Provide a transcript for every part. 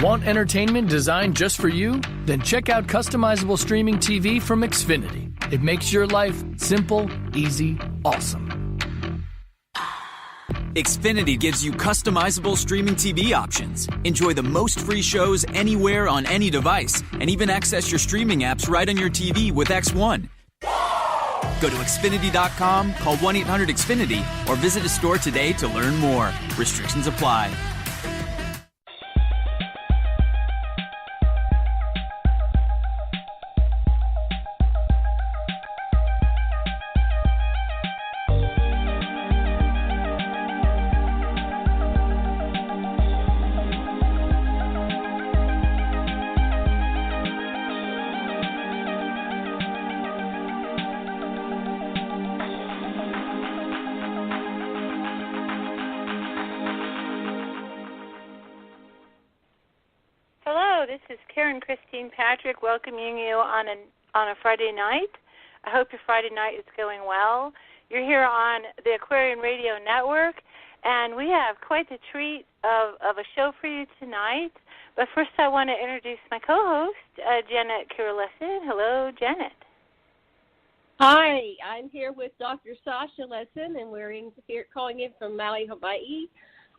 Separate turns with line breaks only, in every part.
Want entertainment designed just for you? Then check out customizable streaming TV from Xfinity. It makes your life simple, easy, awesome.
Xfinity gives you customizable streaming TV options. Enjoy the most free shows anywhere on any device, and even access your streaming apps right on your TV with X1. Go to Xfinity.com, call 1-800-XFINITY, or visit a store today to learn more. Restrictions apply.
Patrick welcoming you on a Friday night. I hope your Friday night is going well. You're here on the Aquarian Radio Network, and we have quite the treat of a show for you tonight. But first I want to introduce my co-host, Genetically Related. Hello, Janet.
Hi, I'm here with Dr. Sasha Lessin, and we're here calling in from Maui, Hawaii.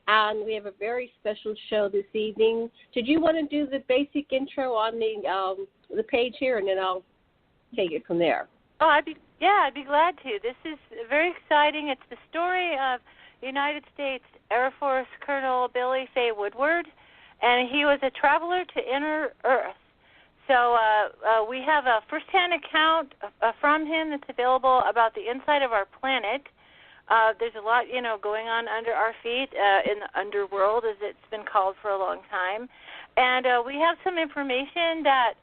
And we have a very special show this evening. Did you want to do the basic intro on the page here, and then I'll take it from there?
Oh, I'd be glad to. This is very exciting. It's the story of United States Air Force Colonel Billie Faye Woodard, and he was a traveler to inner Earth. So we have a first-hand account from him that's available about the inside of our planet. There's a lot, going on under our feet in the underworld, as it's been called for a long time. And we have some information that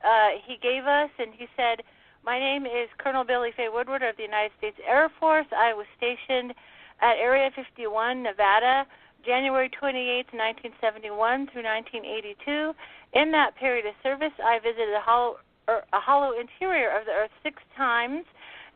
he gave us, and he said, "My name is Colonel Billie Faye Woodard of the United States Air Force. I was stationed at Area 51, Nevada, January 28, 1971 through 1982. In that period of service, I visited a hollow interior of the Earth 6 times,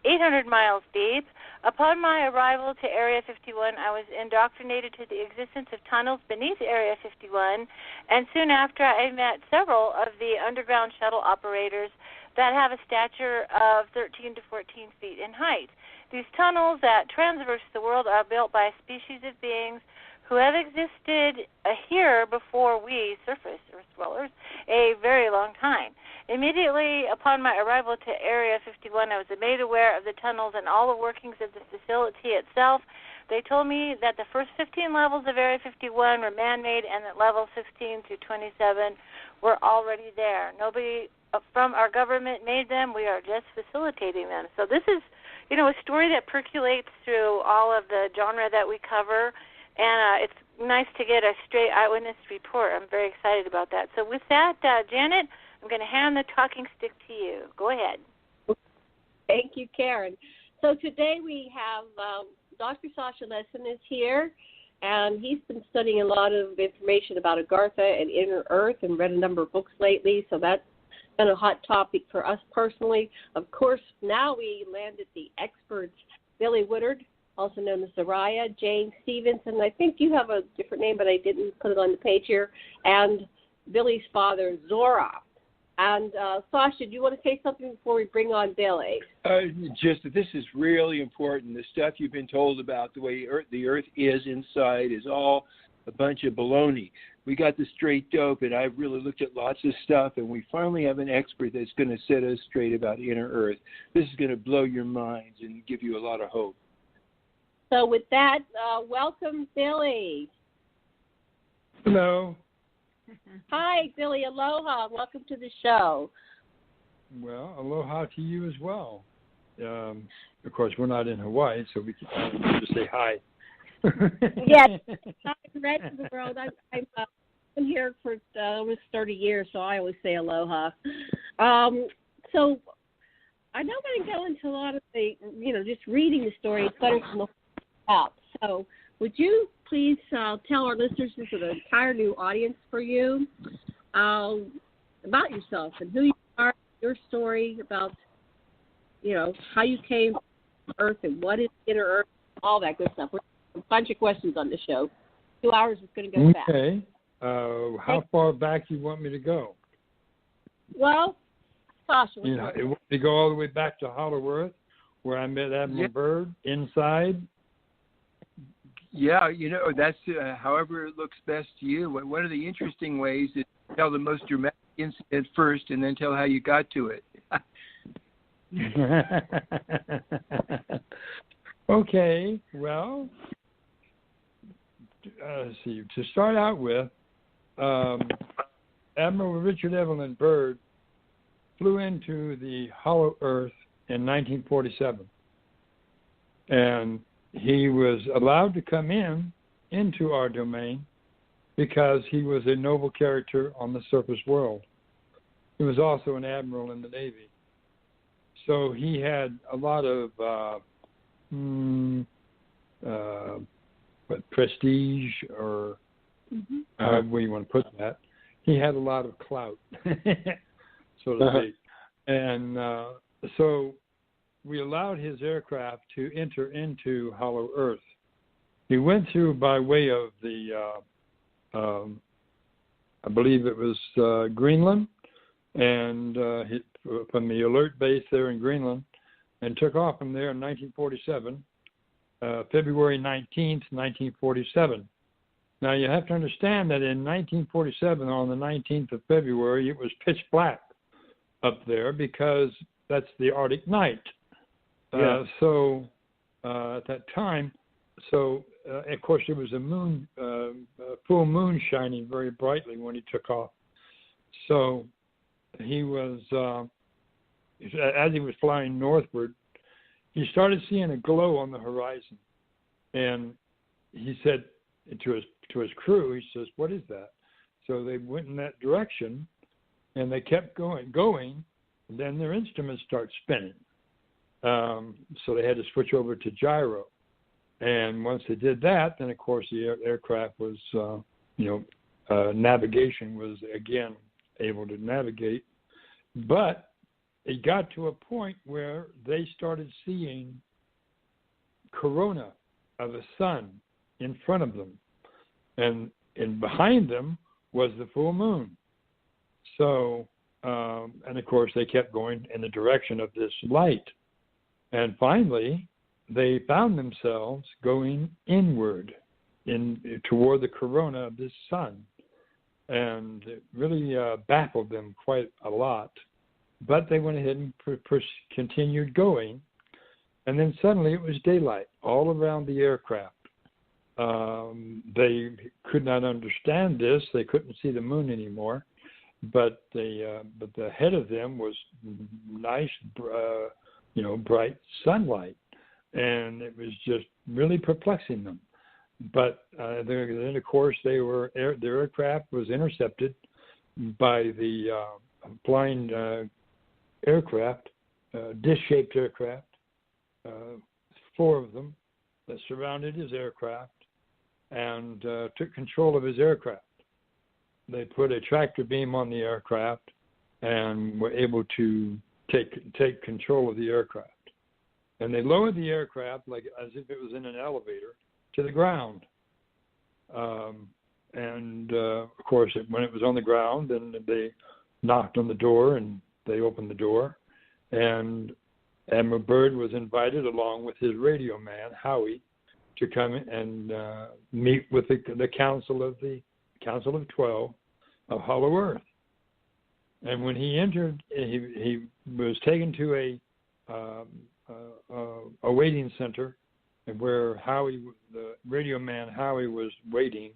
800 miles deep. Upon my arrival to Area 51, I was indoctrinated to the existence of tunnels beneath Area 51, and soon after I met several of the Underground Shuttle Operators that have a stature of 13 to 14 feet in height. These tunnels that transverse the world are built by a species of beings who have existed here before we, surface Earth dwellers, a very long time. Immediately upon my arrival to Area 51, I was made aware of the tunnels and all the workings of the facility itself. They told me that the first 15 levels of Area 51 were man-made and that levels 16 through 27 were already there. Nobody from our government made them. We are just facilitating them. So this is, a story that percolates through all of the genre that we cover, and it's nice to get a straight eyewitness report. I'm very excited about that. So with that, Janet, I'm going to hand the talking stick to you. Go ahead.
Thank you, Karen. So today we have Dr. Sasha Lessin is here, and he's been studying a lot of information about Agartha and Inner Earth and read a number of books lately, so that's been a hot topic for us personally. Of course, now we landed the experts, Billie Woodard, also known as Zaraya, Jane Stevens, and I think you have a different name, but I didn't put it on the page here, and Billie's father, Zorra. And Sasha, do you want to say something before we bring on Billie?
Just that this is really important. The stuff you've been told about the way the Earth is inside is all a bunch of baloney. We got the straight dope, and I've really looked at lots of stuff, and we finally have an expert that's going to set us straight about Inner Earth. This is going to blow your minds and give you a lot of hope.
So with that, welcome, Billie.
Hello.
Hi, Billie. Aloha. Welcome to the show.
Well, aloha to you as well. Of course, we're not in Hawaii, so we can just say hi.
Yes. Hi, the rest of the world. I've been here for almost 30 years, so I always say aloha. So I don't want to go into a lot of the, just reading the story. It's better from the out. So would you please tell our listeners, this is an entire new audience for you, about yourself and who you are, your story about, how you came to Earth and what is Inner Earth, all that good stuff. We're a bunch of questions on the show. 2 hours is going to go fast.
Okay. how far back you want me to go?
Well, Sasha,
You want me to go all the way back to Hollow Earth, where I met Admiral Byrd inside?
Yeah, that's however it looks best to you. One of the interesting ways is to tell the most dramatic incident first and then tell how you got to it.
Okay, well, let's see. To start out with, Admiral Richard Evelyn Byrd flew into the Hollow Earth in 1947, and he was allowed to come into our domain because he was a noble character on the surface world. He was also an admiral in the Navy. So he had a lot of prestige, or where you want to put that. He had a lot of clout, so to speak. And so we allowed his aircraft to enter into Hollow Earth. He went through by way of the, I believe it was Greenland, and from the alert base there in Greenland, and took off from there in 1947, February 19th, 1947. Now, you have to understand that in 1947, on the 19th of February, it was pitch black up there because that's the Arctic night. So at that time, of course, there was a full moon shining very brightly when he took off. So he was, as he was flying northward, he started seeing a glow on the horizon. And he said to his crew, he says, "What is that?" So they went in that direction, and they kept going, and then their instruments start spinning. So they had to switch over to gyro. And once they did that, then of course the aircraft was, navigation was again able to navigate. But it got to a point where they started seeing corona of a sun in front of them. And behind them was the full moon. So, and of course they kept going in the direction of this light. And finally, they found themselves going inward toward the corona of this sun. And it really baffled them quite a lot. But they went ahead and continued going. And then suddenly it was daylight all around the aircraft. They could not understand this. They couldn't see the moon anymore. But the head of them was nice, bright sunlight. And it was just really perplexing them. But then, of course, their aircraft was intercepted by the flying aircraft, dish-shaped aircraft, 4 of them that surrounded his aircraft and took control of his aircraft. They put a tractor beam on the aircraft and were able to take control of the aircraft. And they lowered the aircraft as if it was in an elevator to the ground. Of course, when it was on the ground, then they knocked on the door and they opened the door. And Admiral Byrd was invited along with his radio man, Howie, to come and meet with the Council of 12 of Hollow Earth. And when he entered, he was taken to a waiting center where Howie, the radio man Howie, was waiting,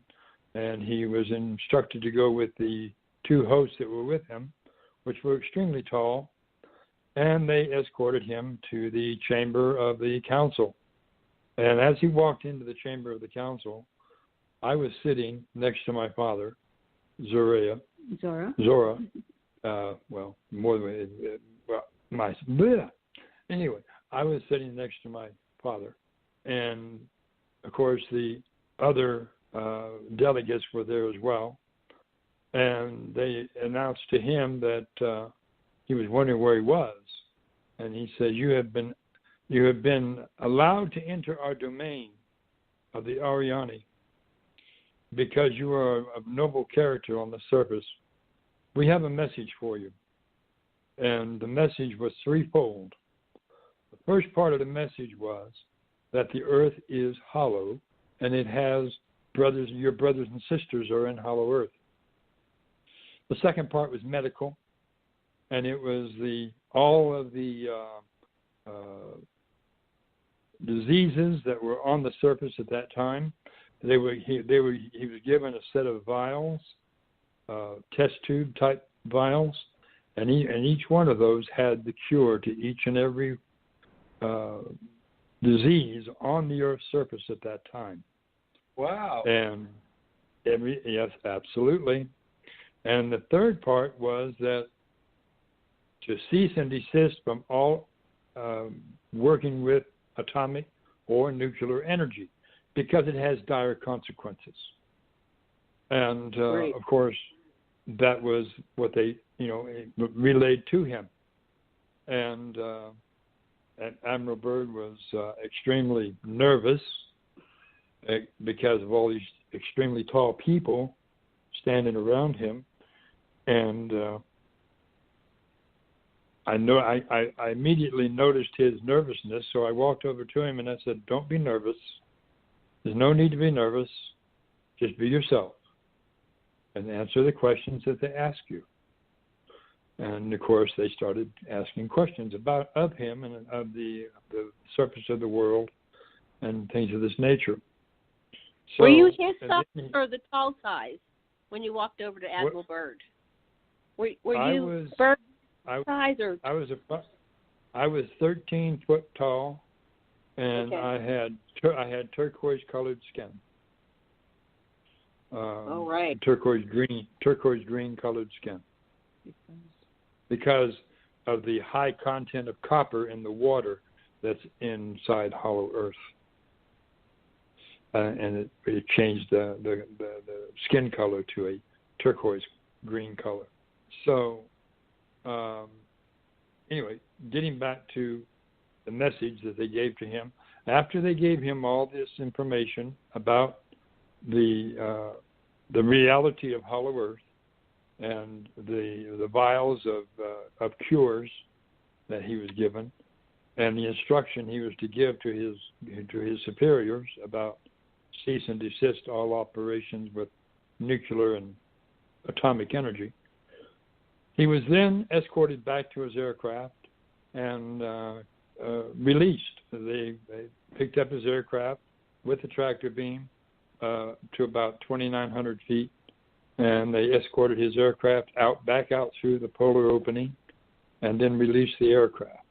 and he was instructed to go with the 2 hosts that were with him, which were extremely tall, and they escorted him to the chamber of the council. And as he walked into the chamber of the council, I was sitting next to my father, Zorra. Anyway, I was sitting next to my father. And, of course, the other delegates were there as well. And they announced to him that he was wondering where he was. And he said, you have been allowed to enter our domain of the Ariani. because you are a noble character on the surface, we have a message for you. And the message was threefold. The first part of the message was that the earth is hollow, and it has brothers, your brothers and sisters are in hollow earth. The second part was medical, and it was all of the diseases that were on the surface at that time. He was given a set of vials, test tube type vials, and each one of those had the cure to each and every disease on the Earth's surface at that time.
Wow.
And yes, absolutely. And the third part was that to cease and desist from all working with atomic or nuclear energy, because it has dire consequences. And of course, that was what they, relayed to him. And Admiral Byrd was extremely nervous because of all these extremely tall people standing around him. And I immediately noticed his nervousness, so I walked over to him and I said, "Don't be nervous. There's no need to be nervous. Just be yourself and answer the questions that they ask you." And of course, they started asking questions of him and of the surface of the world and things of this nature. So,
were you his size or the tall size when you walked over to Admiral Byrd? Were you Byrd size or?
I was 13 foot tall, and
okay.
I had turquoise colored skin.
All right.
Turquoise green colored skin. Because of the high content of copper in the water that's inside hollow Earth. And it changed the skin color to a turquoise green color. So, anyway, getting back to the message that they gave to him, after they gave him all this information about the reality of hollow Earth and the vials of cures that he was given, and the instruction he was to give to his superiors about cease and desist all operations with nuclear and atomic energy, he was then escorted back to his aircraft and released. They picked up his aircraft with the tractor beam to about 2,900 feet, and they escorted his aircraft back out through the polar opening, and then released the aircraft.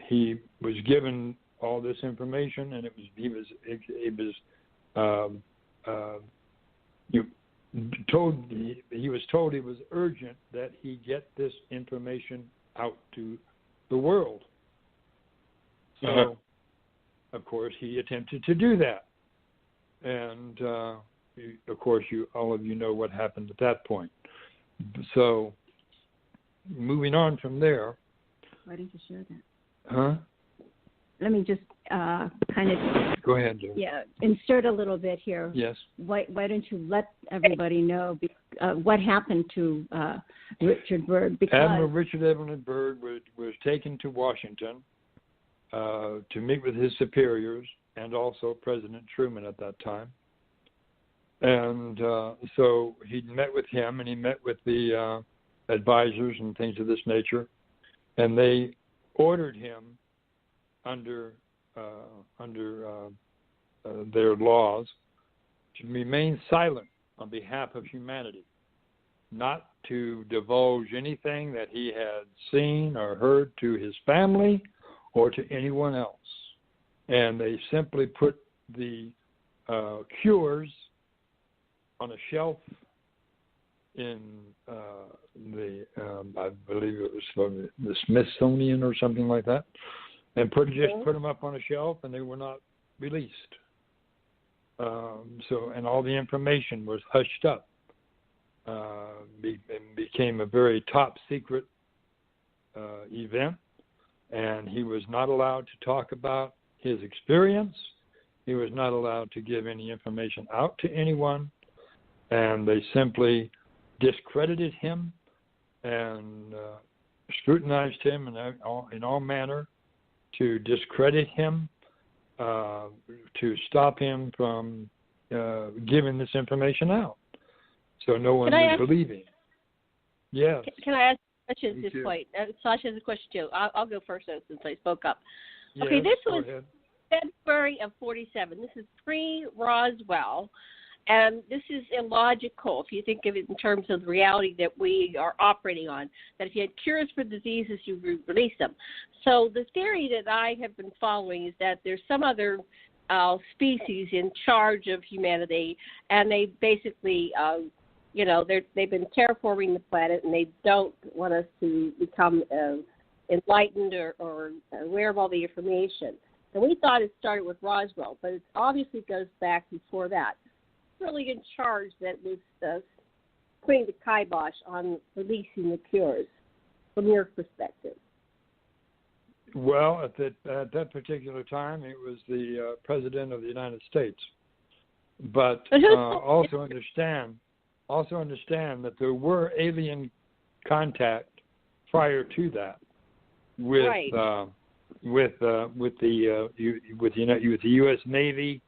He was given all this information, and he was told it was urgent that he get this information out to the world. So, of course, he attempted to do that, and of course, all of you know what happened at that point. So, moving on from there.
Why don't you share that?
Huh?
Let me just kind of
go ahead, Joe.
Yeah, insert a little bit here.
Yes.
Why don't you let everybody know what happened to Richard Byrd? Because
Admiral Richard Evelyn Byrd was taken to Washington to meet with his superiors and also President Truman at that time. And so he met with him, and he met with the advisors and things of this nature, and they ordered him under their laws to remain silent on behalf of humanity, not to divulge anything that he had seen or heard to his family or to anyone else. And they simply put the cures on a shelf in I believe it was from the Smithsonian or something like that, and put them up on a shelf, and they were not released. And all the information was hushed up. Became a very top secret event, and he was not allowed to talk about his experience. He was not allowed to give any information out to anyone, and they simply discredited him and scrutinized him in all manner to discredit him, to stop him from giving this information out. So no one would believe him. Yes.
Can I ask a question at this point? Sasha has a question too. I'll go first though, since I spoke up. Okay, this was February of 1947. This is pre-Roswell, and this is illogical if you think of it in terms of the reality that we are operating on, that if you had cures for diseases, you release them. So the theory that I have been following is that there's some other species in charge of humanity, and they basically, they've been terraforming the planet, and they don't want us to become enlightened or aware of all the information. And we thought it started with Roswell, but it obviously goes back before that. Really in charge that was putting the kibosh on releasing the cures, from your perspective.
Well, at that particular time, it was the President of the United States. But also understand that there were alien contact prior to that with the U.S. Navy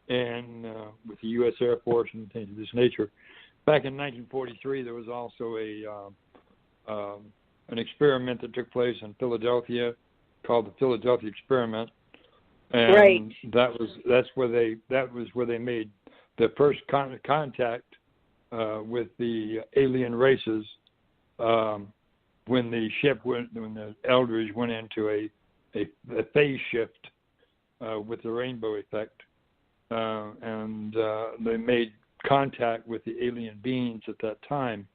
and with the U.S. Air Force and things of this nature. Back in 1943, there was also an experiment that took place in Philadelphia called the Philadelphia Experiment, and that was where they made the first contact with the alien races when the Eldridge went into a phase shift with the rainbow effect, and they made contact with the alien beings at that time.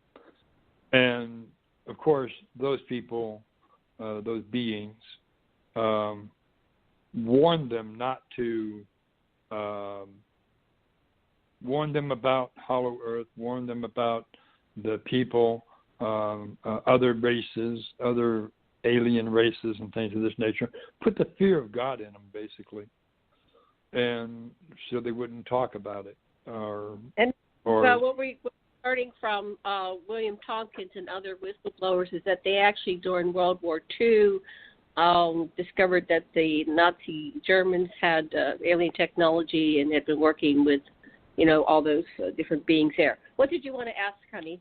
And of course, those people, those beings, warned them warned them about Hollow Earth, warned them about the people, other races, other alien races and things of this nature, put the fear of God in them, basically, and so they wouldn't talk about it. Well,
what we're learning from William Tompkins and other whistleblowers is that they actually, during World War II, discovered that the Nazi Germans had alien technology and had been working with, all those different beings there. What did you want to ask, honey?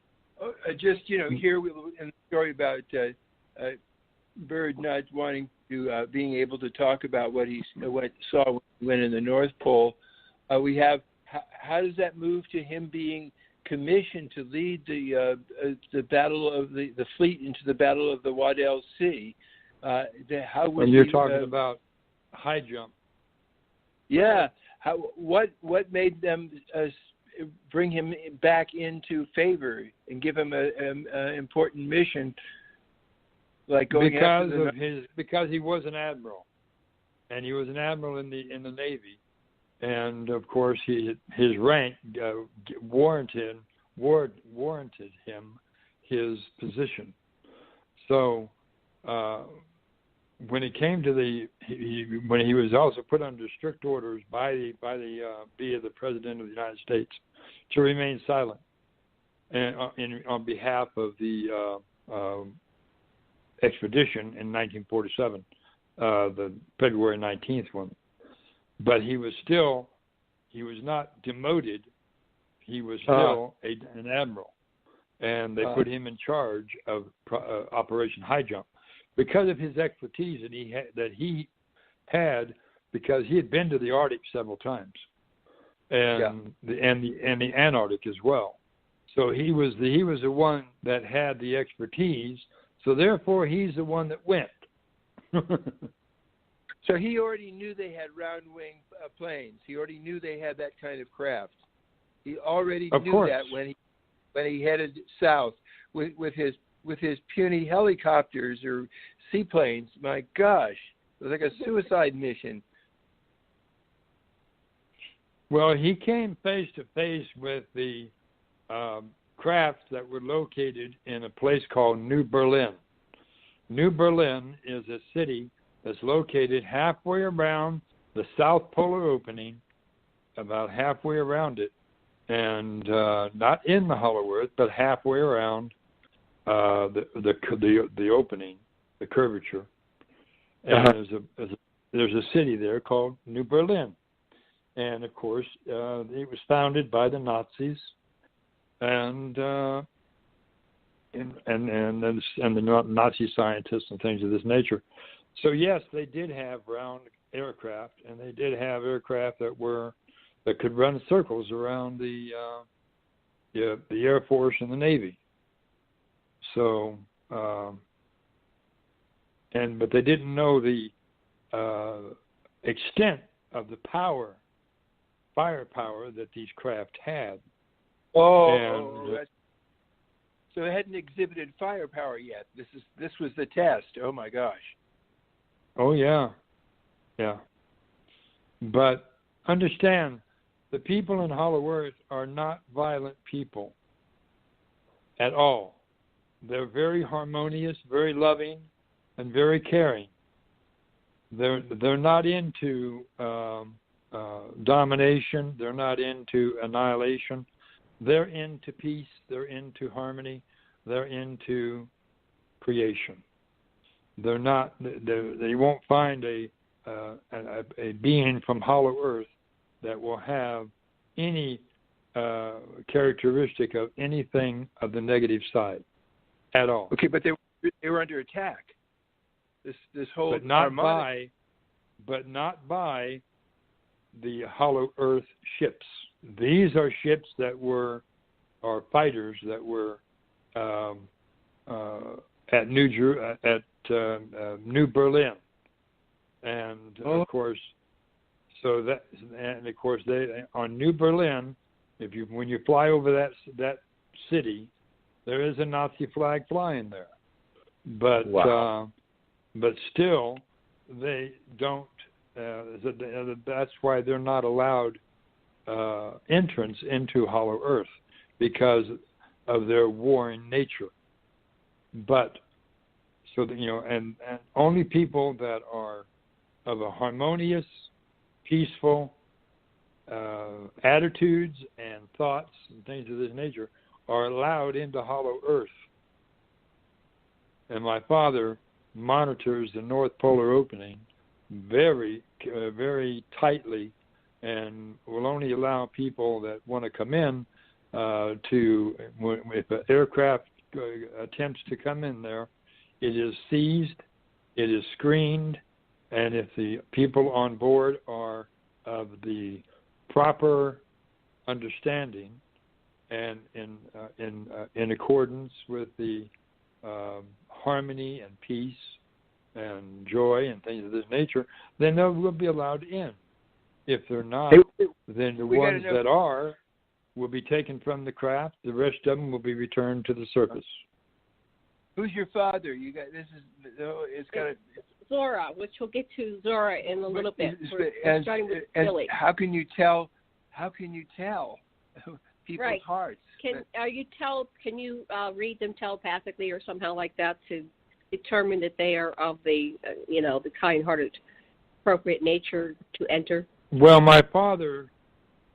Just, here in the story about Bird not wanting to, being able to talk about what he saw when he went in the North Pole, we have, how does that move to him being commissioned to lead the battle of the fleet into the Battle of the Weddell Sea? How would
you're talking about high jump?
Yeah. What made them bring him back into favor and give him an important mission, like going
because he was an admiral, and he was an admiral in the Navy, and of course his rank warranted him his position. So when it came to when he was also put under strict orders via the President of the United States to remain silent, and on behalf of the expedition in 1947, the February 19th one. But he was not demoted. He was still an admiral, and they put him in charge of Operation High Jump because of his expertise that he had, because he had been to the Arctic several times, and the Antarctic as well. So he was the one that had the expertise. So therefore, he's the one that went.
So he already knew they had round-wing planes. He already knew they had that kind of craft. He already knew that when he headed south with his puny helicopters or seaplanes. My gosh, it was like a suicide mission.
Well, he came face to face with the crafts that were located in a place called New Berlin. New Berlin is a city that's located halfway around the south polar opening, about halfway around it, and not in the hollow Earth, but halfway around the opening, the curvature. And there's a city there called New Berlin, and of course it was founded by the Nazis, and the Nazi scientists and things of this nature. So yes, they did have round aircraft, and they did have aircraft that could run circles around the Air Force and the Navy. So, but they didn't know the extent of the firepower that these craft had.
So they hadn't exhibited firepower yet. This was the test. Oh my gosh.
Oh yeah. But understand, the people in Hollow Earth are not violent people at all. They're very harmonious, very loving, and very caring. They're not into domination. They're not into annihilation. They're into peace. They're into harmony. They're into creation. They're not. They won't find a being from Hollow Earth that will have any characteristic of anything of the negative side at all.
Okay, but they were under attack. This whole
but not by the Hollow Earth ships. These are ships that are fighters that were at New Berlin, and of course, they on New Berlin. When you fly over that city, there is a Nazi flag flying there, but but still they don't. That's why they're not allowed entrance into Hollow Earth, because of their warring nature. But so that, and only people that are of a harmonious, peaceful attitudes and thoughts and things of this nature are allowed into Hollow Earth. And my father monitors the North Polar opening very, very tightly, and will only allow people that want to come in if an aircraft attempts to come in there, it is seized, it is screened, and if the people on board are of the proper understanding and in accordance with the harmony and peace and joy and things of this nature, then they will be allowed in. If they're not, then the ones that are will be taken from the craft. The rest of them will be returned to the surface.
Who's your father? You got this is it's got a
Zorra, which we'll get to Zorra in a little bit. We're starting with Billie.
How can you tell people's hearts?
Can you read them telepathically or somehow like that to determine that they are of the the kind-hearted, appropriate nature to enter?
Well, my father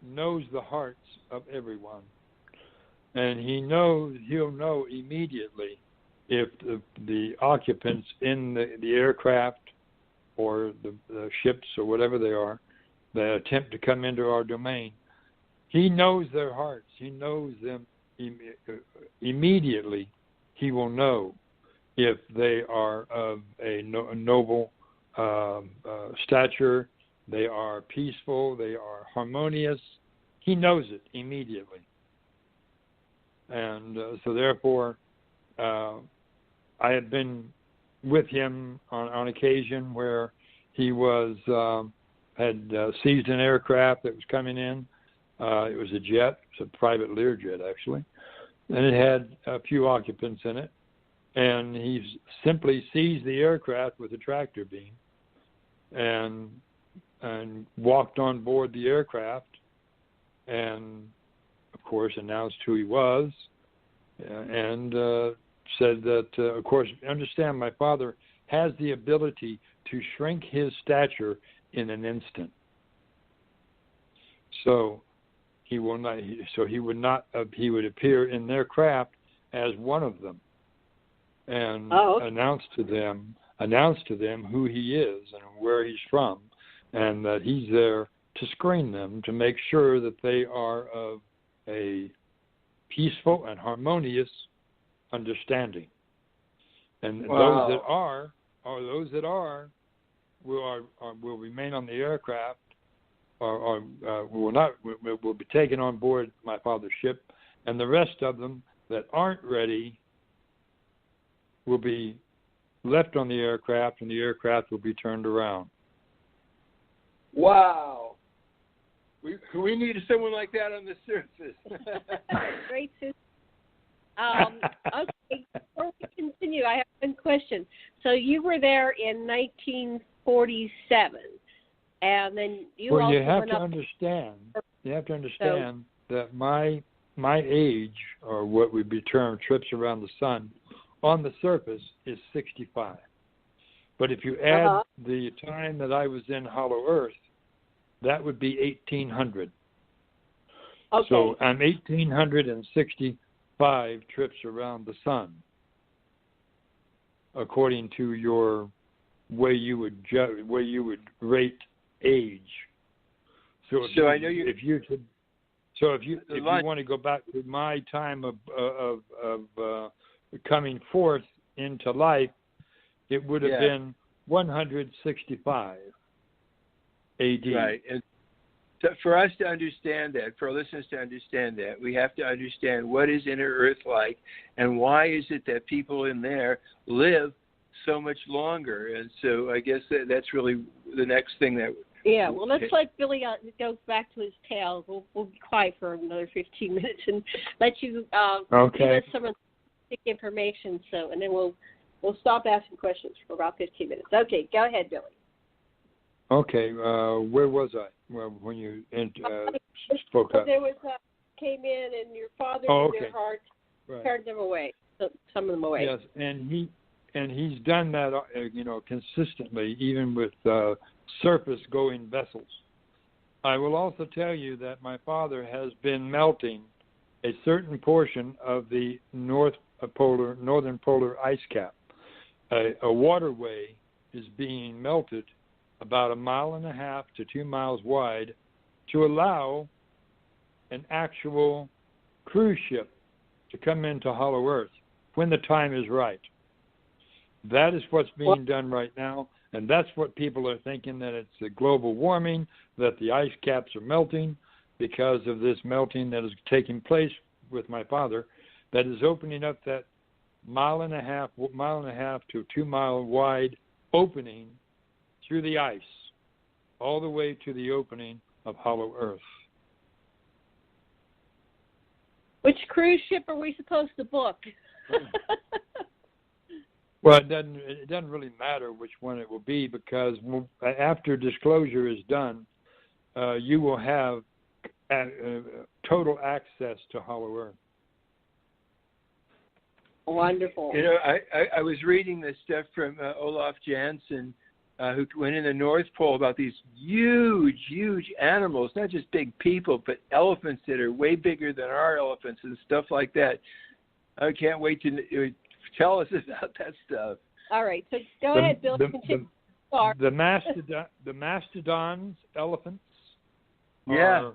knows the hearts of everyone, and he'll know immediately if the occupants in the aircraft or the ships or whatever they are that attempt to come into our domain. He knows their hearts. He knows them immediately. He will know if they are of a noble stature, they are peaceful, they are harmonious. He knows it immediately. And so therefore, I had been with him on occasion where he had seized an aircraft that was coming in. It was a jet. It's a private Learjet, actually. And it had a few occupants in it. And he simply seized the aircraft with a tractor beam and walked on board the aircraft and, of course, announced who he was and said that, of course, understand my father has the ability to shrink his stature in an instant. So he will not. So he would not. He would appear in their craft as one of them, and announce to them who he is and where he's from, and that he's there to screen them to make sure that they are of a peaceful and harmonious understanding. And those that are will remain on the aircraft, or will be taken on board my father's ship, and the rest of them that aren't ready will be left on the aircraft, and the aircraft will be turned around.
Wow. We need someone like that on the surface.
Great system. Okay, before we continue, I have one question. So you were there in 1947, and then you also went up. You have to understand that my age, or what would be termed trips around the sun, on the surface is 65. But if you add the time that I was in Hollow Earth, that would be 1800. Okay.
So I'm 1865 trips around the sun, according to your way you would rate age. So if you want to go back to my time of coming forth into life, it would have been 165 AD.
Right. And so for us to understand that, for our listeners to understand that, we have to understand what is inner Earth like, and why is it that people in there live so much longer. And so I guess that's really the next thing that...
Yeah, well, let's let Billy go back to his tale. We'll be quiet for another 15 minutes and let you give us some of the information. So, and then we'll stop asking questions for about 15 minutes. Okay, go ahead, Billy.
Okay, where was I when you spoke up?
There was came in, and your father in their heart turned them away, some of them away.
Yes, and he's done that, consistently, even with surface-going vessels. I will also tell you that my father has been melting a certain portion of the northern polar ice cap. A waterway is being melted about 1.5 miles to 2 miles wide to allow an actual cruise ship to come into Hollow Earth when the time is right. That is what's being done right now, and that's what people are thinking, that it's a global warming, that the ice caps are melting because of this melting that is taking place with my father, that is opening up that 1.5 to 2 mile wide opening through the ice, all the way to the opening of Hollow Earth.
Which cruise ship are we supposed to book?
Well, it doesn't really matter which one it will be, because after disclosure is done, you will have total access to Hollow Earth.
Wonderful.
I was reading this stuff from Olaf Janssen, who went in the North Pole, about these huge, huge animals, not just big people, but elephants that are way bigger than our elephants and stuff like that. I can't wait to tell us about that stuff.
All right, so go ahead, Bill.
The mastodons, elephants, are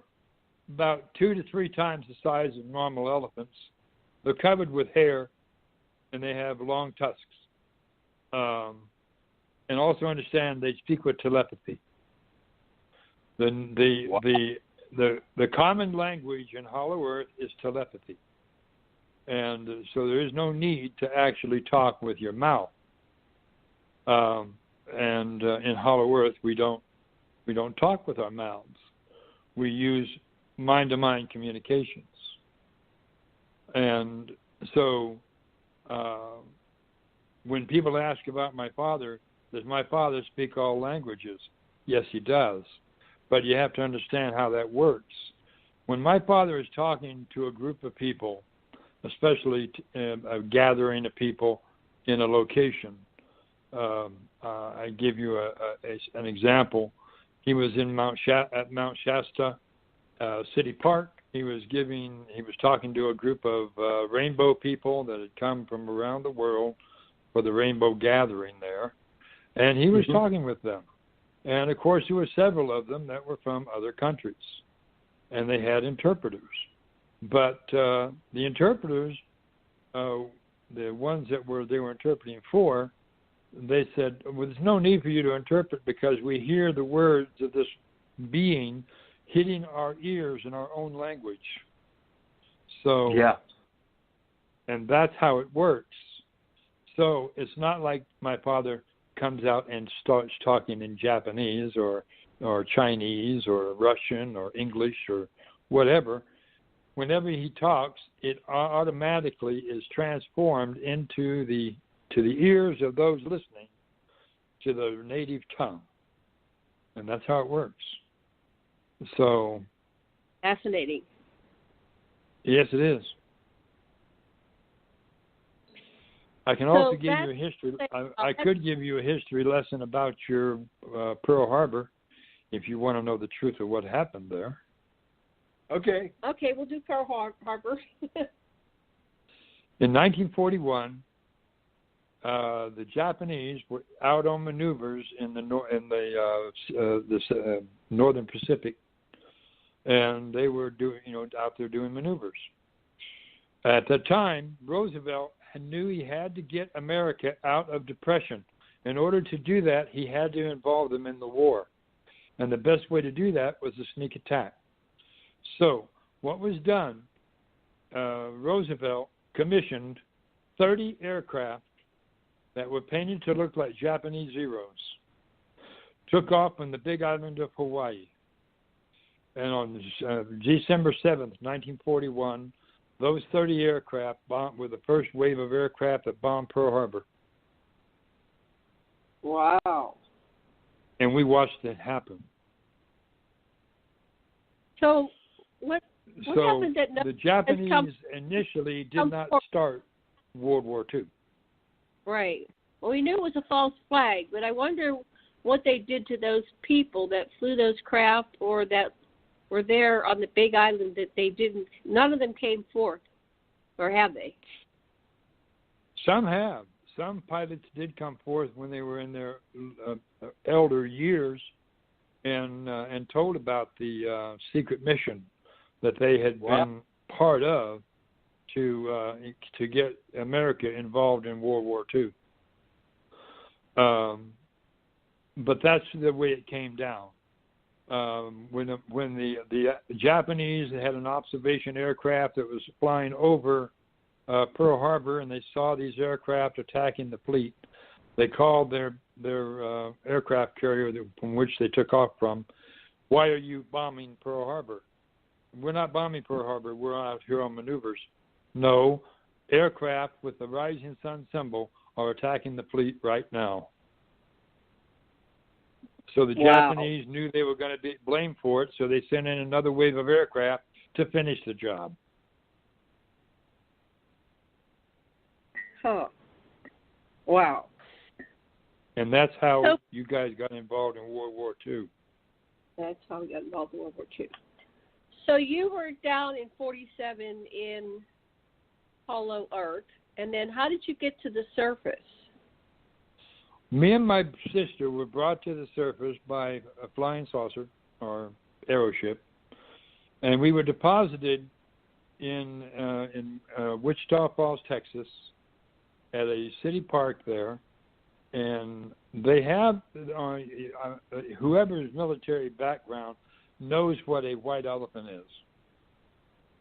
about 2 to 3 times the size of normal elephants. They're covered with hair, and they have long tusks. And also understand they speak with telepathy. The common language in Hollow Earth is telepathy, and so there is no need to actually talk with your mouth. And in Hollow Earth, we don't talk with our mouths. We use mind-to-mind communications. And so when people ask about my father, does my father speak all languages? Yes, he does. But you have to understand how that works. When my father is talking to a group of people, especially a gathering of people in a location, I give you an example. He was in at Mount Shasta City Park. He was talking to a group of rainbow people that had come from around the world for the Rainbow Gathering there, and he was talking with them. And of course, there were several of them that were from other countries, and they had interpreters. But the interpreters, the ones that they were interpreting for, they said, well, there's no need for you to interpret because we hear the words of this being hitting our ears in our own language. So, yeah. And that's how it works. So it's not like my father comes out and starts talking in Japanese or Chinese or Russian or English or whatever. Whenever he talks, it automatically is transformed into the ears of those listening to the native tongue. And that's how it works. So
fascinating.
Yes, it is. I can also give you a history. I could give you a history lesson about your Pearl Harbor if you want to know the truth of what happened there.
Okay, we'll do Pearl Harbor.
In 1941, the Japanese were out on maneuvers in the northern Pacific, and they were out there doing maneuvers. At that time, Roosevelt knew he had to get America out of depression. In order to do that, he had to involve them in the war, and the best way to do that was a sneak attack. So, what was done? Roosevelt commissioned 30 aircraft that were painted to look like Japanese Zeros, took off on the big island of Hawaii. And on December 7th, 1941, those 30 aircraft were the first wave of aircraft that bombed Pearl Harbor.
Wow.
And we watched it happen.
So what happened that
the Japanese initially did not start World War II.
Right. Well, we knew it was a false flag, but I wonder what they did to those people that flew those craft or that were there on the big island that they didn't, none of them came forth, or have they?
Some have. Some pilots did come forth when they were in their elder years and told about the secret mission that they had been part of to get America involved in World War II. But that's the way it came down. When the Japanese had an observation aircraft that was flying over Pearl Harbor, and they saw these aircraft attacking the fleet, they called their aircraft carrier from which they took off from, "Why are you bombing Pearl Harbor?" "We're not bombing Pearl Harbor. We're out here on maneuvers." "No, aircraft with the rising sun symbol are attacking the fleet right now." So the Japanese knew they were going to be blamed for it, so they sent in another wave of aircraft to finish the job.
Huh. Wow.
And that's how you guys got involved in World War II.
That's how we got involved in World War II. So you were down in 47 in Hollow Earth, and then how did you get to the surface?
Me and my sister were brought to the surface by a flying saucer or aeroship, and we were deposited in Wichita Falls, Texas, at a city park there. And they have whoever's military background knows what a white elephant is.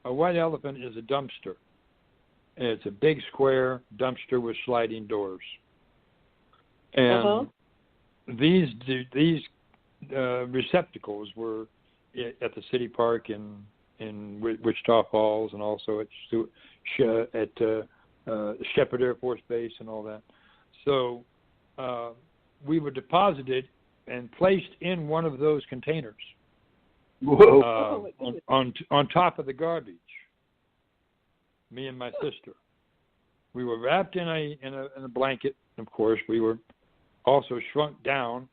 A white elephant is a dumpster. And it's a big square dumpster with sliding doors. And these receptacles were at the city park in Wichita Falls, and also at Shepherd Air Force Base and all that. So we were deposited and placed in one of those containers on top of the garbage. Me and my sister. We were wrapped in a blanket. Of course, we were also shrunk down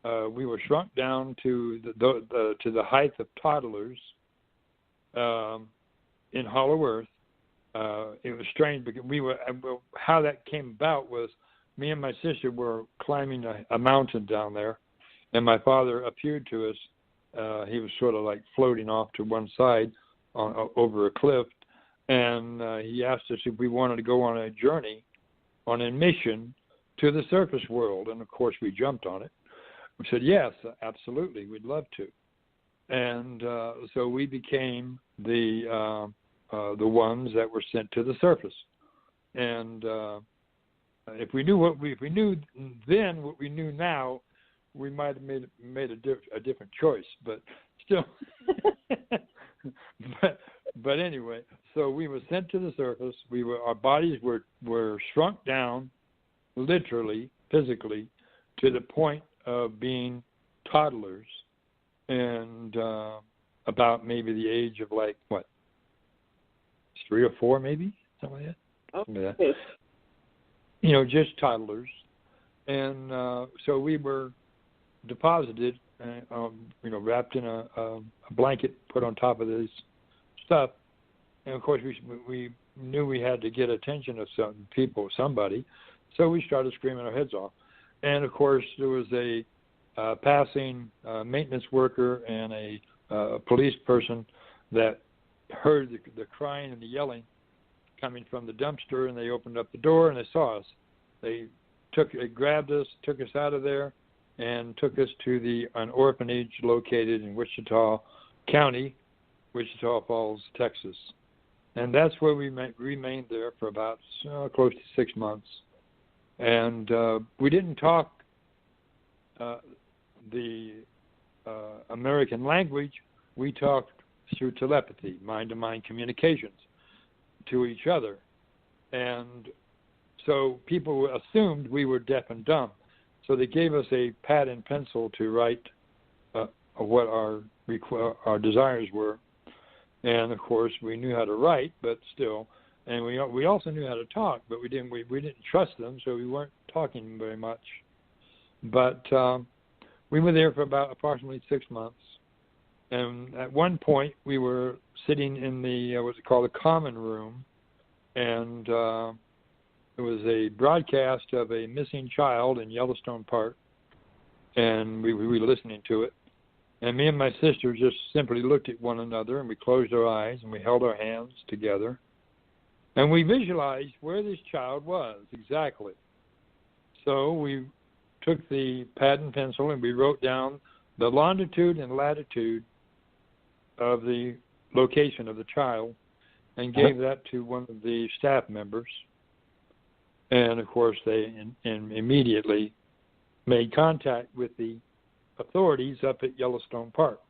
we were shrunk down to the height of toddlers in Hollow Earth. It was strange because how that came about was me and my sister were climbing a mountain down there, and my father appeared to us. He was sort of like floating off to one side over a cliff, and he asked us if we wanted to go on a journey, on a mission to the surface world, and of course we jumped on it. We said, yes, absolutely, we'd love to. And so we became the ones that were sent to the surface. And if we knew then what we knew now, we might have made a different choice. But still, but anyway, so we were sent to the surface. Our bodies were shrunk down, literally, physically, to the point of being toddlers, and about maybe the age of 3 or 4, maybe something like that. Something like that. Just toddlers, and so we were deposited, wrapped in a blanket, put on top of this stuff, and of course we knew we had to get attention of somebody, so we started screaming our heads off, and of course there was a passing maintenance worker and a police person that heard the crying and the yelling coming from the dumpster, and they opened up the door and they saw us. They grabbed us, took us out of there, and took us to an orphanage located in Wichita County, Wichita Falls, Texas. And that's where we remained there for about close to 6 months. And we didn't talk the American language. We talked through telepathy, mind-to-mind communications to each other. And so people assumed we were deaf and dumb. So they gave us a pad and pencil to write what our desires were. And of course, we knew how to write, but still, and we also knew how to talk, but we didn't trust them, so we weren't talking very much. But we were there for about approximately 6 months, and at one point we were sitting in the what's called the common room, and it was a broadcast of a missing child in Yellowstone Park, and we were listening to it. And me and my sister just simply looked at one another, and we closed our eyes, and we held our hands together. And we visualized where this child was exactly. So we took the pad and pencil, and we wrote down the longitude and latitude of the location of the child and gave that to one of the staff members. And, of course, they immediately made contact with the authorities up at Yellowstone Park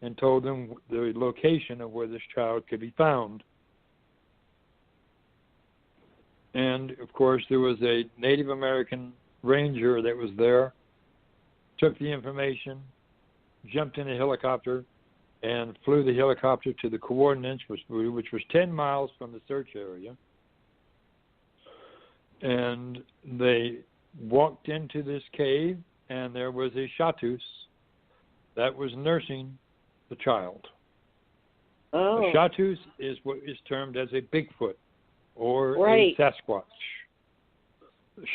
and told them the location of where this child could be found. And, of course, there was a Native American ranger that was there, took the information, jumped in a helicopter, and flew the helicopter to the coordinates, which was 10 miles from the search area. And they walked into this cave, and there was a chatus that was nursing the child. Oh. A chatus is what is termed as a Bigfoot or a Sasquatch.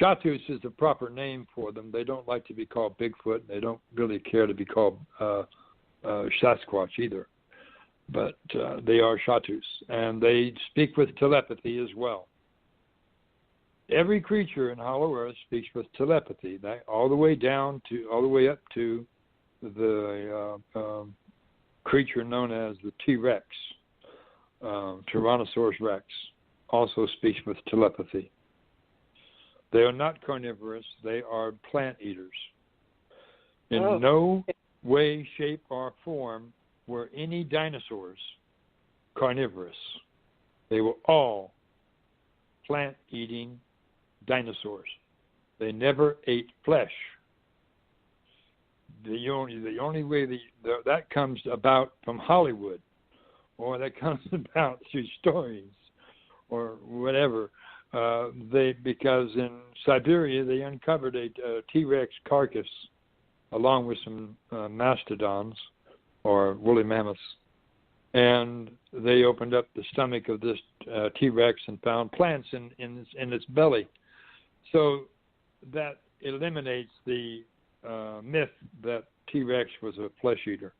Chatus is the proper name for them. They don't like to be called Bigfoot. They don't really care to be called Sasquatch either. But they are chatus, and they speak with telepathy as well. Every creature in Hollow Earth speaks with telepathy, all the way up to the creature known as the T-Rex, Tyrannosaurus Rex, also speaks with telepathy. They are not carnivorous; they are plant eaters. In no way, shape, or form were any dinosaurs carnivorous. They were all plant-eating dinosaurs. They never ate flesh. The only way that comes about from Hollywood, or that comes about through stories, or whatever. Because in Siberia they uncovered a T-Rex carcass along with some mastodons or woolly mammoths. And they opened up the stomach of this T-Rex and found plants in its belly. So that eliminates the myth that T-Rex was a flesh eater.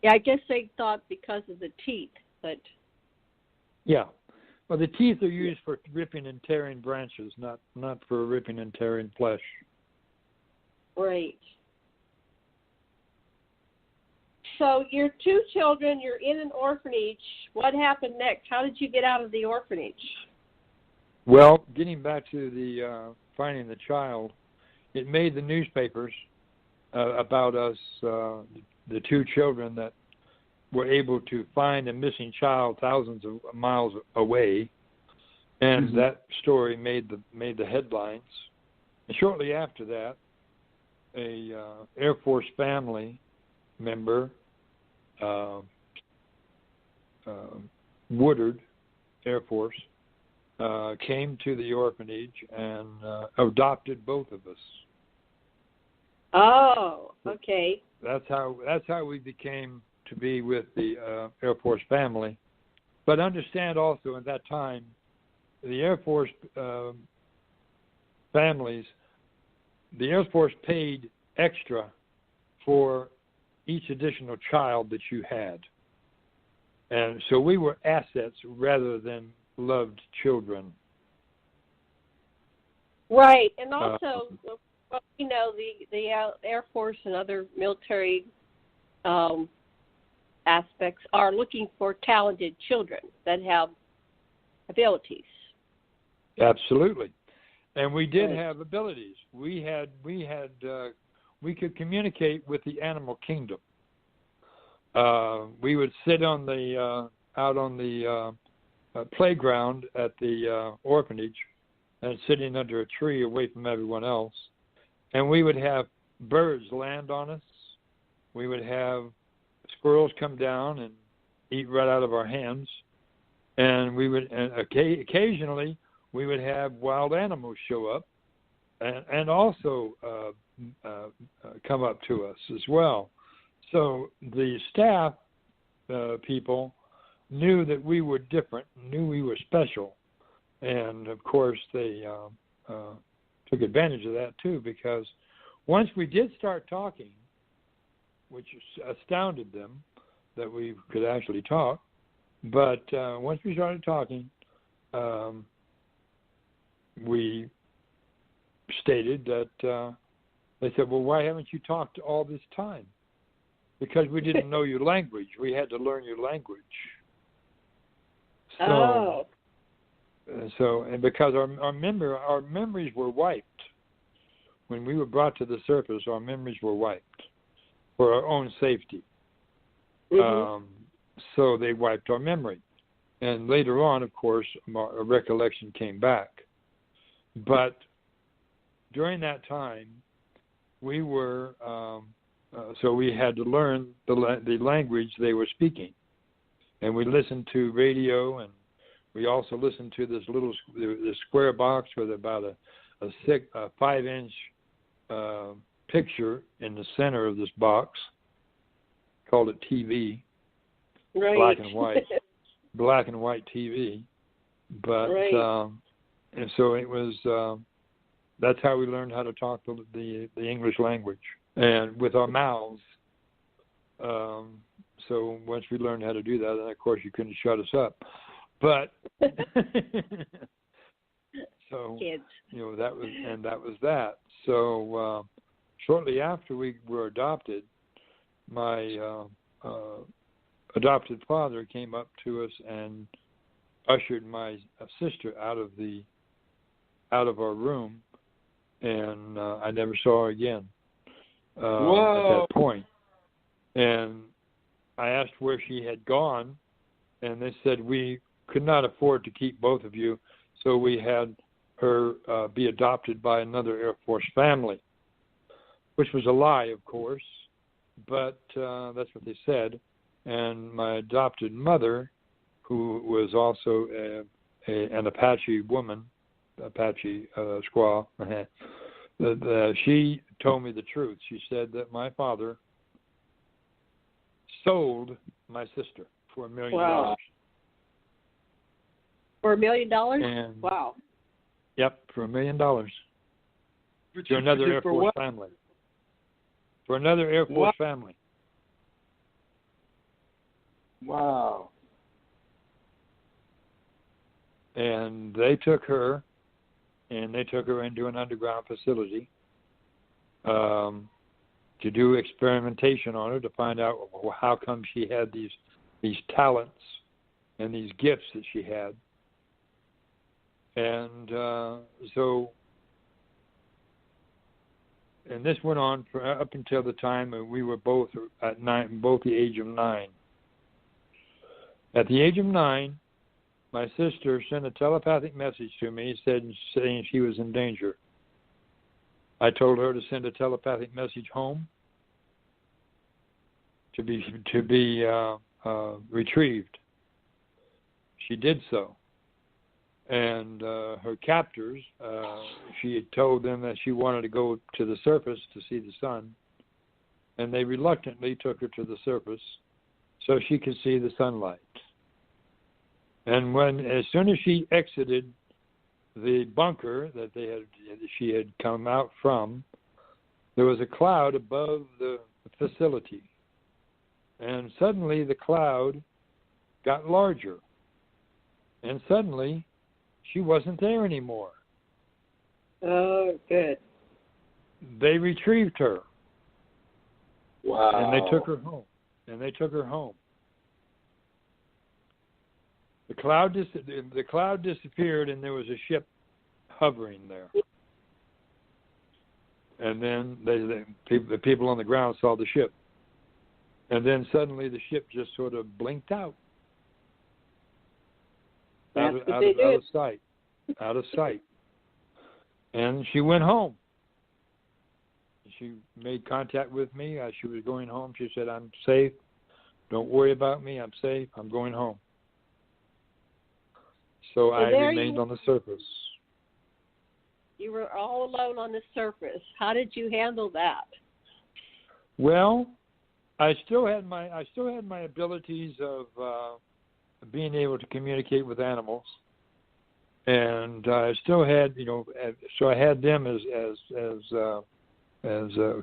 Yeah, I guess they thought because of the teeth, but...
Yeah. Well, the teeth are used for ripping and tearing branches, not for ripping and tearing flesh.
Right. So your two children, you're in an orphanage. What happened next? How did you get out of the orphanage?
Well, getting back to the finding the child, it made the newspapers about us, the two children that were able to find a missing child thousands of miles away, and that story made the headlines. And shortly after that, a Air Force family member, Woodard Air Force, came to the orphanage and adopted both of us.
Oh, okay.
That's how we became to be with the Air Force family. But understand also at that time, the Air Force families, the Air Force paid extra for each additional child that you had. And so we were assets rather than loved children.
Right, and also, you know, the Air Force and other military aspects are looking for talented children that have abilities.
Absolutely, and we did have abilities. We could communicate with the animal kingdom. We would sit on the out on the playground at the orphanage, and sitting under a tree away from everyone else, and we would have birds land on us. We would have squirrels come down and eat right out of our hands, and occasionally we would have wild animals show up and also come up to us as well. So the staff people knew that we were different, knew we were special, and of course they took advantage of that too, because once we did start talking, which astounded them that we could actually talk, but once we started talking, we stated that they said, well, why haven't you talked all this time? Because we didn't know your language. We had to learn your language. So, and because our memories were wiped. When we were brought to the surface, our memories were wiped for our own safety. So they wiped our memory. And later on, of course, a recollection came back. But during that time, we were, so we had to learn the language they were speaking. And we listened to radio, and we also listened to this square box with about a 5-inch picture in the center of this box. Called it TV,
right.
black and white TV. But and so it was. That's how we learned how to talk the English language, and with our mouths. So once we learned how to do that, then of course you couldn't shut us up. But so
kids.
That was that. So shortly after we were adopted, my adopted father came up to us and ushered my sister out of our room, and I never saw her again at that point. And I asked where she had gone, and they said we could not afford to keep both of you, so we had her be adopted by another Air Force family, which was a lie, of course, but that's what they said. And my adopted mother, who was also an Apache woman, Apache squaw, she told me the truth. She said that my father sold my sister for $1 million.
Wow. For $1 million?
And,
wow.
Yep, for $1 million. To another Air Force family. For another Air Force family.
Wow.
And they took her into an underground facility to do experimentation on her to find out how come she had these talents and these gifts that she had. And and this went on for up until the time we were both the age of 9. At the age of 9, my sister sent a telepathic message to me saying she was in danger. I told her to send a telepathic message home to be retrieved. She did so. And her captors, she had told them that she wanted to go to the surface to see the sun, and they reluctantly took her to the surface so she could see the sunlight. And as soon as she exited the bunker that she had come out from, there was a cloud above the facility, and suddenly the cloud got larger, and suddenly she wasn't there anymore.
Oh, good.
They retrieved her.
Wow.
And they took her home. The cloud disappeared, and there was a ship hovering there. And then the people on the ground saw the ship. And then suddenly the ship just sort of blinked out. Out of sight. And she went home. She made contact with me as she was going home. She said, "I'm safe. Don't worry about me. I'm safe. I'm going home." So I remained on the surface.
You were all alone on the surface. How did you handle that?
Well, I still had my abilities of being able to communicate with animals, and I still had, so I had them as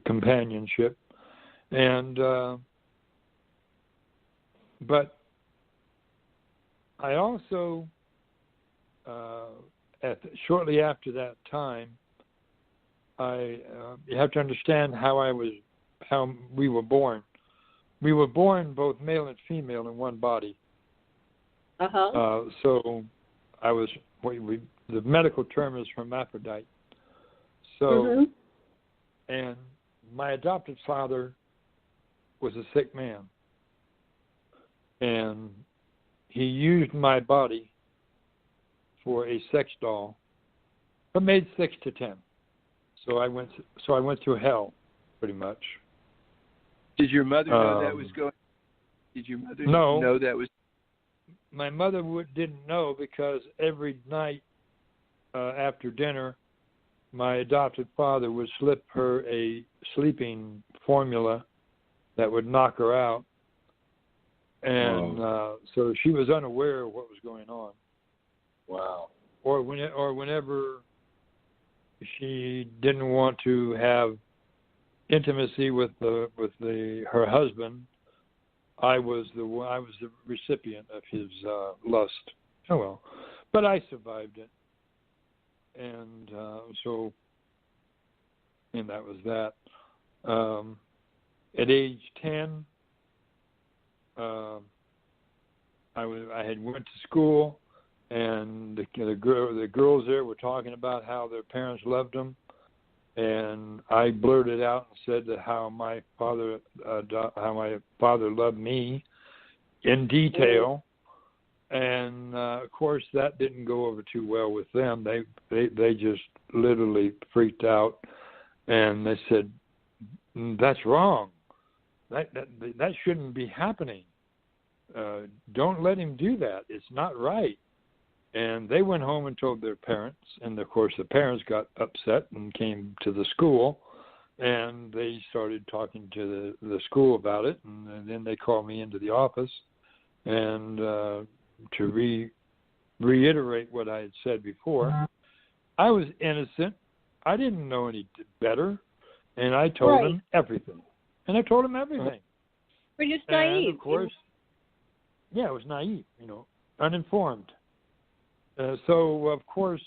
companionship, and but I also shortly after that time, you have to understand how we were born. We were born both male and female in one body. So I was. The medical term is hermaphrodite. So, and my adopted father was a sick man, and he used my body for a sex doll, from age 6 to 10. So I went through hell, pretty much.
Did your mother know that was going? Did your mother know that was?
My mother didn't know, because every night after dinner, my adopted father would slip her a sleeping formula that would knock her out, and so she was unaware of what was going on.
Wow.
Or whenever she didn't want to have intimacy with her husband, I was the recipient of his lust. Oh well, but I survived it, and that was that. At age 10, I had went to school, and the girls there were talking about how their parents loved them, and I blurted out and said that how my father loved me in detail, and of course that didn't go over too well with them. They just literally freaked out, and they said, "That's wrong. That shouldn't be happening. Don't let him do that. It's not right." And they went home and told their parents, and of course the parents got upset and came to the school, and they started talking to the school about it, and then they called me into the office, and to reiterate what I had said before, I was innocent. I didn't know any better, and I told them everything. And I told them everything.
We're just naive.
And of course, it was naive, uninformed. So, of course,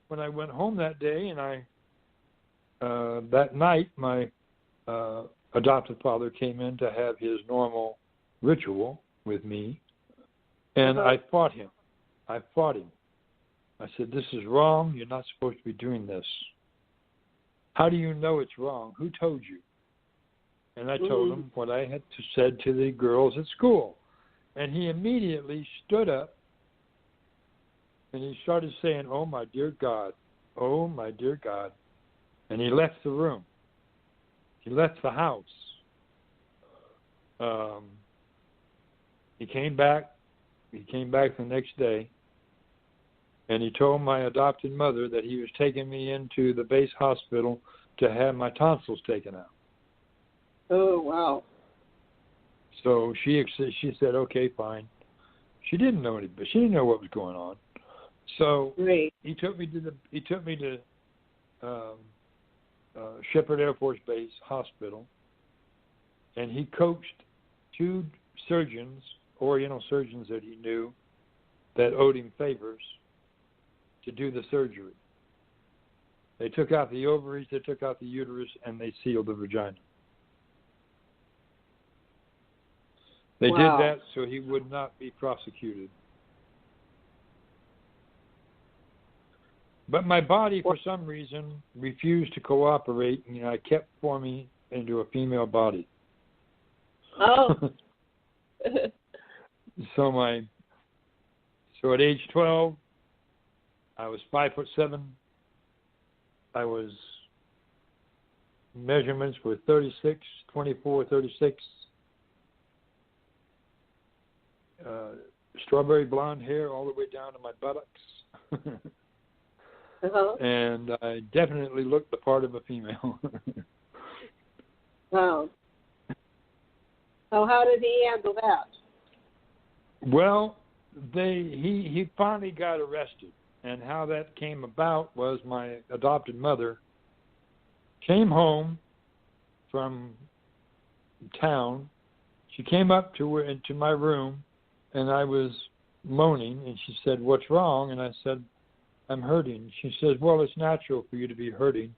when I went home that day, and that night, my adoptive father came in to have his normal ritual with me, and I fought him. I said, "This is wrong. You're not supposed to be doing this. How do you know it's wrong? Who told you?" And I told him what I had said to the girls at school. And he immediately stood up, and he started saying, "Oh, my dear God. Oh, my dear God." And he left the room. He left the house. He came back. He came back the next day, and he told my adopted mother that he was taking me into the base hospital to have my tonsils taken out.
Oh, wow.
So she said, "Okay, fine." She didn't know anything. She didn't know what was going on. So he took me to Shepherd Air Force Base Hospital, and he coached 2 surgeons, Oriental surgeons that he knew, that owed him favors, to do the surgery. They took out the ovaries, they took out the uterus, and they sealed the vagina. They did that so he would not be prosecuted. But my body, for some reason, refused to cooperate, and I kept forming into a female body.
Oh.
So at age 12, I was 5'7". Measurements were 36, 24, 36. Strawberry blonde hair all the way down to my buttocks. And I definitely looked the part of a female.
Wow. So how did he handle that?
Well, he finally got arrested. And how that came about was my adopted mother came home from town. She came up into my room, and I was moaning, and she said, "What's wrong?" And I said, "I'm hurting." She says, "Well, it's natural for you to be hurting,"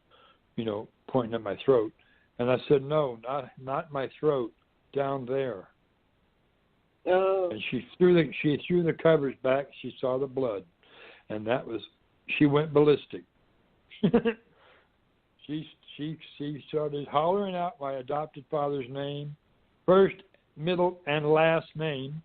pointing at my throat. And I said, "No, not my throat, down there."
Oh.
And she threw the covers back. She saw the blood, and she went ballistic. She started hollering out my adopted father's name, first, middle, and last name.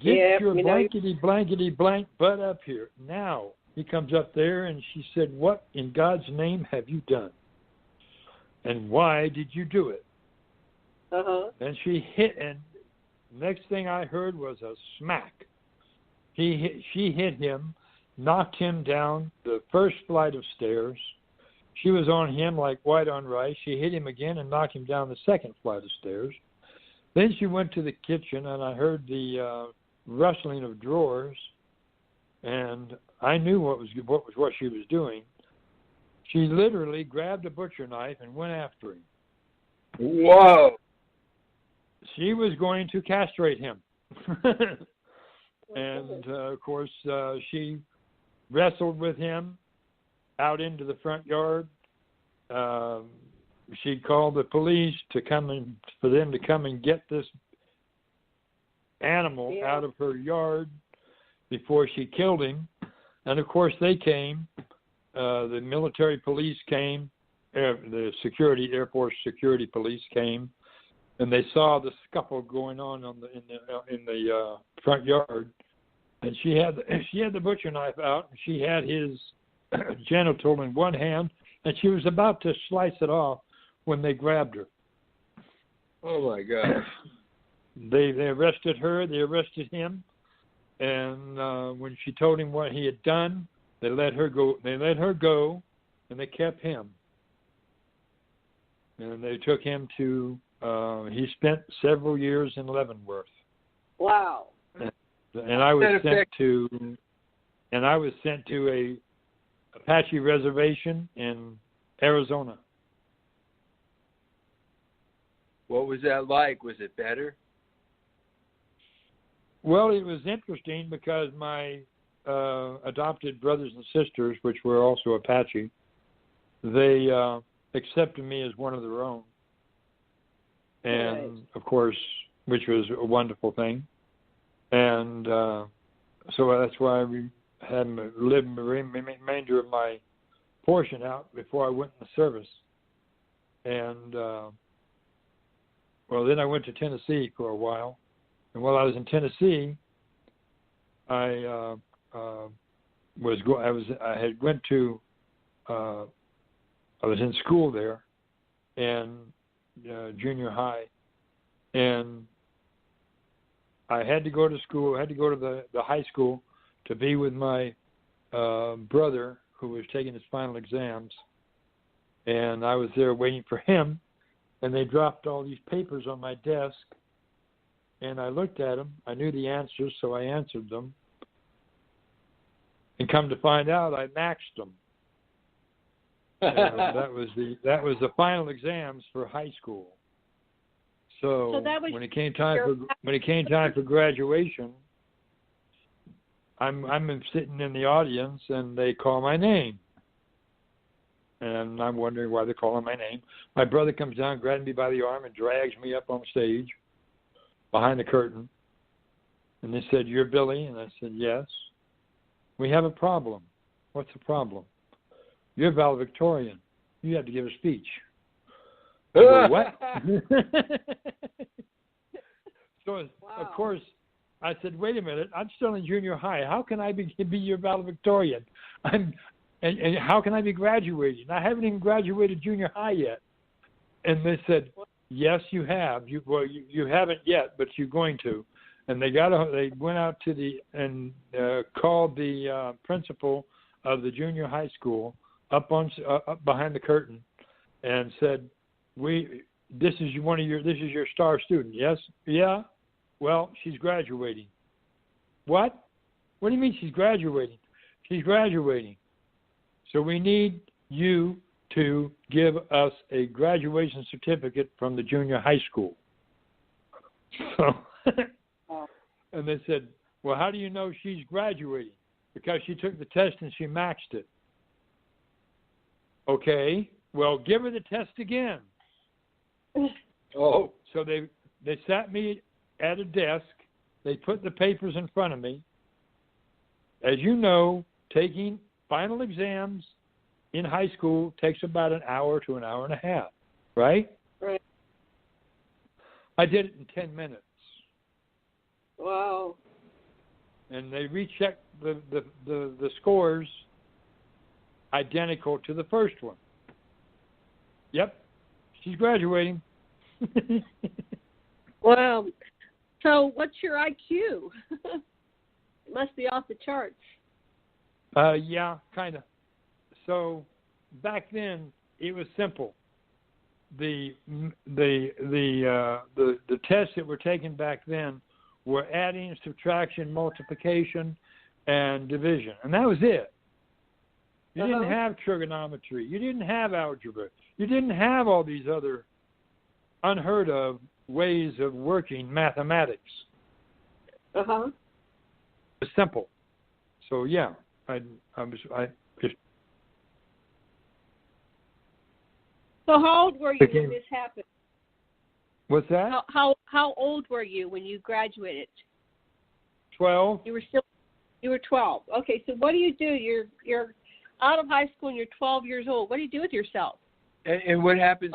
"Get your blankety blank butt up here now." He comes up there, and she said, "What in God's name have you done? And why did you do it?" And she hit, and next thing I heard was a smack. She hit him, knocked him down the first flight of stairs. She was on him like white on rice. She hit him again and knocked him down the second flight of stairs. Then she went to the kitchen, and I heard the rustling of drawers, and I knew what she was doing. She literally grabbed a butcher knife and went after him.
Whoa!
She was going to castrate him. And, of course, she wrestled with him out into the front yard. She called the police for them to come and get this animal out of her yard before she killed him. And, of course, they came. The military police came. The Air Force security police came. And they saw the scuffle going on in the front yard. And she had the butcher knife out, and she had his genital in one hand, and she was about to slice it off when they grabbed her.
Oh my God!
They arrested her. They arrested him, And when she told him what he had done, they let her go. They let her go, and they kept him. And they took him to. He spent several years in Leavenworth.
Wow.
And I was sent to a Apache reservation in Arizona.
What was that like? Was it better?
Well, it was interesting because my adopted brothers and sisters, which were also Apache, they accepted me as one of their own. And, of course, which was a wonderful thing. And so that's why we had lived the remainder of my portion out before I went in the service. And, well, then I went to Tennessee for a while. And while I was in Tennessee, I was in school there, and junior high, and I had to go to school. I had to go to the high school to be with my brother, who was taking his final exams, and I was there waiting for him. And they dropped all these papers on my desk, and I looked at them. I knew the answers, so I answered them. And come to find out, I maxed them. That was the final exams for high school. So when it came time for graduation, I'm sitting in the audience, and they call my name. And I'm wondering why they're calling my name. My brother comes down, grabs me by the arm, and drags me up on stage behind the curtain. And they said, "You're Billy?" And I said, "Yes." "We have a problem." "What's the problem?" "You're valedictorian. You have to give a speech." I go, "What?" So, of course, I said, "Wait a minute. I'm still in junior high. How can I be your valedictorian? And how can I be graduating? I haven't even graduated junior high yet." And they said, "Yes, you have. You haven't yet, but you're going to." And they went out to called the principal of the junior high school up behind the curtain, and said, "This is your star student." "Yes." "Yeah." "Well, she's graduating." "What? What do you mean she's graduating?" "She's graduating. So we need you to give us a graduation certificate from the junior high school." So, and they said, "Well, how do you know she's graduating?" "Because she took the test and she maxed it." "Okay, well, give her the test again."
Oh.
So they sat me at a desk. They put the papers in front of me. As you know, taking final exams in high school takes about an hour to an hour and a half, right?
Right.
I did it in 10 minutes.
Wow.
And they rechecked the scores identical to the first one. "Yep, she's graduating."
Wow. So what's your IQ? It must be off the charts.
Yeah, kind of. So back then it was simple. The tests that were taken back then were adding, subtraction, multiplication, and division, and that was it. You didn't have trigonometry. You didn't have algebra. You didn't have all these other unheard of ways of working mathematics. It was simple. So yeah, I just.
So how old were you when this happened?
What's that?
How old were you when you graduated?
12.
You were 12. Okay, so what do? You're out of high school and you're 12 years old. What do you do with yourself?
And what happens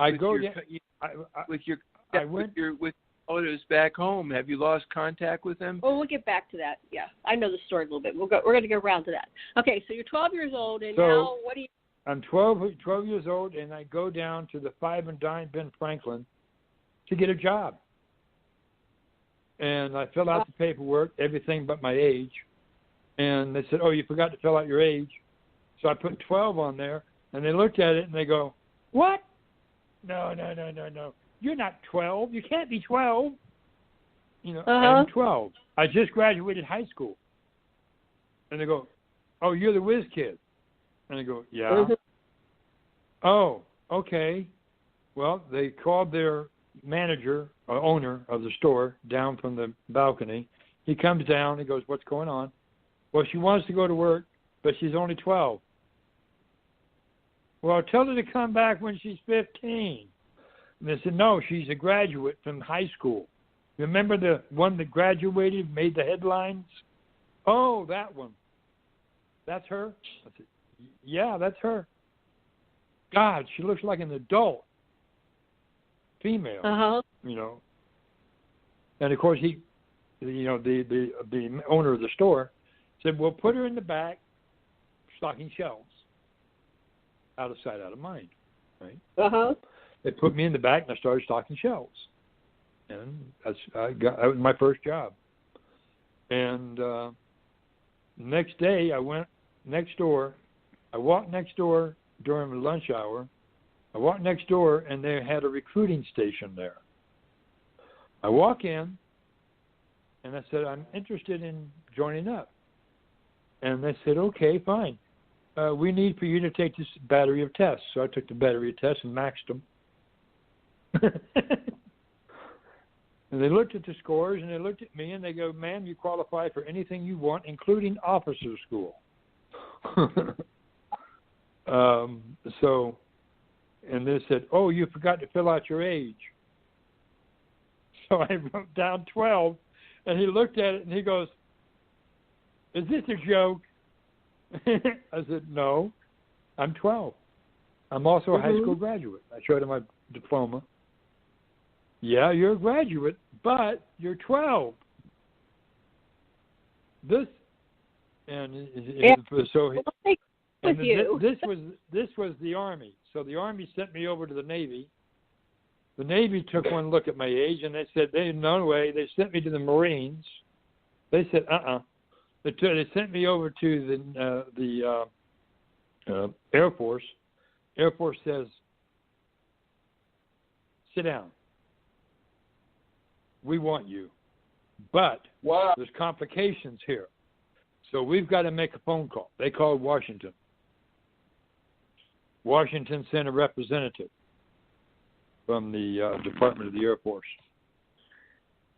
with relatives back home? Have you lost contact with them?
Well, we'll get back to that. Yeah, I know the story a little bit. We're going to go around to that. Okay, so you're 12 years old, and now what do you?
I'm 12 years old, and I go down to the 5 and Dime Ben Franklin to get a job. and I filled out the paperwork, everything but my age. And they said, "Oh, you forgot to fill out your age." So I put 12 on there, and they looked at it and they go, "What? No. You're not 12. You can't be 12." I'm 12. I just graduated high school. And they go, "Oh, you're the whiz kid." And I go, "Yeah."
Mm-hmm.
"Oh, okay." Well, they called their manager or owner of the store down from the balcony. He comes down. He goes, "What's going on?" "Well, she wants to go to work, but she's only 12. "Well, tell her to come back when she's 15. And they said, "No, she's a graduate from high school. Remember the one that graduated, made the headlines?" "Oh, that one. That's her?" I said, "Yeah, that's her. God, she looks like an adult female." And of course he, the owner of the store said, "We'll put her in the back, stocking shelves. Out of sight, out of mind." Right? They put me in the back, and I started stocking shelves. And that was my first job. And next day, I went next door. I walked next door during the lunch hour. I walked next door, and they had a recruiting station there. I walk in, and I said, "I'm interested in joining up." And they said, "Okay, fine. We need for you to take this battery of tests." So I took the battery of tests and maxed them. And they looked at the scores, and they looked at me, and they go, "Ma'am, you qualify for anything you want, including officer school." And they said, "Oh, you forgot to fill out your age." So I wrote down 12, and he looked at it, and he goes, "Is this a joke?" I said, "No, I'm 12. I'm also a high school graduate." I showed him my diploma. "Yeah, you're a graduate, but you're 12. This," and so this was the Army. So the Army sent me over to the Navy. The Navy took one look at my age, and they said, "No way." They sent me to the Marines. They said, They sent me over to the Air Force. Air Force says, "Sit down. We want you. But there's complications here. So we've got to make a phone call." They called Washington. Washington sent a representative from the Department of the Air Force.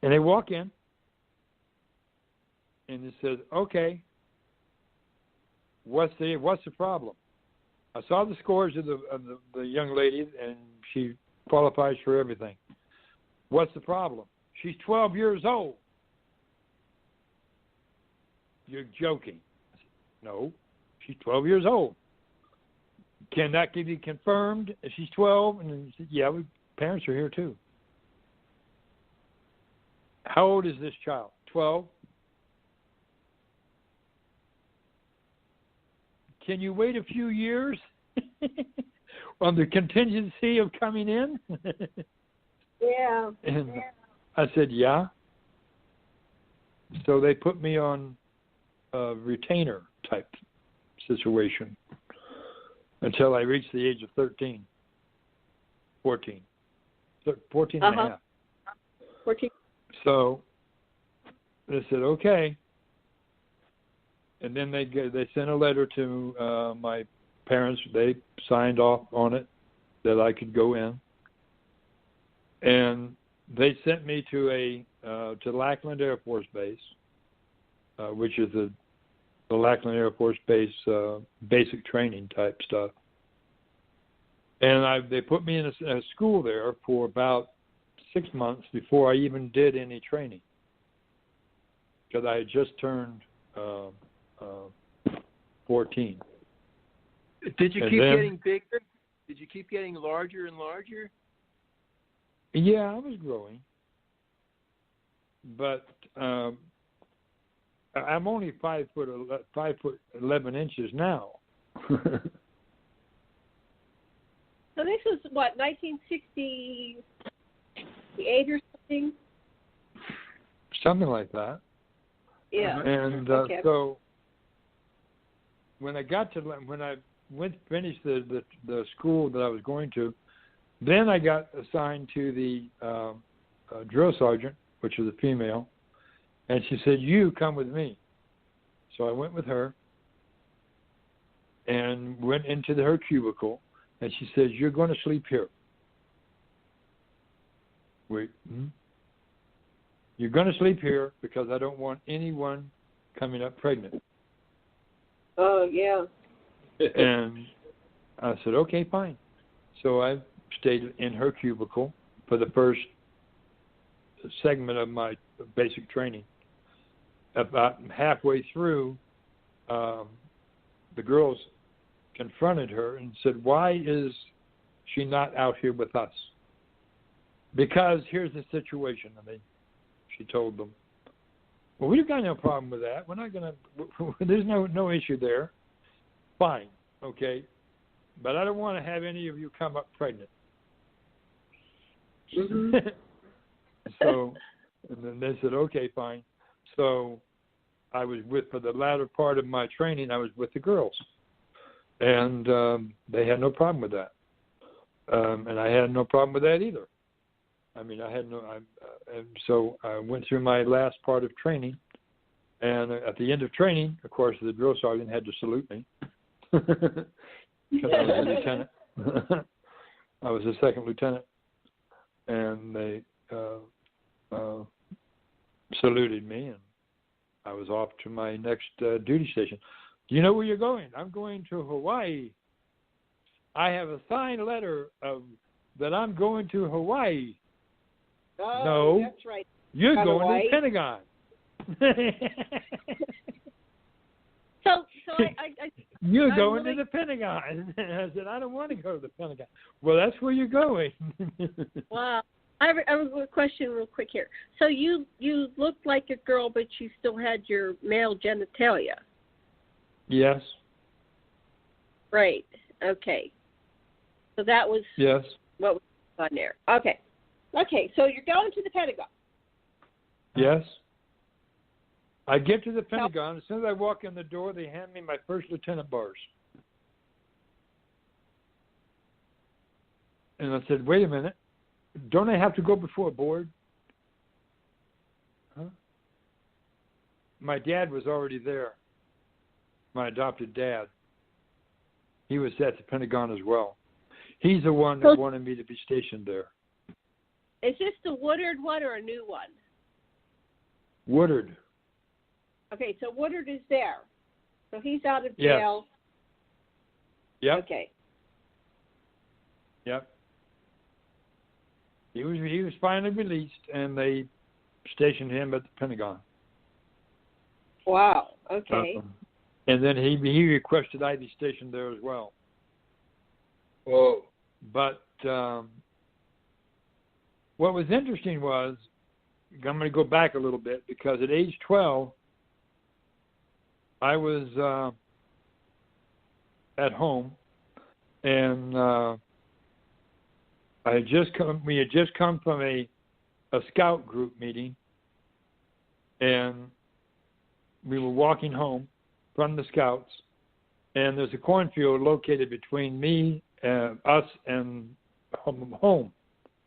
And they walk in, and it says, "Okay, what's the problem?" I saw the scores of the young lady, and she qualifies for everything. "What's the problem?" "She's 12 years old." "You're joking." I said, "No, she's 12 years old." "Can that be confirmed if she's 12? And he said, "Yeah, parents are here too." "How old is this child?" 12. "Can you wait a few years on the contingency of coming in?"
Yeah.
And I said, "Yeah." So they put me on a retainer type situation until I reached the age of 14 and a half.
14.
So they said, "Okay." And then they sent a letter to my parents. They signed off on it that I could go in. And they sent me to Lackland Air Force Base, which is the Lackland Air Force Base basic training type stuff. And they put me in a school there for about 6 months before I even did any training, because I had just turned 14.
Did you keep getting bigger? Did you keep getting larger and larger?
Yeah, I was growing, but I'm only 5'11" now.
So this was what, 1968 or something?
something like that.
Yeah.
And
Okay.
so when I finished the school that I was going to, then I got assigned to the drill sergeant, which was a female, and she said, "You come with me." So I went with her and went into her cubicle, and she says, "You're going to sleep here. You're going to sleep here because I don't want anyone coming up pregnant."
Oh, yeah.
And I said, "Okay, fine." So I stayed in her cubicle for the first segment of my basic training. About halfway through, the girls confronted her and said, "Why is she not out here with us?" "Because here's the situation." And she told them, "Well, we've got no problem with that. We're not going to, there's no issue there. Fine, okay. But I don't want to have any of you come up pregnant."
Mm-hmm.
So, and then they said, "Okay, fine." So I was for the latter part of my training, I was with the girls. And they had no problem with that. And I had no problem with that either. I mean, and so I went through my last part of training. And at the end of training, of course, the drill sergeant had to salute me. Because I was a lieutenant. I was a second lieutenant. And they saluted me, and I was off to my next duty station. "Do you know where you're going?" "I'm going to Hawaii." "I have a signed letter that I'm going to Hawaii."
Oh,
"No,
that's right.
you're
Got
going
Hawaii?
to the Pentagon."
So I
"You're
I'm
going
really-
to the Pentagon." I said, "I don't want to go to the Pentagon." "Well, that's where you're going."
Wow. I have a question real quick here. So you looked like a girl, but you still had your male genitalia.
Yes.
Right. Okay. So that was
Yes.
what was on there. Okay. Okay. So you're going to the Pentagon.
Yes. I get to the Pentagon. As soon as I walk in the door, they hand me my first lieutenant bars. And I said, "Wait a minute. Don't I have to go before a board?" Huh? My dad was already there. My adopted dad. He was at the Pentagon as well. He's the one that wanted me to be stationed there.
Is this the Woodard one or a new one?
Woodard.
Okay, so Woodard is there. So he's out of
Yes.
jail.
Yep.
Okay.
Yep. He was finally released, and they stationed him at the Pentagon.
Wow. Okay.
And then he requested I be stationed there as well.
Whoa.
But what was interesting was, I'm going to go back a little bit, because at age 12, I was at home, and we had just come from a scout group meeting, and we were walking home from the scouts, and there's a cornfield located between us and home.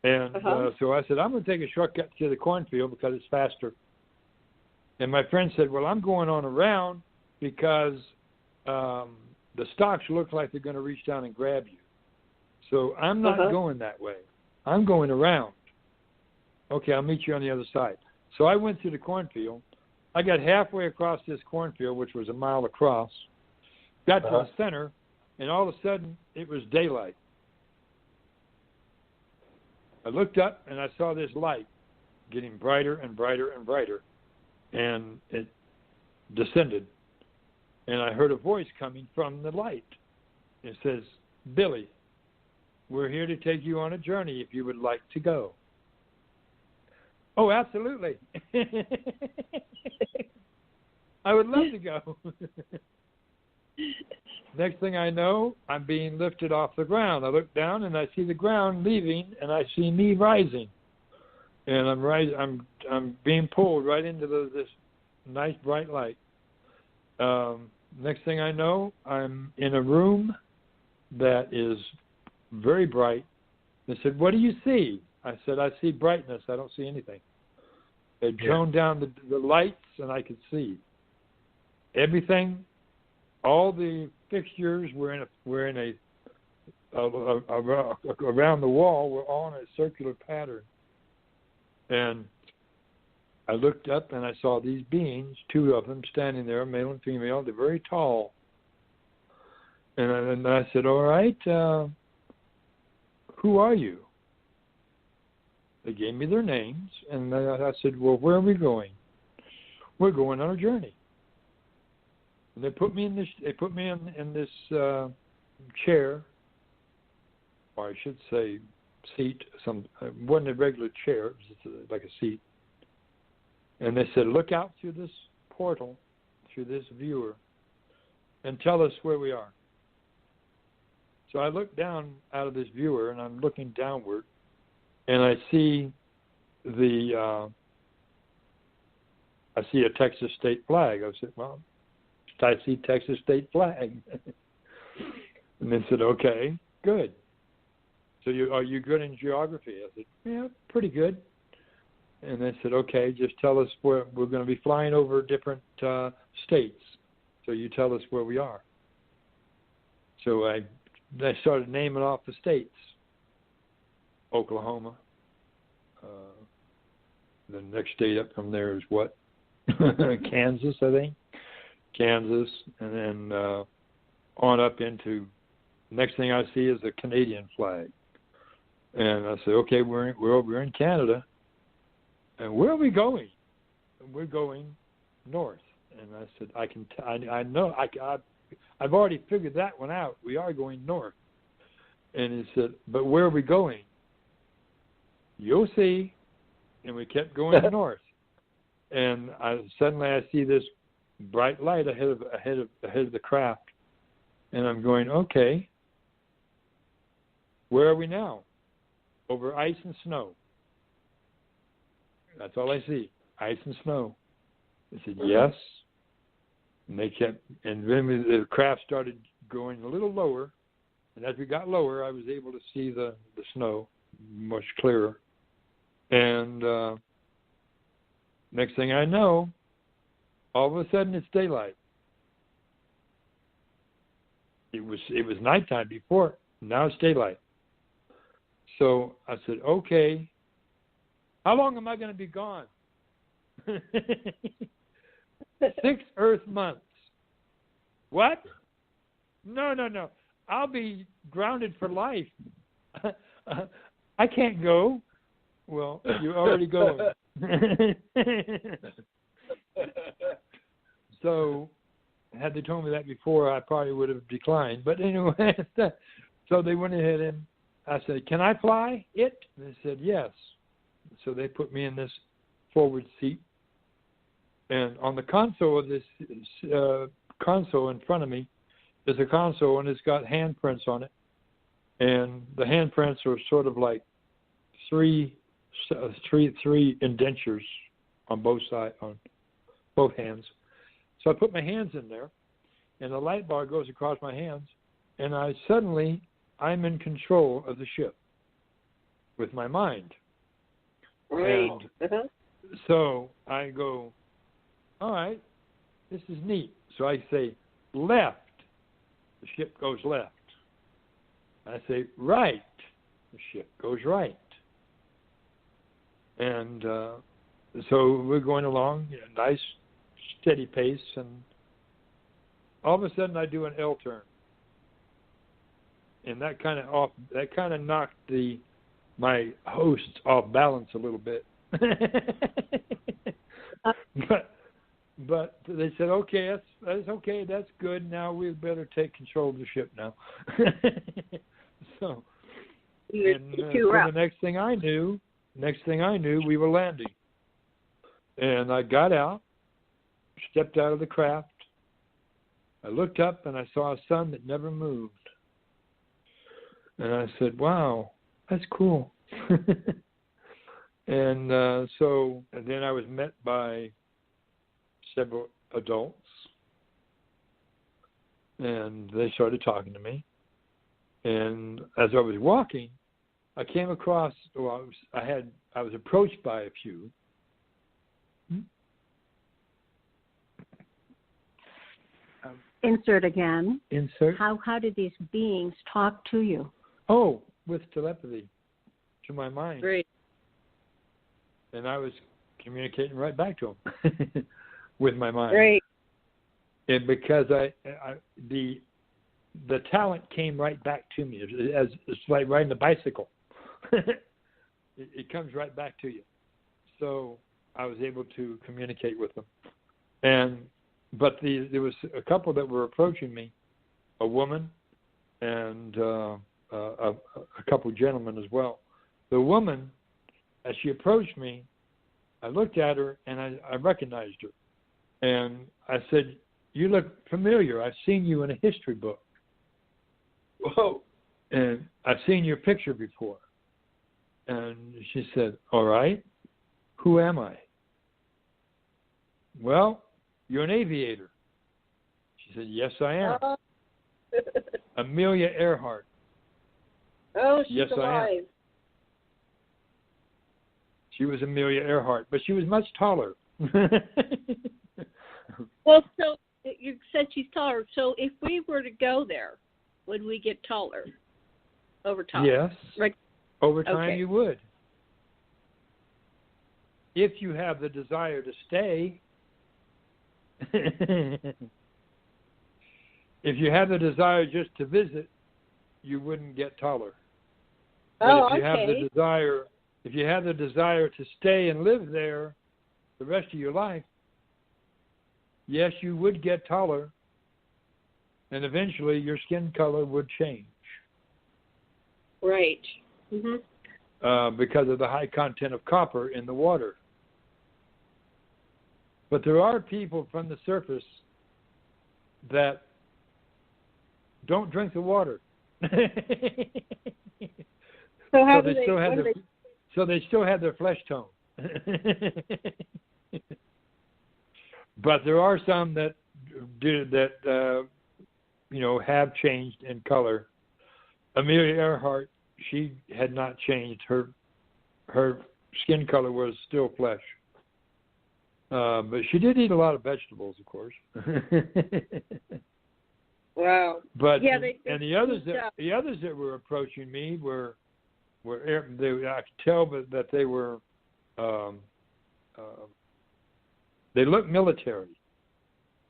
And so I said, "I'm going to take a shortcut to the cornfield because it's faster." And my friend said, "Well, I'm going on around because the stalks look like they're going to reach down and grab you. So I'm not going that way. I'm going around." "Okay, I'll meet you on the other side." So I went through the cornfield. I got halfway across this cornfield, which was a mile across, got to the center, and all of a sudden it was daylight. I looked up and I saw this light getting brighter and brighter and brighter, and it descended. And I heard a voice coming from the light. It says, "Billy, we're here to take you on a journey if you would like to go." "Oh, absolutely." I would love to go. Next thing I know, I'm being lifted off the ground. I look down and I see the ground leaving, and I see me rising. and I'm being pulled right into this nice bright light. Next thing I know, I'm in a room that is very bright. They said, "What do you see?" I said, "I see brightness. I don't see anything." They toned down the lights, and I could see everything. All the fixtures were in a around the wall were all in a circular pattern. And I looked up and I saw these beings, two of them standing there, male and female. They're very tall. And I said, "All right, who are you?" They gave me their names, and I said, "Well, where are we going?" "We're going on a journey." And they put me in this. They put me in this chair, or I should say, seat. It wasn't a regular chair; it was just like a seat. And they said, "Look out through this portal, through this viewer, and tell us where we are." So I look down out of this viewer, and I'm looking downward, and I see a Texas state flag. I said, "Well, I see Texas state flag." And they said, "Okay, good. So are you good in geography?" I said, "Yeah, pretty good." And they said, "Okay, just tell us where we're going to be flying over different states. So you tell us where we are." So they started naming off the states. Oklahoma. The next state up from there is what? Kansas, I think. Kansas, and then on up into. Next thing I see is the Canadian flag, and I said, "Okay, we're in Canada, and where are we going?" "And we're going north." And I said, I know I've already figured that one out. We are going north. And he said, "But where are we going?" "You'll see." And we kept going north. And suddenly I see this bright light ahead of the craft. And I'm going, "Okay, where are we now?" "Over ice and snow." That's all I see, ice and snow. I said, "Yes." And then the craft started going a little lower. And as we got lower, I was able to see the snow much clearer. And next thing I know, all of a sudden it's daylight. It was nighttime before. Now it's daylight. So I said, "Okay, how long am I going to be gone?" 6 Earth months. "What?" No. I'll be grounded for life. I can't go. "Well, you're already going." So, had they told me that before, I probably would have declined. But anyway, so they went ahead and I said, "Can I fly it?" And they said, "Yes." So they put me in this forward seat. And on the console of this console in front of me is a console, and it's got handprints on it. And the handprints are sort of like three indentures on both sides, on both hands. So I put my hands in there, and the light bar goes across my hands, and I'm in control of the ship with my mind.
Right.
And so I go, "All right, this is neat." So I say, "Left." The ship goes left. I say, "Right." The ship goes right. And so we're going along at a nice, steady pace, and all of a sudden I do an L turn, and that kind of knocked my host off balance a little bit. But they said, "Okay, that's okay, that's good. Now we better take control of the ship now." So the next thing I knew, we were landing. And I got out, stepped out of the craft. I looked up and I saw a sun that never moved. And I said, "Wow, that's cool." And and then I was met by several adults, and they started talking to me. And as I was walking, I came across. Well, I was approached by a few.
Insert again.
Insert.
How did these beings talk to you?
Oh, with telepathy, to my mind.
Great.
And I was communicating right back to them with my mind.
Great.
And because the talent came right back to me, as it's like riding a bicycle. it comes right back to you. So I was able to communicate with them. But there was a couple that were approaching me, a woman and a couple gentlemen as well. The woman, as she approached me, I looked at her and I recognized her. And I said, "You look familiar. I've seen you in a history book." Whoa. And I've seen your picture before. And she said, "All right, who am I?" "Well, you're an aviator." She said, "Yes, I am." Amelia Earhart.
Oh, she's
yes,
alive.
I am. She was Amelia Earhart, but she was much taller.
Well, so you said she's taller. So if we were to go there, would we get taller over time?
Yes.
Right.
Over time,
Okay.
you would. If you have the desire to stay. If you have the desire just to visit, you wouldn't get taller. But if you have the desire to stay and live there the rest of your life, yes, you would get taller, and eventually your skin color would change.
Right. Mm-hmm.
Because of the high content of copper in the water. But there are people from the surface that don't drink the water.
So
they still have their flesh tone. But there are some that have changed in color. Amelia Earhart, she had not changed. Her skin color was still flesh. But she did eat a lot of vegetables, of course.
Wow.
But
yeah,
the others that were approaching me were I could tell that they were they looked military.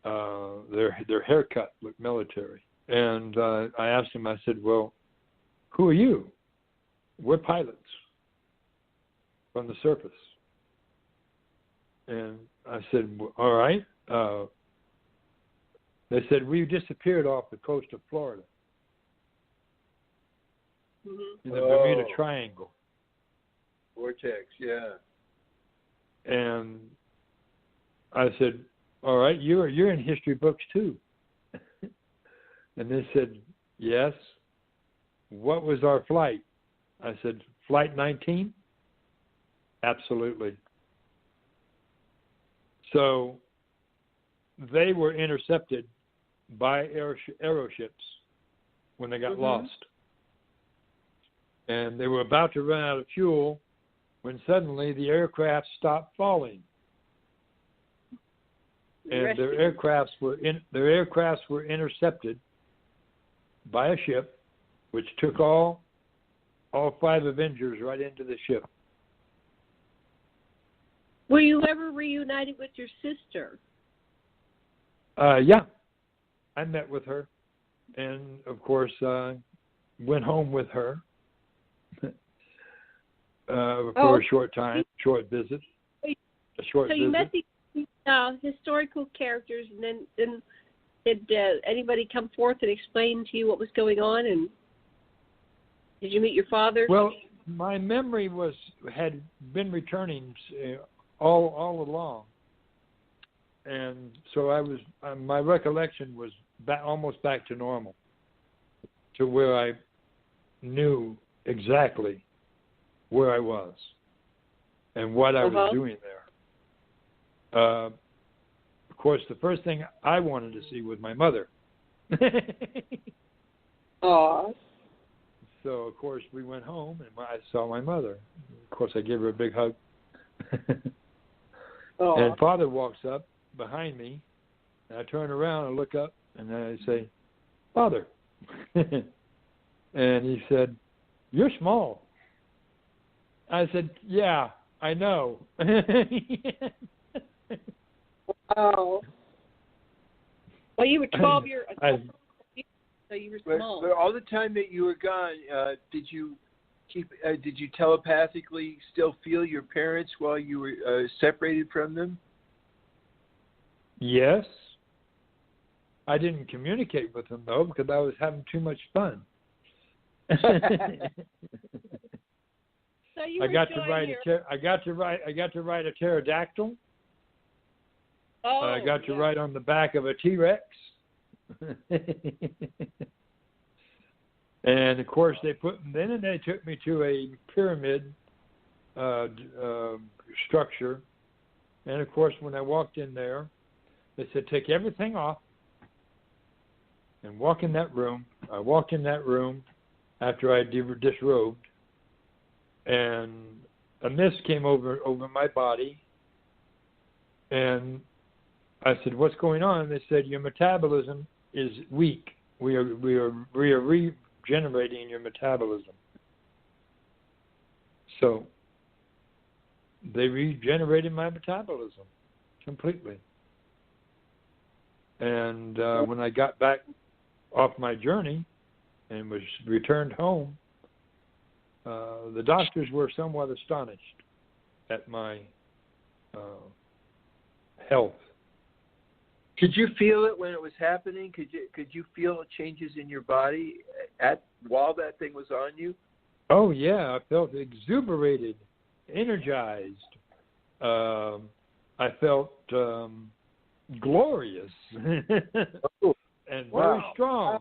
Their haircut looked military, and I asked them. I said, "Well, who are you?" "We're pilots from the surface." And I said, "All right." They said, "We disappeared off the coast of Florida in the Bermuda Triangle."
Vortex, yeah.
And I said, "All right, you're in history books too." And they said, "Yes." "What was our flight?" I said, "Flight 19? "Absolutely." So they were intercepted by aeroships when they got lost. And they were about to run out of fuel when suddenly the aircraft stopped falling. And their aircrafts were intercepted by a ship, which took all 5 Avengers right into the ship.
Were you ever reunited with your sister?
Yeah, I met with her, and of course went home with her for a short time, short visit.
So you met these historical characters, and then did anybody come forth and explain to you what was going on? And did you meet your father?
Well, my memory had been returning all along, and so I was. My recollection was almost back to normal, to where I knew exactly where I was. and what I was doing there. Of course, the first thing I wanted to see was my mother.
Aww.
So, of course, we went home, and I saw my mother. Of course, I gave her a big hug. And Father walks up behind me, and I turn around and look up, and I say, Father. And he said, you're small. I said, yeah, I know.
Wow. Well, you were 12 years old, so you were small.
But all the time that you were gone, did you telepathically still feel your parents while you were separated from them?
Yes. I didn't communicate with them though because I was having too much fun.
So you
I got to ride a pterodactyl. I got to ride on the back of a T-Rex. And of course they took me to a pyramid structure. And of course when I walked in there, they said take everything off and walk in that room. I walked in that room after I disrobed, and a mist came over my body, and I said, what's going on? And they said, your metabolism is weak. We are regenerating your metabolism. So they regenerated my metabolism completely. And when I got back off my journey and was returned home, the doctors were somewhat astonished at my health.
Could you feel it when it was happening? Could you feel changes in your body while that thing was on you?
Oh yeah, I felt exuberated, energized. I felt glorious and very strong,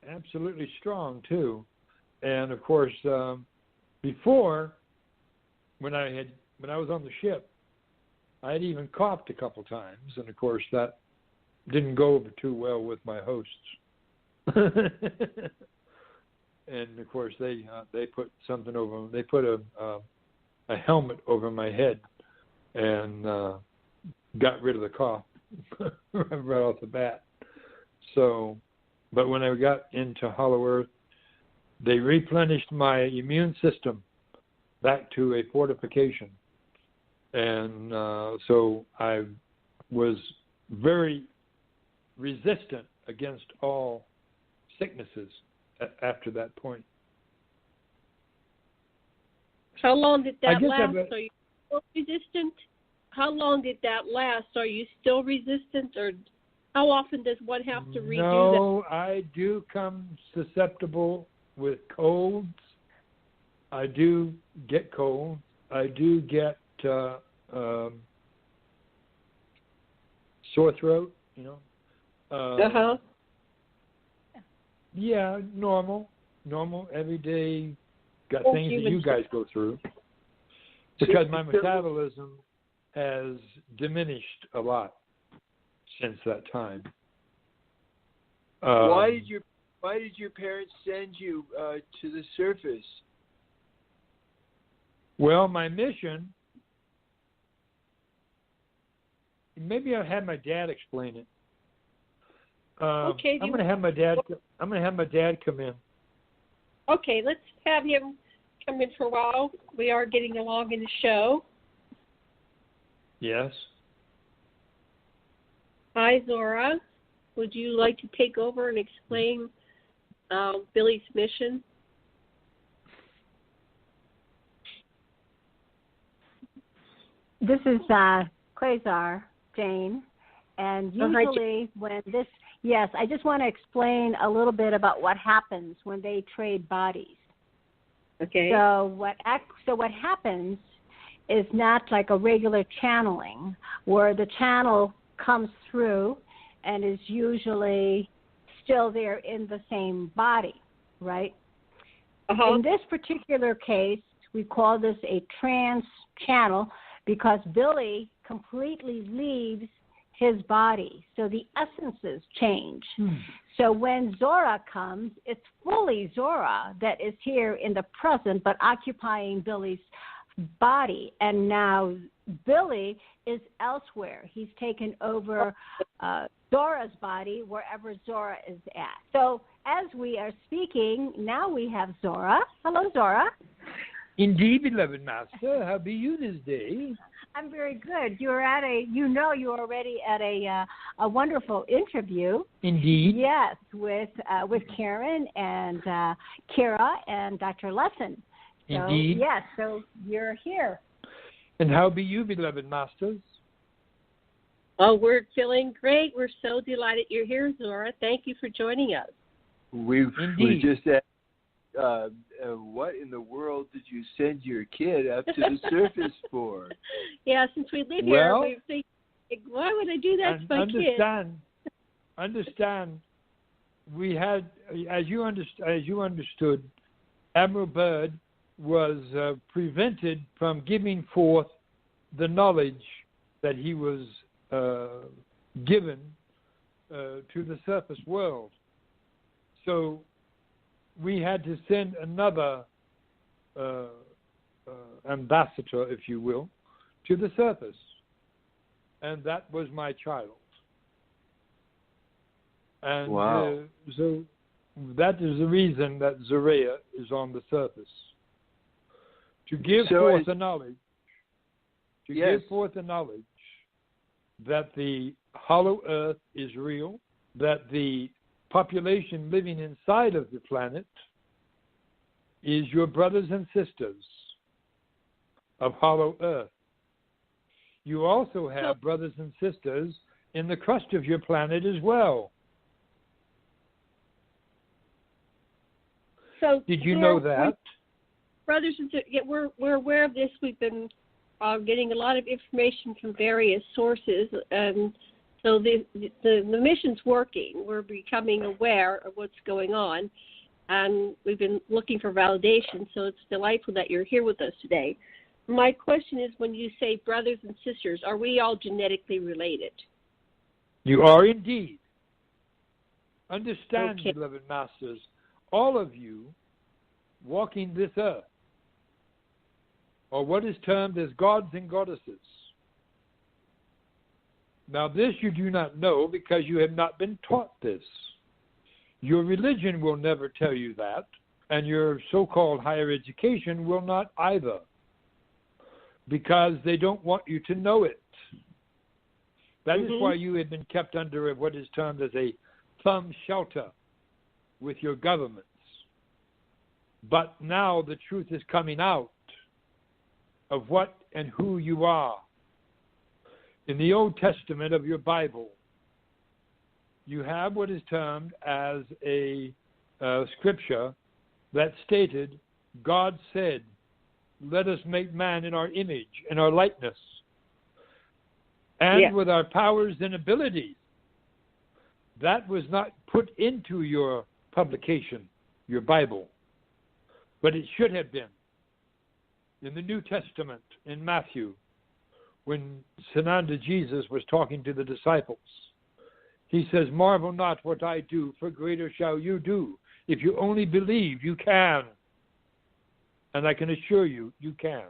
absolutely strong too. And of course, before when I was on the ship, I had even coughed a couple times, and of course that didn't go over too well with my hosts. And of course they put something over. They put a helmet over my head and got rid of the cough right off the bat. So, but when I got into Hollow Earth, they replenished my immune system back to a fortification, and so I was very resistant against all sicknesses after that point.
How long did that last? Are you still resistant? How long did that last? Are you still resistant, or how often does one have to redo that?
No, I do come susceptible with colds. I do get colds. I do get sore throat, Yeah, normal, everyday, got things that you guys go through. Because my metabolism has diminished a lot since that time.
Why did your parents send you to the surface?
Well, my mission. Maybe I'll have my dad explain it.
Okay.
I'm going to have my dad come in.
Okay, let's have him come in for a while. We are getting along in the show.
Yes.
Hi, Zorra. Would you like to take over and explain Billie's mission?
This is Quasar, Jane, and usually I just want to explain a little bit about what happens when they trade bodies.
Okay.
So what happens is not like a regular channeling where the channel comes through and is usually still there in the same body, right? In this particular case, we call this a transverse channel because Billy completely leaves his body. So the essences change. So when Zorra comes, it's fully Zorra that is here in the present, but occupying Billy's body. And now Billy is elsewhere. He's taken over Zorra's body wherever Zorra is at. So as we are speaking, now we have Zorra. Hello, Zorra.
Indeed, beloved master. How be you this day?
I'm very good. You're already at a wonderful interview.
Indeed.
Yes, with Karen and Kira and Dr. Lessin. So,
Indeed.
yes, so you're here.
And how be you, beloved masters?
Oh, we're feeling great. We're so delighted you're here, Zorra. Thank you for joining us.
We just asked, what in the world did you send your kid up to the surface for?
Yeah, since we live here, we think, why would I do that to my kid?
Understand. We had, as you understood, Admiral Byrd was prevented from giving forth the knowledge that he was given to the surface world. So we had to send another ambassador, if you will, to the surface. And that was my child. And
wow.
So that is the reason that Zaraya is on the surface. To give forth the knowledge. Give forth the knowledge that the hollow earth is real, that the population living inside of the planet is your brothers and sisters of hollow earth. You also have brothers and sisters in the crust of your planet as well.
So
did you know that?
Brothers and sisters, we're aware of this. We've been getting a lot of information from various sources, and so the mission's working. We're becoming aware of what's going on, and we've been looking for validation, so it's delightful that you're here with us today. My question is, when you say brothers and sisters, are we all genetically related?
You are indeed. Understand, beloved masters, all of you walking this earth are what is termed as gods and goddesses. Now this you do not know because you have not been taught this. Your religion will never tell you that, and your so-called higher education will not either, because they don't want you to know it. That is why you have been kept under what is termed as a thumb shelter with your governments. But now the truth is coming out of what and who you are. In the Old Testament of your Bible, you have what is termed as a scripture that stated, God said, let us make man in our image, in our likeness, and with our powers and abilities. That was not put into your publication, your Bible, but it should have been. In the New Testament, in Matthew, when Sananda Jesus was talking to the disciples, he says, marvel not what I do, for greater shall you do. If you only believe, you can. And I can assure you, you can.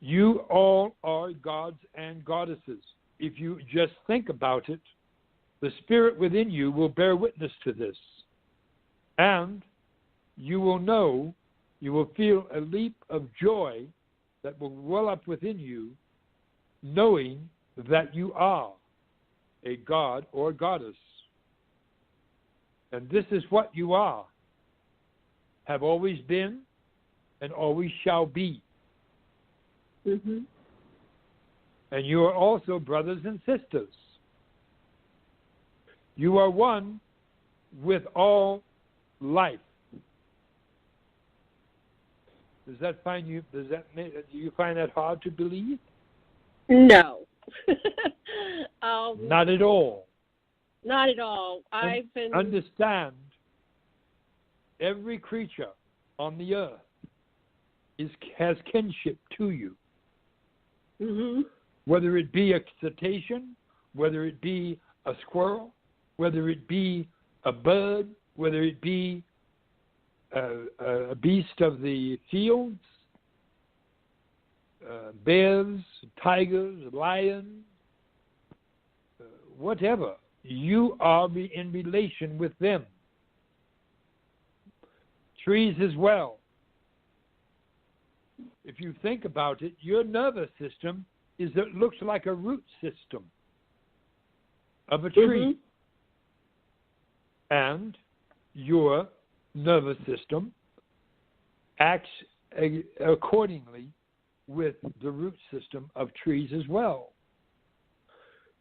You all are gods and goddesses. If you just think about it, the spirit within you will bear witness to this. And you will know, you will feel a leap of joy that will well up within you, knowing that you are a god or goddess. And this is what you are, have always been, and always shall be. And you are also brothers and sisters. You are one with all life. Do you find that hard to believe?
No.
Not at all.
Not at all.
Understand, every creature on the earth has kinship to you.
Mhm.
Whether it be a cetacean, whether it be a squirrel, whether it be a bird, whether it be a beast of the fields, bears, tigers, lions, whatever, you are in relation with them. Trees as well. If you think about it, your nervous system looks like a root system of a tree. And your nervous system acts accordingly with the root system of trees as well.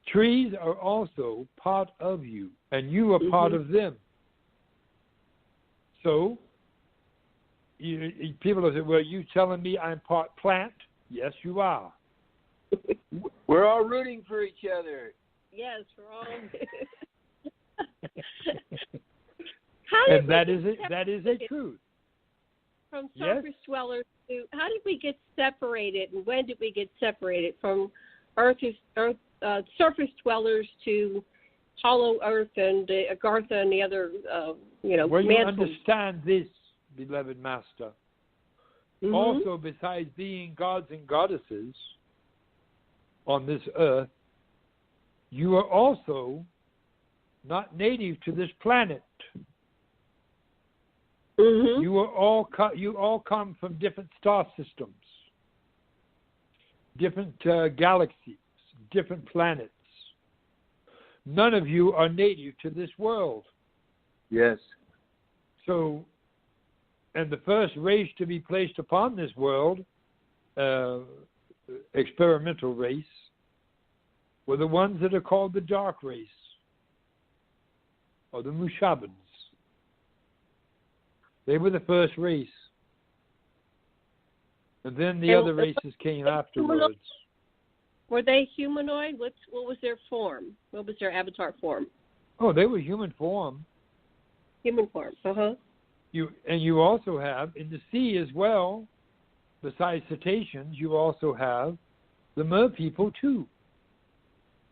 Trees are also part of you, and you are part of them. So, people will say, well, you telling me I'm part plant? Yes, you are.
We're all rooting for each other.
Yes, we're all.
And that is a truth.
From surface dwellers to, how did we get separated, and when did we get separated from surface dwellers to hollow earth and Agartha and the other,
Well, you
mantles?
understand this, beloved master. Also, besides being gods and goddesses on this earth, you are also not native to this planet. You all come from different star systems, different galaxies, different planets. None of you are native to this world.
Yes.
So, and the first race to be placed upon this world, experimental race, were the ones that are called the dark race, or the Mushabans. They were the first race. And then the other races came afterwards.
Were they humanoid? What was their form? What was their avatar form?
Oh, they were human form.
Human form,
You also have, in the sea as well, besides cetaceans, you also have the mer people too.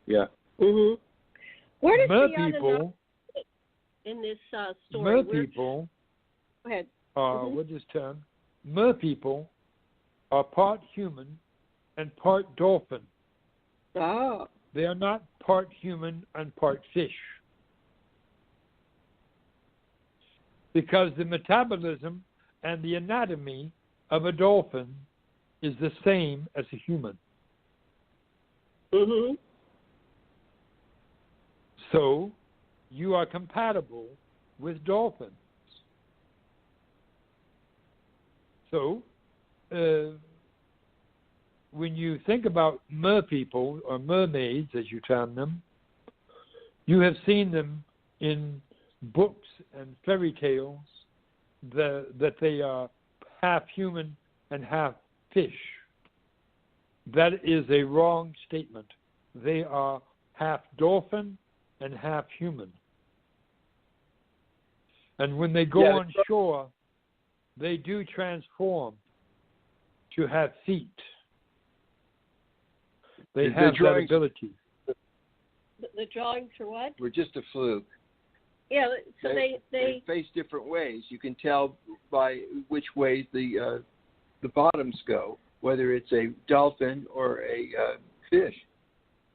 Yeah.
Where does
mer
Brianna
people
in this story?
People
Go ahead.
are, what is term? Mer people are part human and part dolphin.
Oh.
They are not part human and part fish. Because the metabolism and the anatomy of a dolphin is the same as a human. So, you are compatible with dolphins. So, when you think about mer people, or mermaids as you term them, you have seen them in books and fairy tales that they are half human and half fish. That is a wrong statement. They are half dolphin and half human. And when they go on shore, they do transform to have feet. They have that ability.
The drawings for what?
Were just a fluke.
Yeah, so they
face different ways. You can tell by which way the bottoms go, whether it's a dolphin or a fish.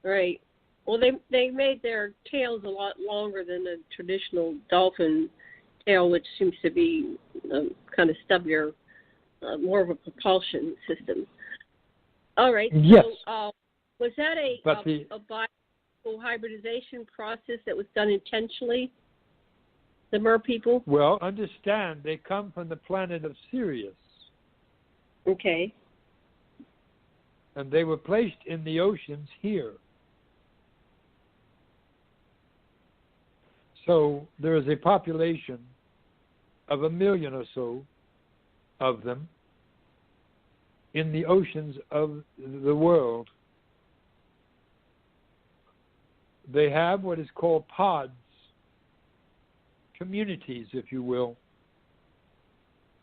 Right. Well, they made their tails a lot longer than a traditional dolphin tail, which seems to be kind of stubbier, more of a propulsion system. All right.
Yes.
So, was that a biological hybridization process that was done intentionally? The mer people?
Well, understand, they come from the planet of Sirius.
Okay.
And they were placed in the oceans here. So there is a population of 1 million or so of them in the oceans of the world. They have what is called pods, communities, if you will.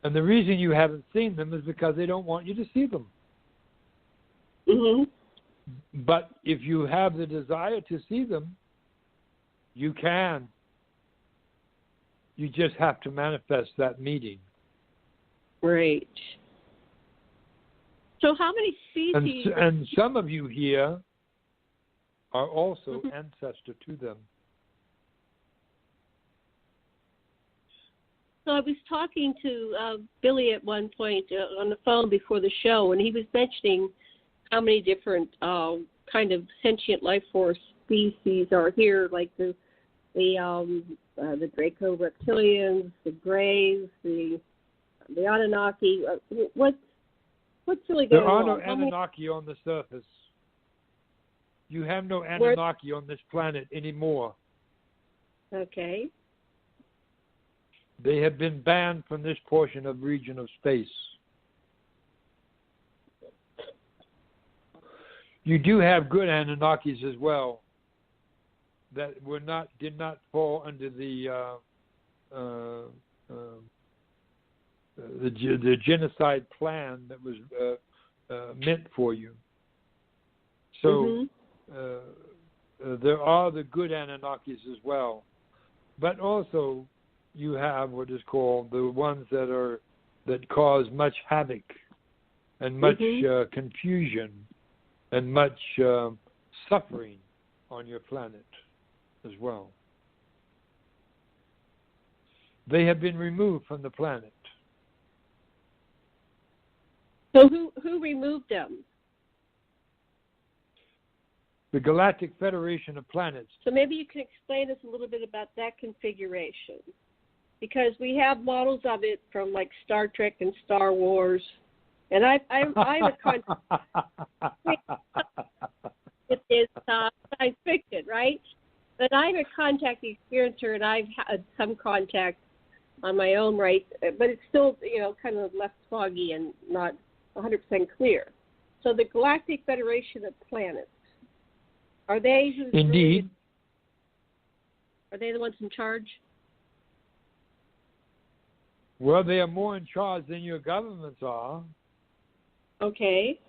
And the reason you haven't seen them is because they don't want you to see them.
Mm-hmm.
But if you have the desire to see them, you can. You just have to manifest that meeting.
Right. So how many species?
And some of you here are also ancestor to them.
So I was talking to Billy at one point on the phone before the show, and he was mentioning how many different kind of sentient life force species are here, like the Draco reptilians, the Greys, the Anunnaki. What's really going on?
There are no Anunnaki on the surface. You have no Anunnaki on this planet anymore.
Okay.
They have been banned from this portion of region of space. You do have good Anunnakis as well that did not fall under the genocide plan that was meant for you. So there are the good Anunnakis as well, but also you have what is called the ones that cause much havoc and much confusion and much suffering on your planet as well. They have been removed from the planet.
So who removed them?
The Galactic Federation of Planets.
So maybe you can explain us a little bit about that configuration, because we have models of it from like Star Trek and Star Wars, and I'm a it is science fiction, right? But I'm a contact experiencer, and I've had some contact on my own, right? But it's still, kind of left foggy and not 100% clear. So the Galactic Federation of Planets, are they who's
Indeed.
Are they the ones in charge?
Well, they are more in charge than your governments are.
Okay.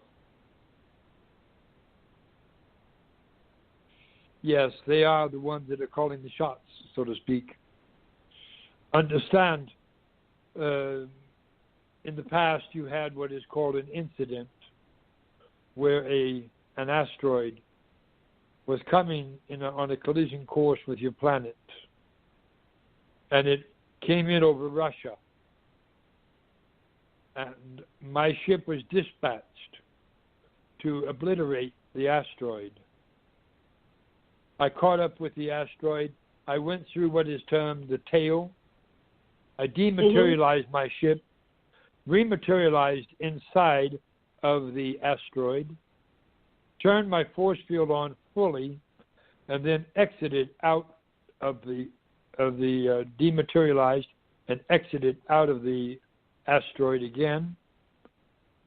Yes, they are the ones that are calling the shots, so to speak. Understand, in the past you had what is called an incident where an asteroid was coming on a collision course with your planet, and it came in over Russia. And my ship was dispatched to obliterate the asteroid. I caught up with the asteroid. I went through what is termed the tail. I dematerialized my ship, rematerialized inside of the asteroid, turned my force field on fully, and then exited out of the dematerialized and exited out of the asteroid again,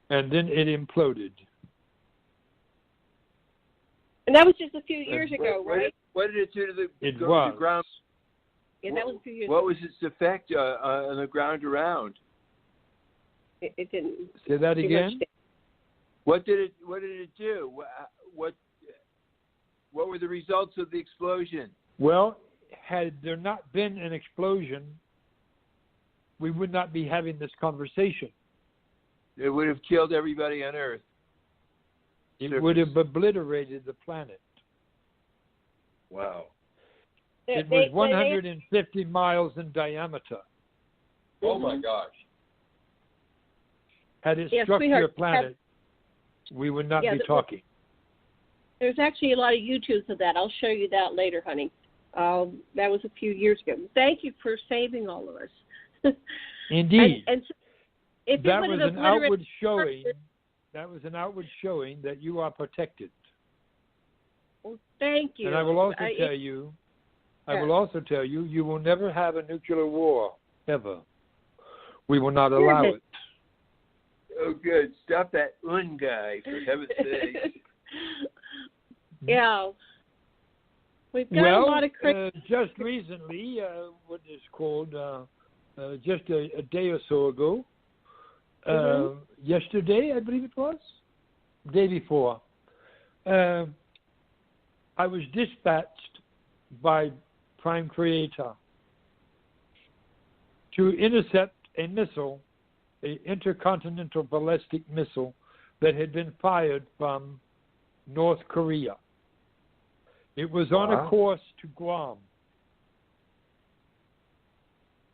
and then it imploded.
And that was just a few years ago, right?
What did it do to the
ground?
Yeah, that was a few years
What
ago.
was its effect on the ground around?
It didn't.
Say that again?
What did it do? What were the results of the explosion?
Well, had there not been an explosion, we would not be having this conversation.
It would have killed everybody on Earth.
It would have obliterated the planet.
Wow.
It was 150 miles in diameter.
Oh my gosh.
Had it struck your planet, we would not be talking.
There's actually a lot of YouTubes of that. I'll show you that later, honey. That was a few years ago. Thank you for saving all of us.
Indeed.
And so if
that was an outward showing. That was an outward showing that you are protected.
Well, thank you.
And I will also tell you, you will never have a nuclear war, ever. We will not allow it.
Oh, good. Stop that guy, for heaven's sake.
Yeah. We've got a lot of
just recently, what is called, just a day or so ago, yesterday, I believe it was, day before. I was dispatched by Prime Creator to intercept a missile, an intercontinental ballistic missile that had been fired from North Korea. It was on a course to Guam.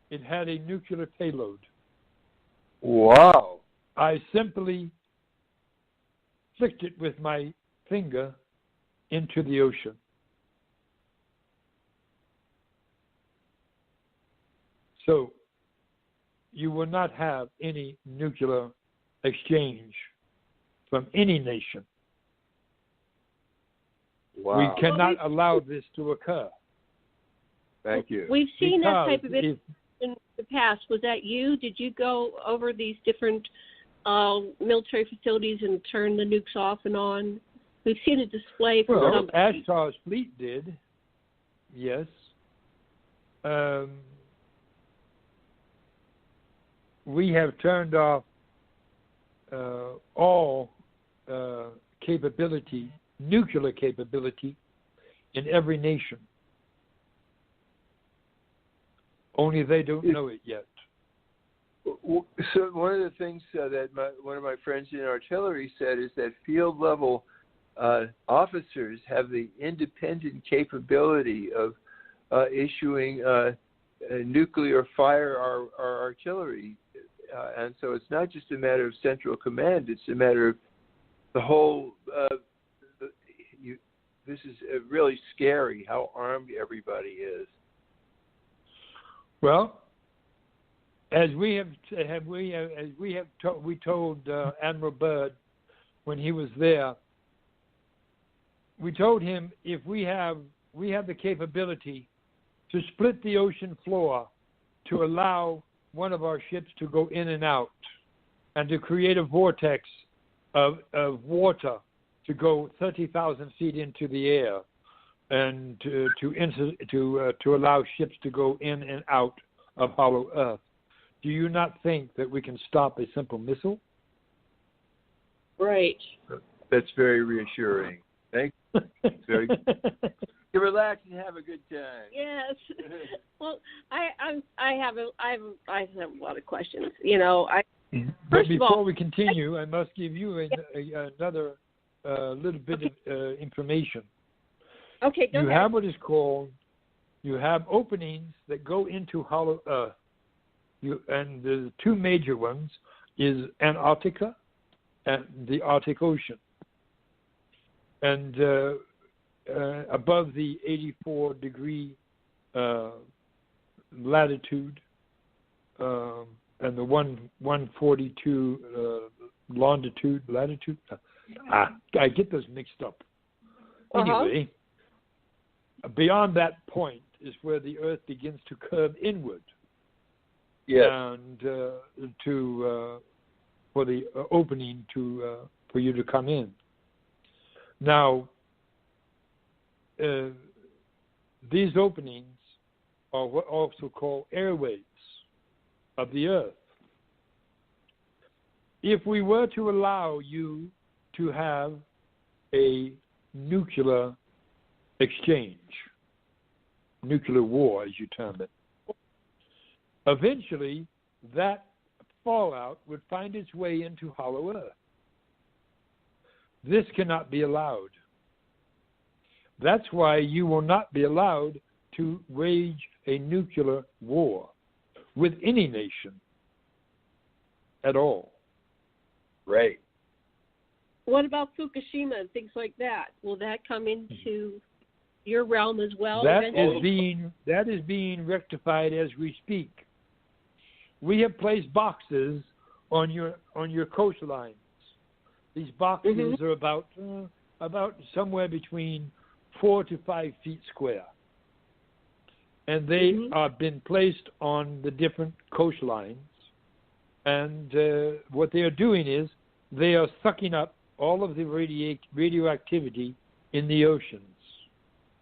It had a nuclear payload.
Wow.
I simply flicked it with my finger into the ocean. So you will not have any nuclear exchange from any nation.
Wow.
We cannot allow this to occur.
Thank you.
We've seen that type of
Because
in the past. Was that you? Did you go over these different military facilities and turn the nukes off and on? We've seen a display from
Well,
somebody.
Ashtar's fleet did, yes. We have turned off all capability, nuclear capability, in every nation. Only they don't know it yet.
So one of the things that one of my friends in artillery said is that field level officers have the independent capability of issuing nuclear fire our artillery. And so it's not just a matter of central command, it's a matter of the whole, this is really scary how armed everybody is.
Well, as we told Admiral Byrd when he was there, we told him if we have the capability to split the ocean floor to allow one of our ships to go in and out, and to create a vortex of water to go 30,000 feet into the air, and to allow ships to go in and out of Hollow Earth. Do you not think that we can stop a simple missile?
Right.
That's very reassuring. Thank you. Very you relax and have a good time.
Yes. Well, I have a lot of questions. You know,
But before we continue, I must give you another little bit of information.
Okay, go ahead.
You have what is called, you have openings that go into Hollow Earth. And the two major ones is Antarctica and the Arctic Ocean. And above the 84-degree latitude and the 142 latitude. I get those mixed up. Anyway, beyond that point is where the Earth begins to curve inward.
Yes.
And for the opening for you to come in. Now, these openings are what also called airways of the Earth. If we were to allow you to have a nuclear exchange, nuclear war, as you term it, eventually that fallout would find its way into Hollow Earth. This cannot be allowed. That's why you will not be allowed to wage a nuclear war with any nation at all.
Right.
What about Fukushima and things like that? Will that come into your realm as well?
That is being rectified as we speak. We have placed boxes on your coastlines. These boxes are about somewhere between 4 to 5 feet square, and they are been placed on the different coastlines. And what they are doing is they are sucking up all of the radioactivity in the oceans.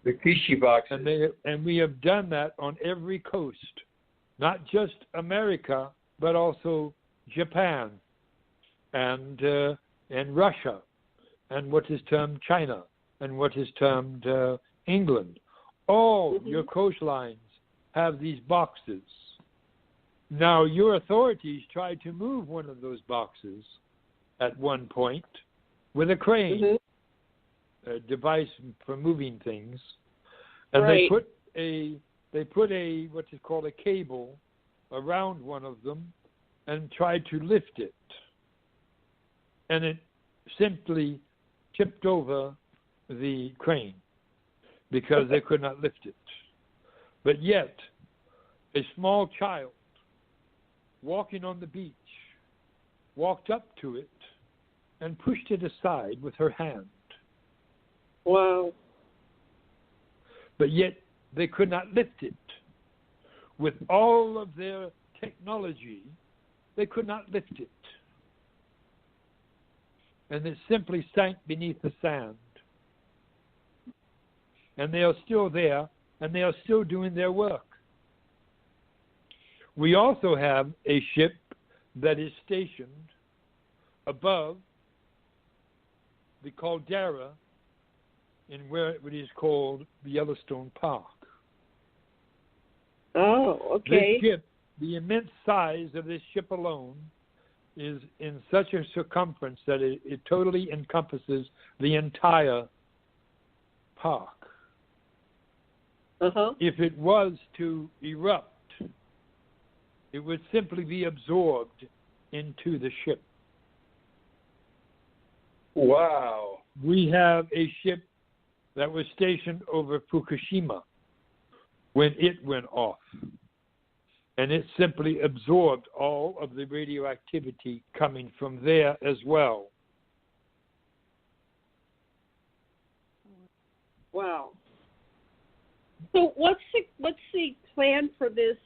The Kishi boxes.
And we have done that on every coast, not just America, but also Japan, and Russia, and what is termed China, and what is termed England. All your coastlines have these boxes. Now, your authorities tried to move one of those boxes at one point with a crane, a device for moving things, and they put a what is called a cable around one of them and tried to lift it, and it simply tipped over the crane because they could not lift it. But yet, a small child walking on the beach walked up to it and pushed it aside with her hand.
Wow.
But yet they could not lift it. With all of their technology, they could not lift it. And it simply sank beneath the sand. And they are still there, and they are still doing their work. We also have a ship that is stationed above the caldera in where it is called Yellowstone Park.
Oh, okay.
This ship, the immense size of this ship alone, is in such a circumference that it totally encompasses the entire park. If it was to erupt, it would simply be absorbed into the ship.
Wow.
We have a ship that was stationed over Fukushima when it went off. And it simply absorbed all of the radioactivity coming from there as well.
Wow. So what's the plan for this,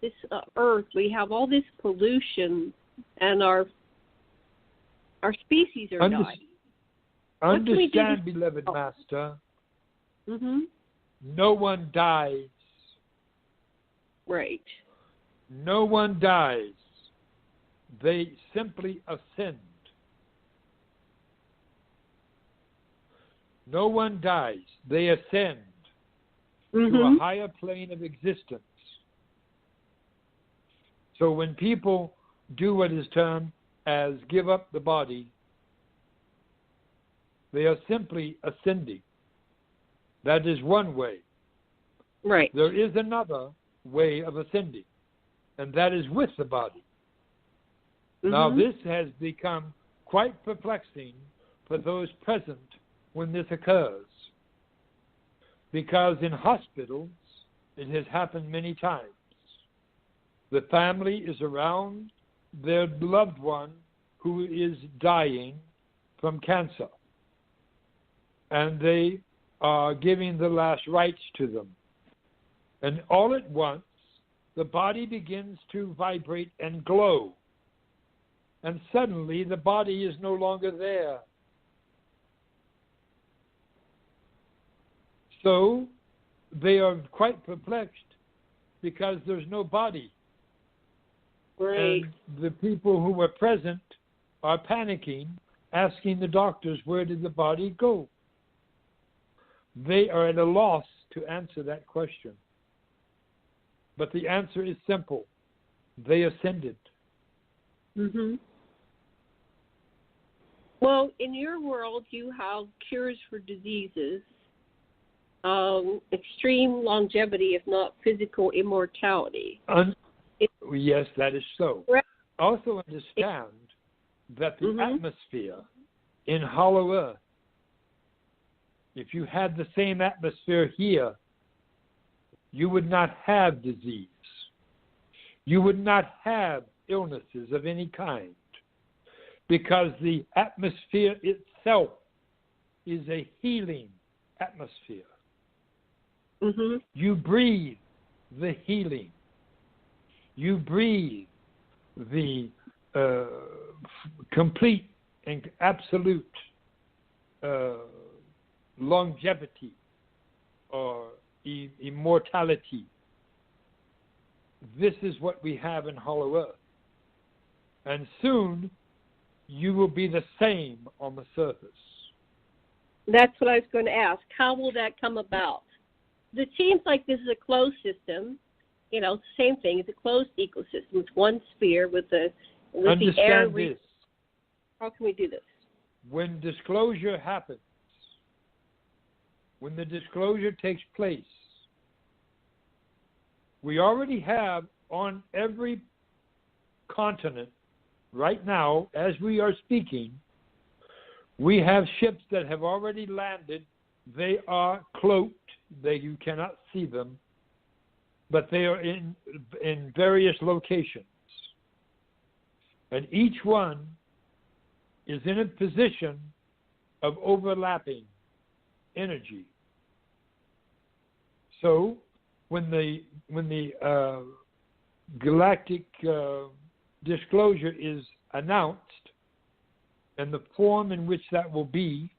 this Earth? We have all this pollution and our species are dying.
Understand, beloved Master, no one dies.
Right.
No one dies. They simply ascend. No one dies. They ascend to a higher plane of existence. So when people do what is termed as give up the body, they are simply ascending. That is one way.
Right.
There is another way of ascending, and that is with the body. Now, this has become quite perplexing for those present when this occurs, because in hospitals, it has happened many times. The family is around their loved one who is dying from cancer, and they are giving the last rites to them. And all at once, the body begins to vibrate and glow. And suddenly, the body is no longer there. So, they are quite perplexed because there's no body.
Right.
And the people who were present are panicking, asking the doctors, where did the body go? They are at a loss to answer that question. But the answer is simple. They ascended.
Well, in your world, you have cures for diseases, extreme longevity, if not physical immortality.
Yes, that is so.
Right.
Also understand that the atmosphere in hollow earth, if you had the same atmosphere here, you would not have disease. You would not have illnesses of any kind, because the atmosphere itself is a healing atmosphere. You breathe the healing. You breathe the complete and absolute longevity or immortality. This is what we have in hollow earth. And soon you will be the same on the surface.
That's what I was going to ask. How will that come about? It seems like this is a closed system. You know, same thing. It's a closed ecosystem. It's one sphere with the air.
Understand this.
How can we do this?
When disclosure happens, when the disclosure takes place, we already have on every continent right now, as we are speaking, we have ships that have already landed. They are cloaked. You cannot see them, but they are in various locations. And each one is in a position of overlapping energy. So when the galactic disclosure is announced, and the form in which that will be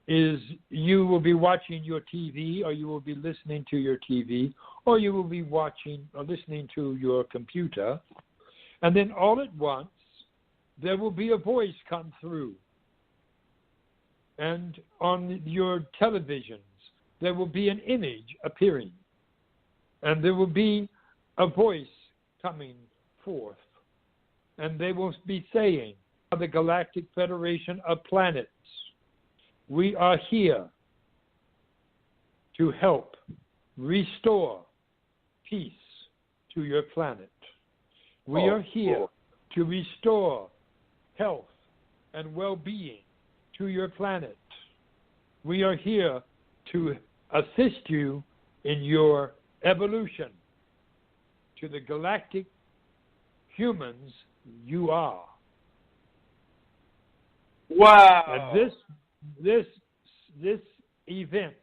is you will be watching your TV, or you will be listening to your TV, or you will be watching or listening to your computer, and then all at once there will be a voice come through. And on your televisions there will be an image appearing, and there will be a voice coming forth, and they will be saying, the Galactic Federation of Planets, we are here to help restore peace to your planet. We are here to restore health and well-being to your planet. We are here to assist you in your evolution to the galactic humans you are.
Wow.
And this event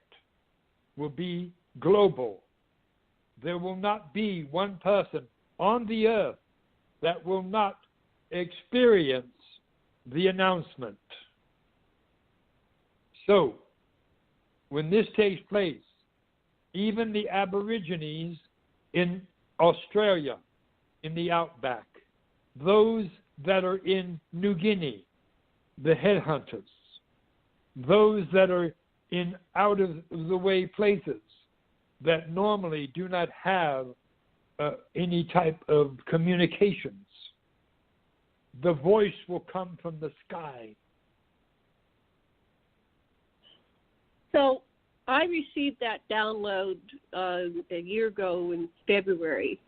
will be global. There will not be one person on the earth that will not experience the announcement. So, when this takes place, even the Aborigines in Australia, in the outback, those that are in New Guinea, the headhunters, those that are in out-of-the-way places that normally do not have any type of communications, the voice will come from the sky.
So I received that download a year ago in February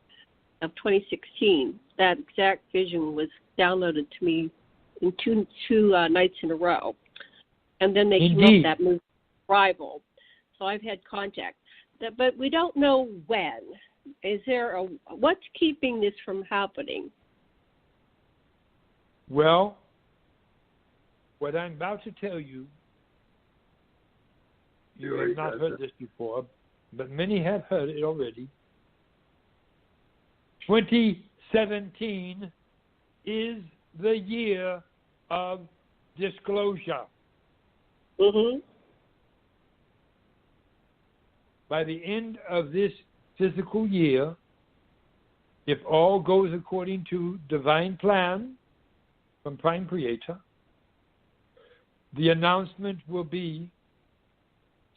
of 2016. That exact vision was downloaded to me in two nights in a row. And then they came up with that movie, Rival. So I've had contact. But we don't know when. Is there what's keeping this from happening?
Well, what I'm about to tell you, you have not heard this before, but many have heard it already. 2017 is the year of disclosure.
Mm-hmm.
By the end of this physical year, if all goes according to divine plan from Prime Creator, the announcement will be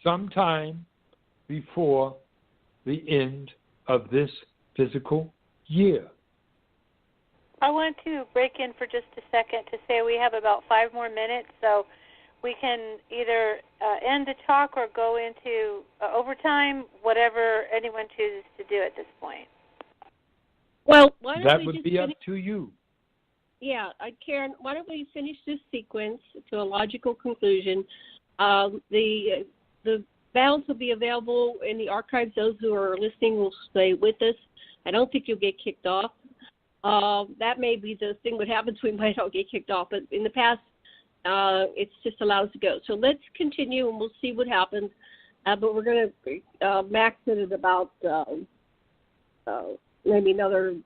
sometime before the end of this physical year.
I want to break in for just a second to say we have about 5 more minutes, so we can either end the talk or go into overtime, whatever anyone chooses to do at this point.
Well, why don't
that
we
would
just
be up to you.
Yeah, Karen, why don't we finish this sequence to a logical conclusion? The balance will be available in the archives. Those who are listening will stay with us. I don't think you'll get kicked off. That may be the thing that happens. We might all get kicked off, but in the past, it's just allowed us to go. So let's continue, and we'll see what happens. But we're going to max it at about maybe another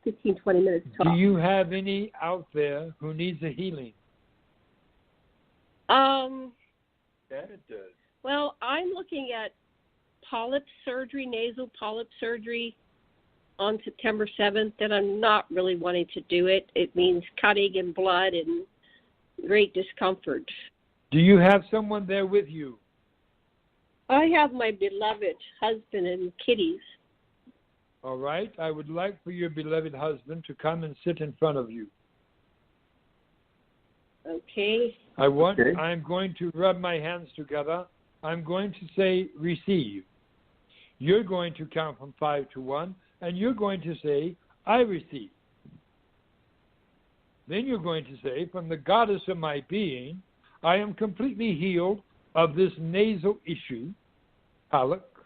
15, 20 minutes talk.
Do you have any out there who needs a healing?
That it does.
Well, I'm looking at polyp surgery, nasal polyp surgery, on September 7th, and I'm not really wanting to do it. It means cutting and blood and great discomfort.
Do you have someone there with you?
I have my beloved husband and kitties.
All right. I would like for your beloved husband to come and sit in front of you.
Okay.
I'm going to rub my hands together. I'm going to say receive. You're going to count from 5 to 1, and you're going to say, I receive. Then you're going to say, from the goddess of my being, I am completely healed of this nasal issue, polyp.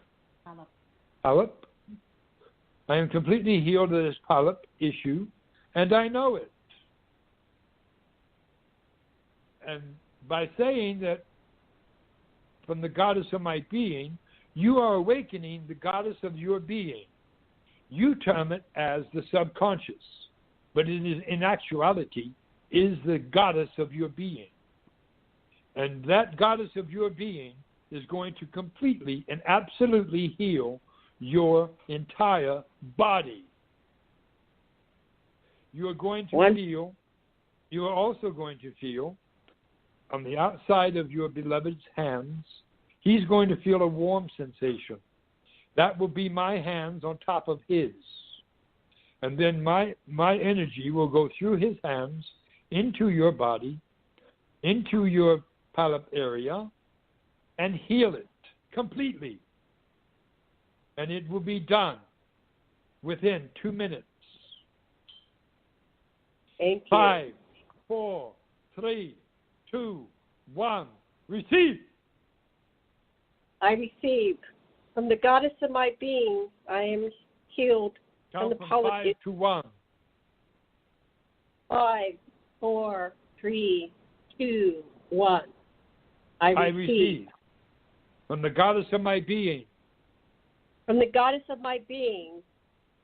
I am completely healed of this polyp issue, and I know it. And by saying that from the goddess of my being, you are awakening the goddess of your being. You term it as the subconscious, but it is in actuality is the goddess of your being. And that goddess of your being is going to completely and absolutely heal your entire body. You are going to feel, you are also going to feel on the outside of your beloved's hands, he's going to feel a warm sensation. That will be my hands on top of his. And then my energy will go through his hands into your body, into your polyp area, and heal it completely. And it will be done within 2 minutes.
Thank you.
5, 4, 3, 2, 1. Receive.
I receive. From the goddess of my being, I am healed from the
Count from 5 to 1.
5, 4, 3, 2, 1. I receive.
From the goddess of my being,
from the goddess of my being,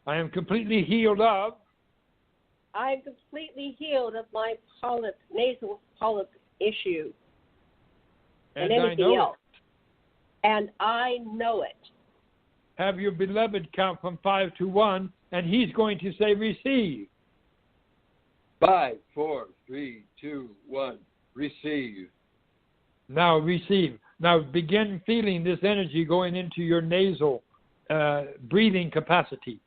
I am completely healed of.
I am completely healed of my nasal polyp issue.
And
anything
I know
else. And I know it.
Have your beloved count from 5 to 1, and he's going to say receive.
5, 4, 3, 2, 1. Receive.
Now receive. Now begin feeling this energy going into your nasal breathing capacity.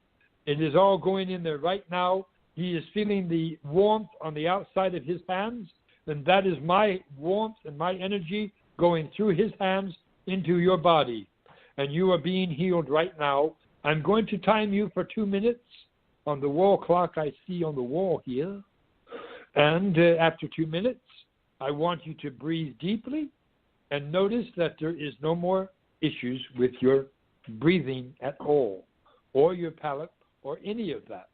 It is all going in there right now. He is feeling the warmth on the outside of his hands, and that is my warmth and my energy going through his hands into your body. And you are being healed right now. I'm going to time you for 2 minutes on the wall clock I see on the wall here. And after 2 minutes, I want you to breathe deeply and notice that there is no more issues with your breathing at all, or your palate, or any of that.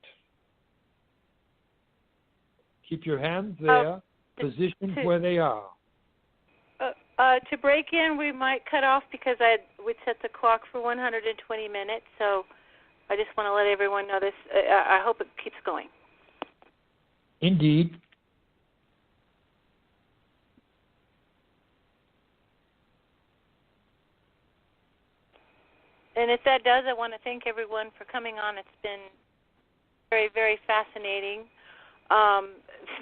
Keep your hands there, positioned where they are.
To break in, we might cut off because we'd set the clock for 120 minutes, so I just want to let everyone know this. I hope it keeps going.
Indeed.
And if that does, I want to thank everyone for coming on. It's been very, very fascinating.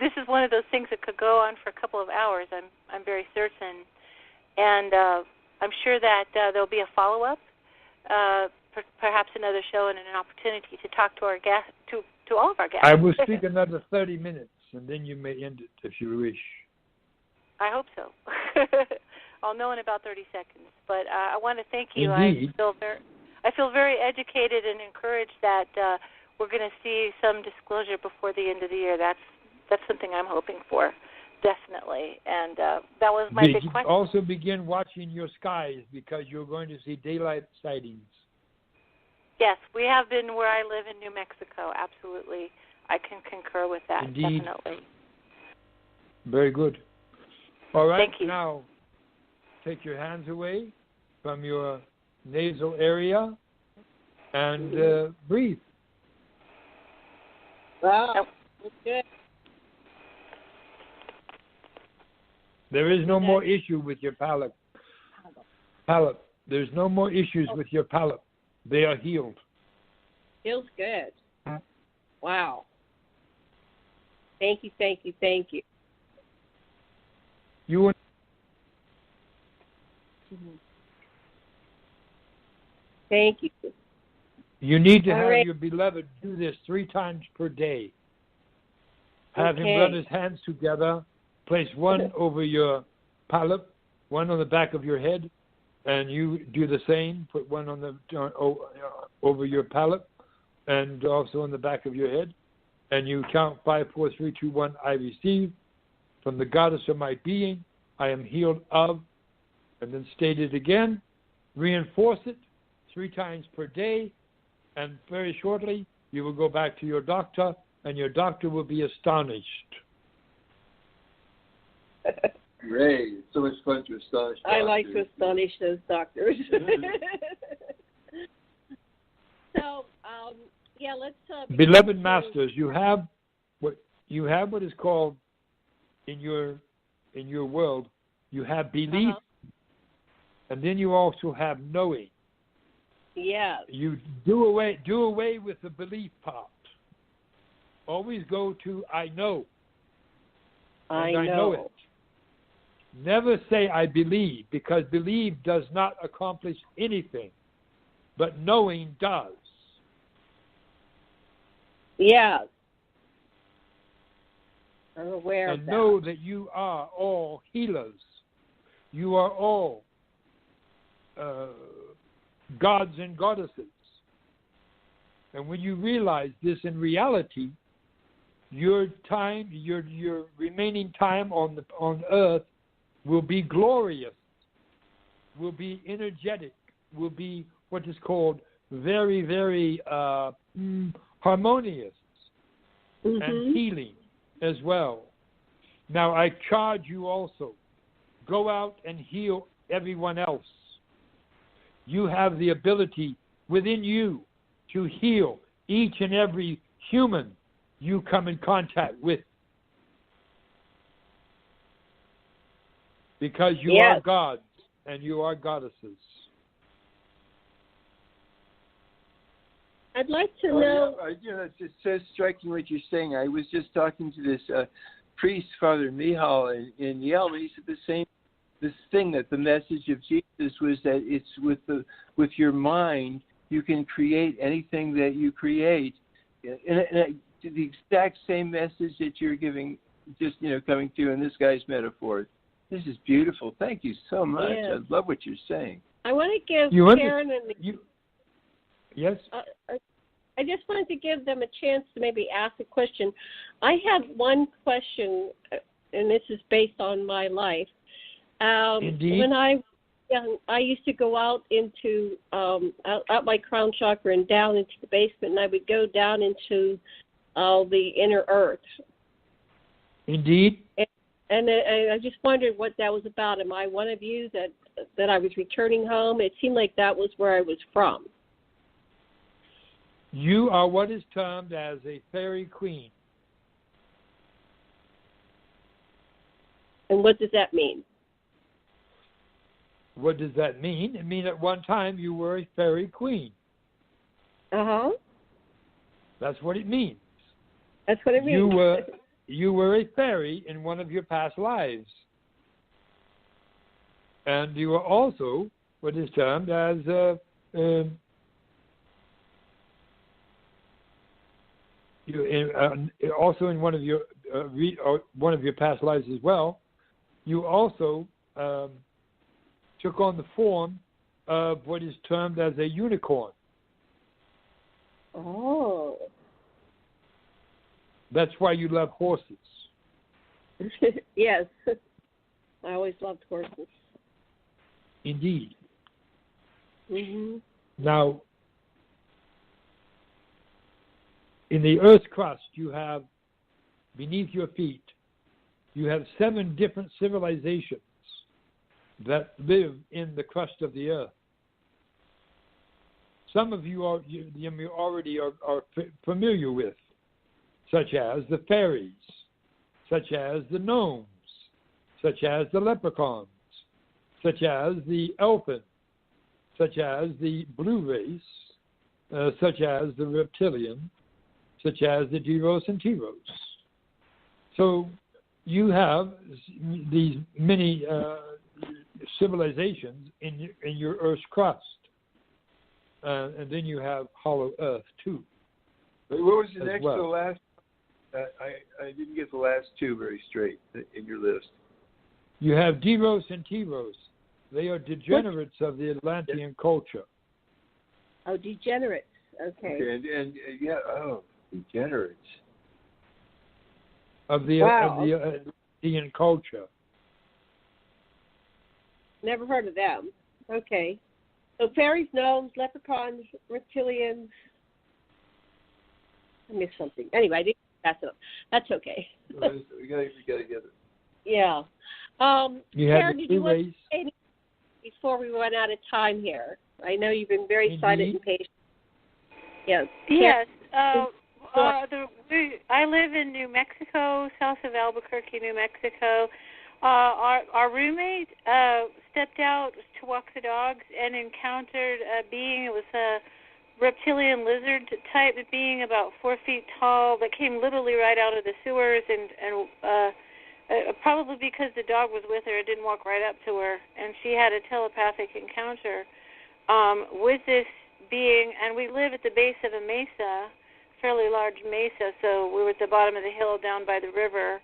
This is one of those things that could go on for a couple of hours, I'm very certain. And I'm sure that there'll be a follow-up, perhaps another show and an opportunity to talk to our guests, to all of our guests.
I will speak another 30 minutes, and then you may end it if you wish.
I hope so. I'll know in about 30 seconds. But I want to thank you.
Indeed.
I feel very educated and encouraged that we're going to see some disclosure before the end of the year. That's something I'm hoping for, definitely. And that was my big question.
Also begin watching your skies because you're going to see daylight sightings.
Yes, we have been where I live in New Mexico. Absolutely. I can concur with that.
Indeed.
Definitely.
Very good. All right.
Thank you.
Now, take your hands away from your nasal area and breathe.
Wow. Okay.
There is no more issue with your palate. There's no more issues with your palate. They are healed.
Feels good. Wow. Thank you, thank you, thank you.
You
Thank you.
You need to
All
have
right.
your beloved do this 3 times per day. Have him
Okay.
rub his hands together, place one over your palate, one on the back of your head, and you do the same. Put one on the over your palate, and also on the back of your head. And you count 5, 4, 3, 2, 1. I receive from the goddess of my being. I am healed of. And then state it again. Reinforce it 3 times per day. And very shortly, you will go back to your doctor, and your doctor will be astonished.
Great. It's so much fun to astonish doctors.
I like to astonish those doctors. So, yeah, let's.
Beloved masters, you have what is called in your world. You have belief, and then you also have knowing.
Yeah.
You do away with the belief part. Always go to I know.
I
know.
know
it. Never say I believe, because believe does not accomplish anything, but knowing does.
Yeah. I'm aware of
And
that.
know that you are all healers. You are all gods and goddesses. And when you realize this in reality, your time, your remaining time on earth will be glorious, will be energetic, will be what is called very, very harmonious and healing as well. Now, I charge you also, go out and heal everyone else. You have the ability within you to heal each and every human you come in contact with. Because you are gods and you are goddesses.
I'd like to know.
It's just so striking what you're saying. I was just talking to this priest, Father Mihal, in Yale, and he said this thing, that the message of Jesus was that it's with your mind you can create anything that you create. And the exact same message that you're giving, just coming through in this guy's metaphor. This is beautiful. Thank you so much.
Yes.
I love what you're saying.
I want to give Karen and
Yes.
I just wanted to give them a chance to maybe ask a question. I have one question, and this is based on my life.
Indeed.
When I was young, I used to go out into out my crown chakra and down into the basement, and I would go down into the inner earth.
Indeed.
And I just wondered what that was about. Am I one of you that I was returning home? It seemed like that was where I was from.
You are what is termed as a fairy queen.
And what does that mean?
What does that mean? It means at one time you were a fairy queen.
Uh-huh.
That's what it means.
That's what it means.
You were a fairy in one of your past lives. And you were also what is termed as also in one of your past lives as well. You also took on the form of what is termed as a unicorn.
Oh.
That's why you love horses.
Yes. I always loved horses.
Indeed.
Mm-hmm.
Now, in the Earth's crust, you have, beneath your feet, you have 7 different civilizations that live in the crust of the Earth. Some of you already are familiar with, such as the fairies, such as the gnomes, such as the leprechauns, such as the elfin, such as the blue race, such as the reptilian, such as the Deros and Teros. So you have these many civilizations in your Earth's crust. And then you have hollow Earth, too.
But what was the next
well.
to the last? I didn't get the last two very straight in your list.
You have Deros and Teros. They are degenerates of the Atlantean culture.
Oh, degenerates. Okay.
And degenerates.
Of the Atlantean culture.
Never heard of them. Okay. So fairies, gnomes, leprechauns, reptilians. I missed something. Anyway, I didn't pass it up. That's okay.
we gotta get it.
Yeah.
You have
Karen,
the
did you want
race.
to say anything before we run out of time here? I know you've been very silent and patient. Yes.
Yes. I live in New Mexico, south of Albuquerque, New Mexico. Our roommate stepped out to walk the dogs and encountered a being. It was a reptilian lizard type being, about 4 feet tall, that came literally right out of the sewers, and probably because the dog was with her, it didn't walk right up to her, and she had a telepathic encounter with this being. And we live at the base of a mesa, fairly large mesa, so we were at the bottom of the hill down by the river.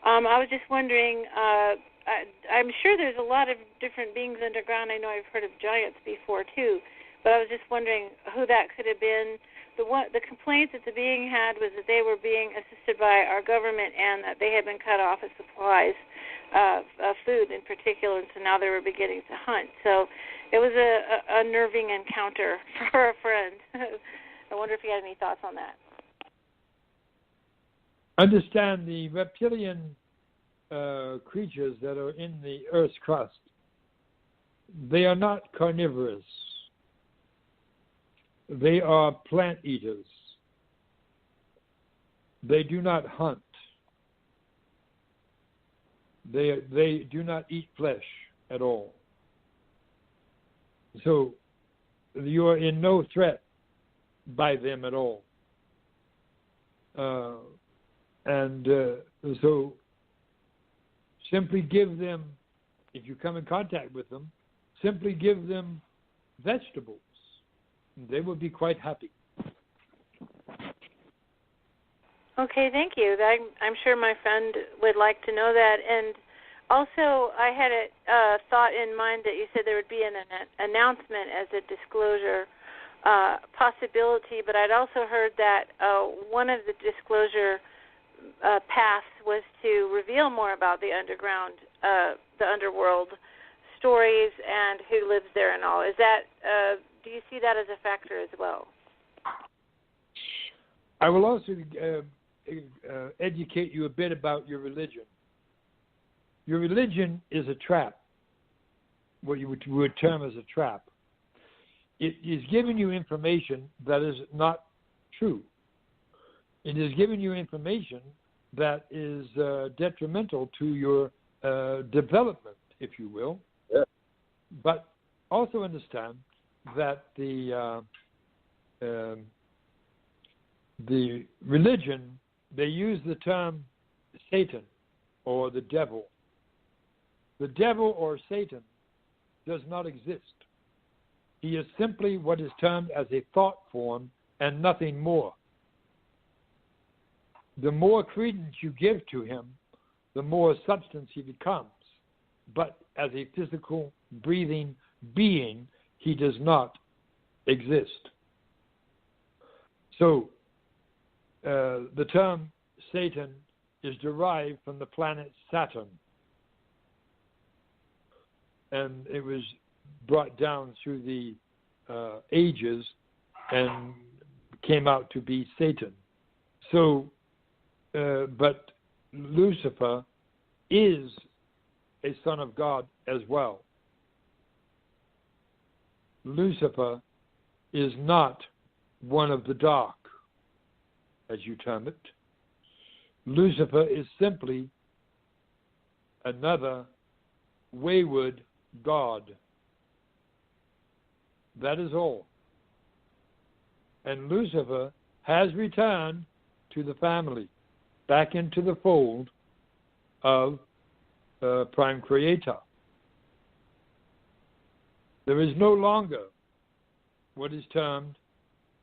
I was just wondering, I'm sure there's a lot of different beings underground. I know I've heard of giants before, too, but I was just wondering who that could have been. The complaints that the being had was that they were being assisted by our government and that they had been cut off of supplies of food in particular, and so now they were beginning to hunt. So it was a nerving encounter for a friend. I wonder if you had any thoughts on that.
Understand the reptilian creatures that are in the Earth's crust. They are not carnivorous. They are plant eaters. They do not hunt. They do not eat flesh at all. So you are in no threat by them at all. So simply give them, if you come in contact with them, simply give them vegetables. They will be quite happy.
Okay, thank you. I'm sure my friend would like to know that. And also, I had a thought in mind that you said there would be an announcement as a disclosure possibility, but I'd also heard that one of the disclosure paths was to reveal more about the the underworld stories and who lives there and all. Is that do you see that as a factor as well?
I will also educate you a bit about your religion. Your religion is a trap, what you would term as a trap. It is giving you information that is not true. It is giving you information that is detrimental to your development, if you will.
Yeah.
But also understand that the religion, they use the term Satan or the devil. The devil or Satan does not exist. He is simply what is termed as a thought form and nothing more. The more credence you give to him, the more substance he becomes. But as a physical, breathing being, he does not exist. So, the term Satan is derived from the planet Saturn. And it was brought down through the ages and came out to be Satan. So, but Lucifer is a son of God as well. Lucifer is not one of the dark, as you term it. Lucifer is simply another wayward god. That is all. and Lucifer has returned to the family, back into the fold of Prime Creator. There is no longer what is termed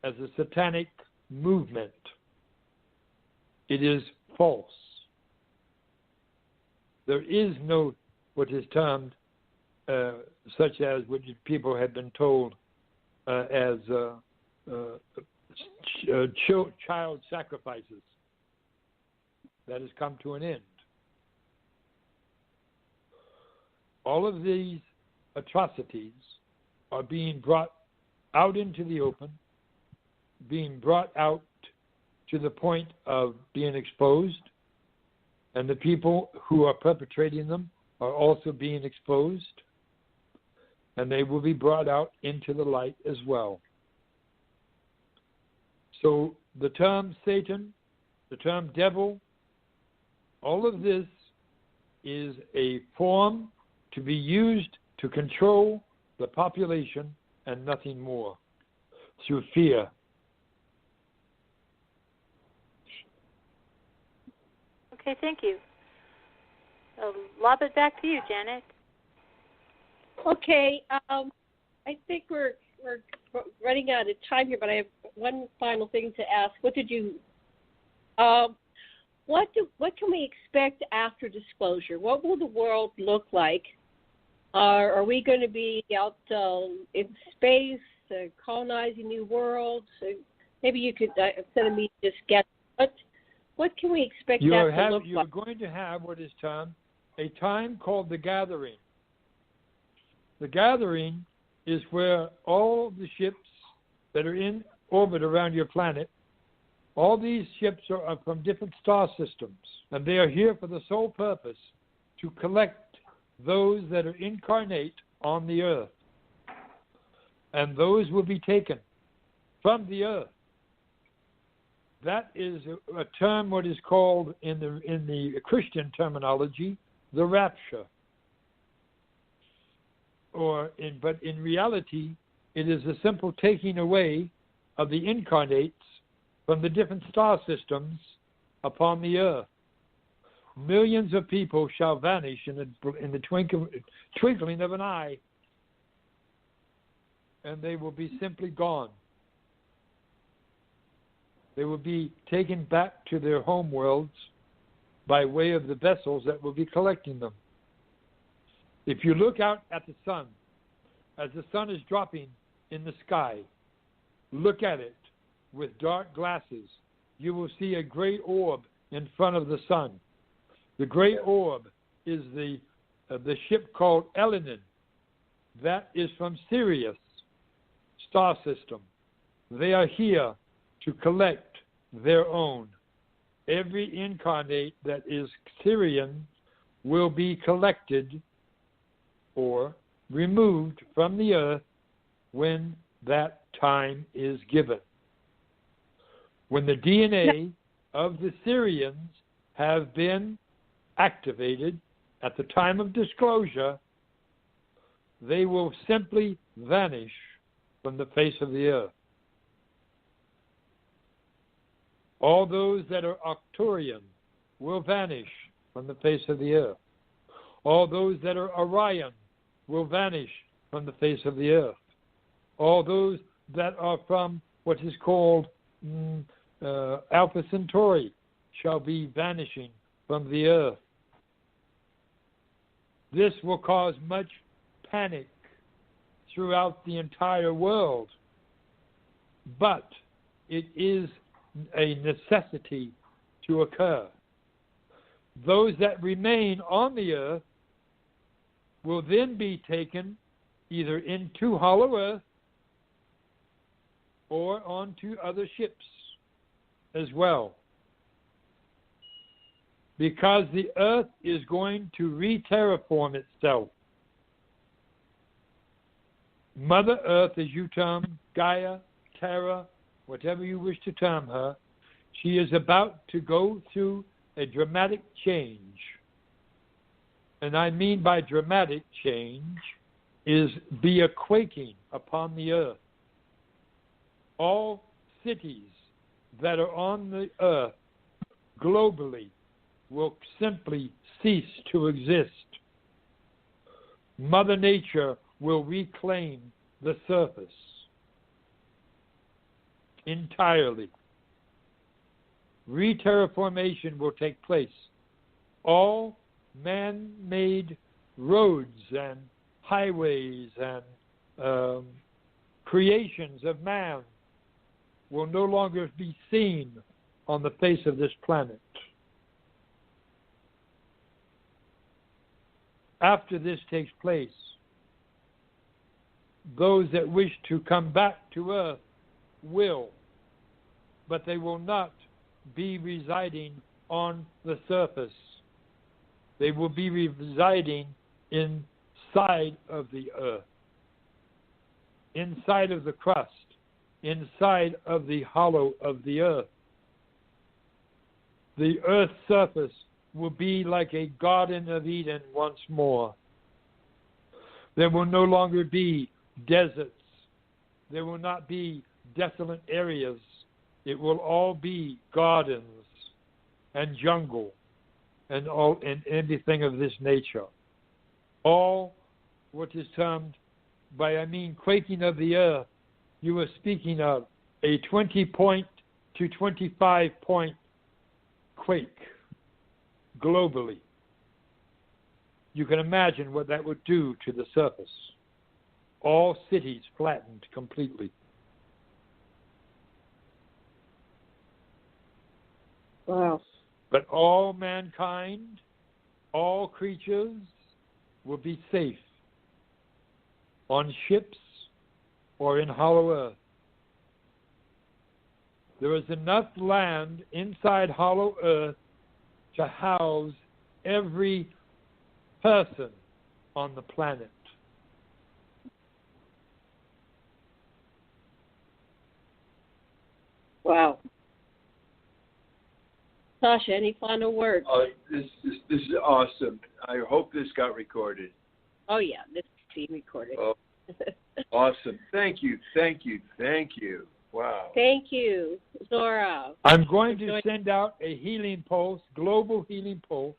as a satanic movement. It is false. There is no what is termed such as what people have been told as child sacrifices. That has come to an end. All of these atrocities are being brought out into the open, being brought out to the point of being exposed, and the people who are perpetrating them are also being exposed, and they will be brought out into the light as well. So the term Satan, the term devil, all of this is a form to be used to control the population and nothing more, through fear.
Okay, thank you. I'll lob it back to you, Janet.
Okay, I think we're running out of time here, but I have one final thing to ask. What can we expect after disclosure? What will the world look like? Are we going to be out in space, colonizing new worlds? Maybe you could, instead of me just guess, what can we expect that to look like?
You're going to have what is termed a time called the gathering. The gathering is where all the ships that are in orbit around your planet, all these ships are from different star systems, and they are here for the sole purpose to collect those that are incarnate on the earth. And those will be taken from the earth. That is a term what is called in the Christian terminology, the rapture. But in reality, it is a simple taking away of the incarnates from the different star systems upon the earth. Millions of people shall vanish in the twinkling of an eye, and they will be simply gone. They will be taken back to their home worlds by way of the vessels that will be collecting them. If you look out at the sun, as the sun is dropping in the sky, look at it with dark glasses. You will see a great orb in front of the sun. The great orb is the ship called Elenin. That is from Sirius star system. They are here to collect their own. Every incarnate that is Syrian will be collected or removed from the earth when that time is given. When the DNA of the Syrians have been activated at the time of disclosure, they will simply vanish from the face of the earth. All those that are Arcturian will vanish from the face of the earth. All those that are Orion will vanish from the face of the earth. All those that are from what is called Alpha Centauri shall be vanishing from the earth. This will cause much panic throughout the entire world, but it is a necessity to occur. Those that remain on the earth will then be taken either into Hollow Earth or onto other ships as well, because the earth is going to re-terraform itself. Mother Earth, as you term Gaia, Terra, whatever you wish to term her, she is about to go through a dramatic change. And I mean by dramatic change is be a quaking upon the earth. All cities that are on the earth globally will simply cease to exist. Mother Nature will reclaim the surface entirely. Re-terraformation will take place. All man-made roads and highways and creations of man will no longer be seen on the face of this planet. After this takes place, those that wish to come back to Earth will, but they will not be residing on the surface. They will be residing inside of the Earth, inside of the crust, inside of the hollow of the Earth. The Earth's surface will be like a Garden of Eden once more. There will no longer be deserts. There will not be desolate areas. It will all be gardens and jungle and everything of this nature. All what is termed by, quaking of the earth, you are speaking of a 20-point to 25-point quake globally. You can imagine what that would do to the surface. All cities flattened completely.
Wow.
But all mankind, all creatures will be safe on ships or in hollow earth. There is enough land inside hollow earth to house every person on the planet.
Wow. Sasha, any final words?
This is awesome. I hope this got recorded.
Oh, yeah, this is being recorded.
Oh, awesome. Thank you. Wow.
Thank you, Zorra.
I'm going to send out a healing pulse, global healing pulse,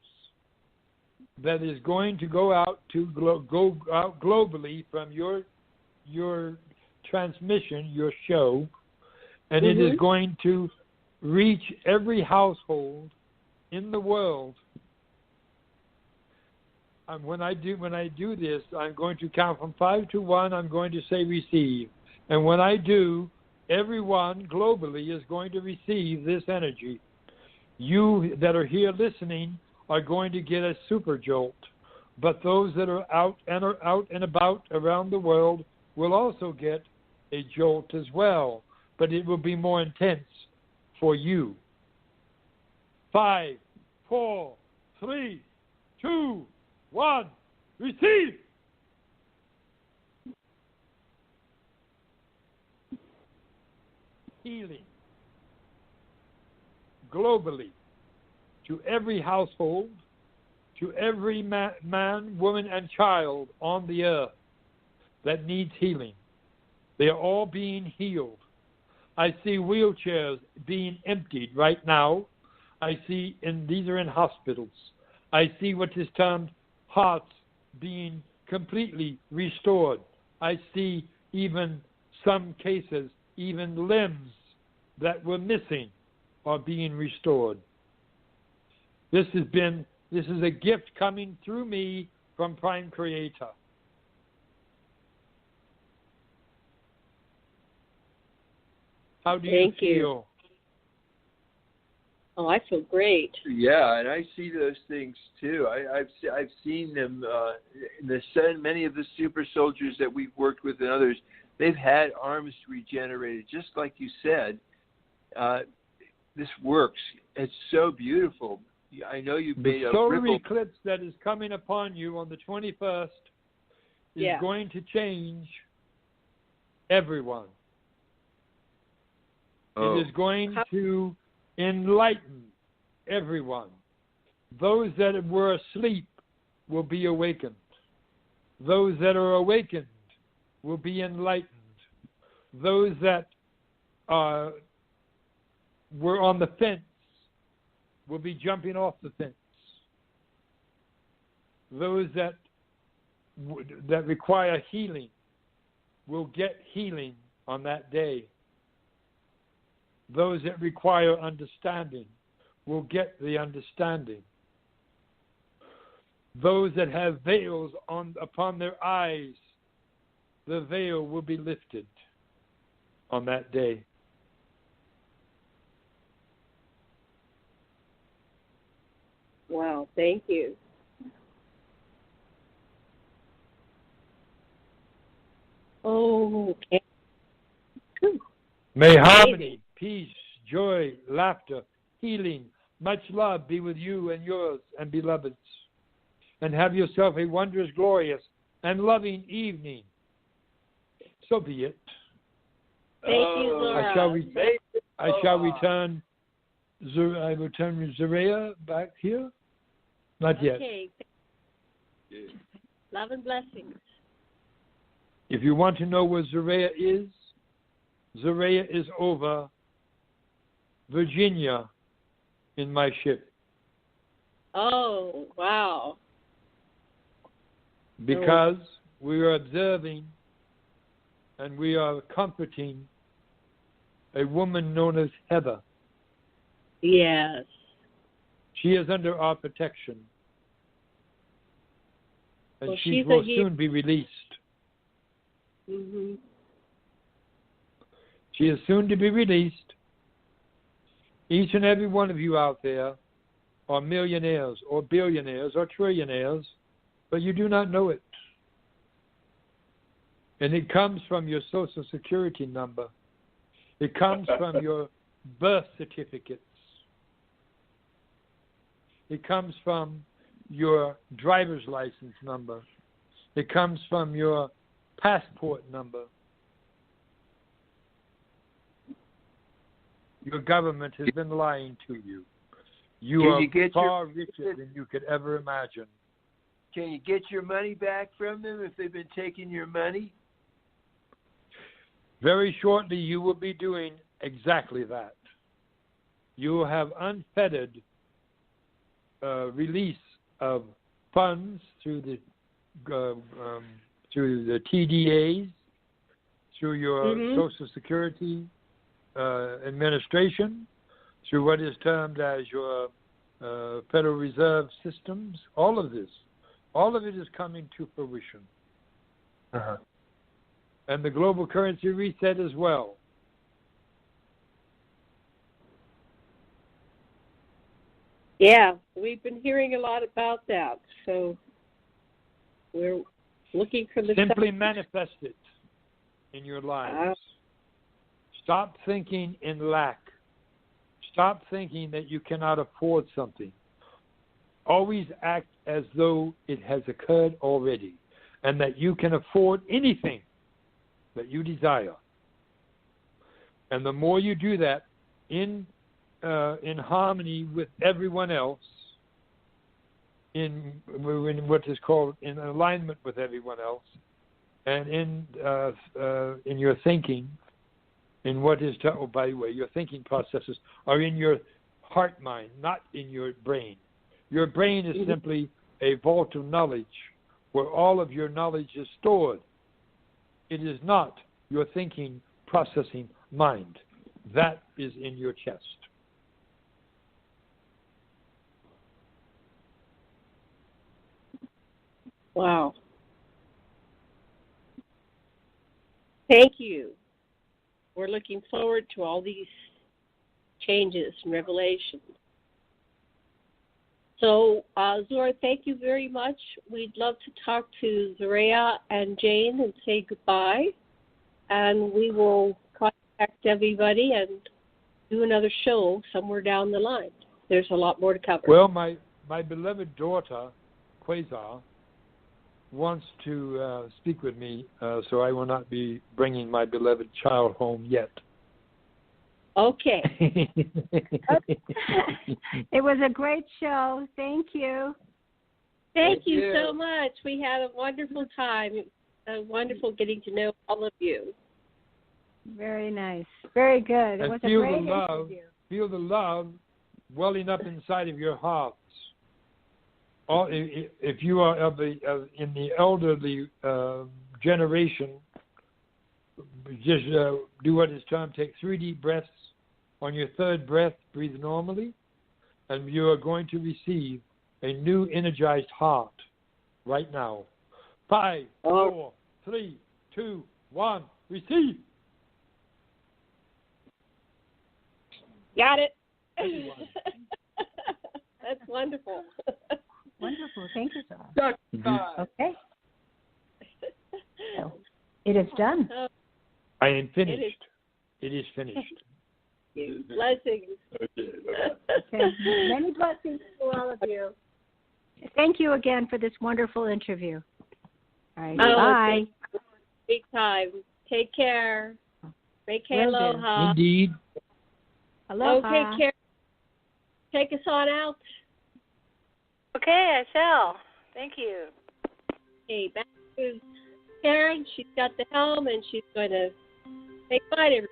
that is going to go out globally from your transmission, your show, and it is going to reach every household in the world. And when I do this, I'm going to count from 5 to 1. I'm going to say receive, and when I do, everyone globally is going to receive this energy. You that are here listening are going to get a super jolt, but those that are out and about around the world will also get a jolt as well, but it will be more intense for you. 5, 4, 3, 2, 1, receive! Healing globally to every household, to every man, woman, and child on the earth that needs healing. They are all being healed. I see wheelchairs being emptied right now. I see, these are in hospitals. I see what is termed hearts being completely restored. I see even some cases, even limbs that were missing are being restored. This is a gift coming through me from Prime Creator. How do you feel?
Oh, I feel great.
Yeah, and I see those things too. I've seen them. Many of the super soldiers that we've worked with and others, they've had arms regenerated, just like you said. This works. It's so beautiful. I know you've made a
solar eclipse that is coming upon you on the 21st is going to change everyone. Oh. It is going to enlighten everyone. Those that were asleep will be awakened. Those that are awakened will be enlightened. Those that were on the fence will be jumping off the fence. Those that require healing will get healing on that day. Those that require understanding will get the understanding. Those that have veils upon their eyes, the veil will be lifted on that day.
Wow, thank you. Oh, okay.
May harmony, peace, joy, laughter, healing, much love be with you and yours and beloveds. And have yourself a wondrous, glorious, and loving evening. So be it.
Thank you, Zorra.
I shall return Zaraya back here. Not yet.
Okay. Love and blessings.
If you want to know where Zaraya is over Virginia in my ship.
Oh, wow.
Because we are observing and we are comforting a woman known as Heather.
Yes.
She is under our protection. And
well,
she will soon be released.
Mm-hmm.
She is soon to be released. Each and every one of you out there are millionaires or billionaires or trillionaires, but you do not know it. And it comes from your Social Security number. It comes from your birth certificates. It comes from your driver's license number. It comes from your passport number. Your government has been lying to you. You are far richer than you could ever imagine.
Can you get your money back from them if they've been taking your money?
Very shortly, you will be doing exactly that. You will have unfettered release of funds through the TDAs, through your Social Security administration, through what is termed as your Federal Reserve systems. All of it is coming to fruition.
Uh-huh.
And the global currency reset as well.
Yeah, we've been hearing a lot about that. So we're looking for the...
Simply manifest it in your lives. Stop thinking in lack. Stop thinking that you cannot afford something. Always act as though it has occurred already and that you can afford anything that you desire. And the more you do that in harmony with everyone else, in what is called in alignment with everyone else, and in your thinking, in what is, by the way, your thinking processes are in your heart mind, not in your brain. Your brain is simply a vault of knowledge where all of your knowledge is stored. It is not your thinking, processing mind. That is in your chest.
Wow. Thank you. We're looking forward to all these changes and revelations. So, Zorra, thank you very much. We'd love to talk to Zaraya and Jane and say goodbye. And we will contact everybody and do another show somewhere down the line. There's a lot more to cover.
Well, my beloved daughter, Quasar, wants to speak with me, so I will not be bringing my beloved child home yet.
Okay.
It was a great show. Thank you.
Thank you so much. We had a wonderful time. Wonderful getting to know all of you.
Very nice. Very good. It was a great interview.
feel the love welling up inside of your hearts. If you are in the elderly generation, just do what is termed, take 3 deep breaths. On your third breath, breathe normally, and you are going to receive a new energized heart right now. 5, 4, 3, 2, 1, receive.
Got it. That's wonderful.
Wonderful. Thank you, Sasha.
Mm-hmm.
Okay. So, it is done.
I am finished. It is finished.
Blessings.
Okay. Many blessings to all of you. Thank you again for this wonderful interview. All right. Bye.
Big time. Take care. Make aloha.
Indeed.
Aloha.
Okay, Karen. Take us on out.
Okay, I shall. Thank you.
Okay, back to Karen. She's got the helm, and she's going to say bye to everybody.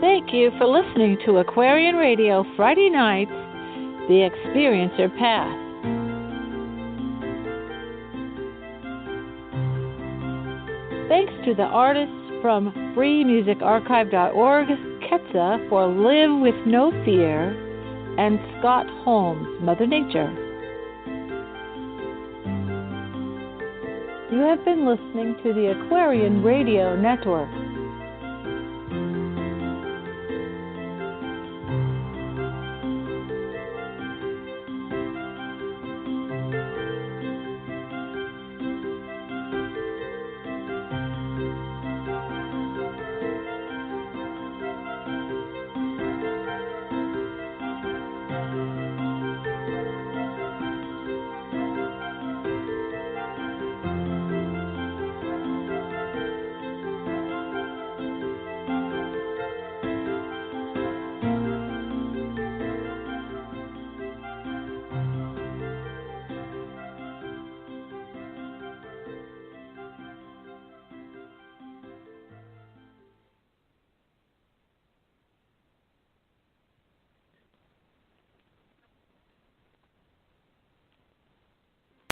Thank you for listening to Aquarian Radio Friday nights, The Experiencer Path. Thanks to the artists from freemusicarchive.org, Ketsa for Live With No Fear, and Scott Holmes, Mother Nature. You have been listening to the Aquarian Radio Network.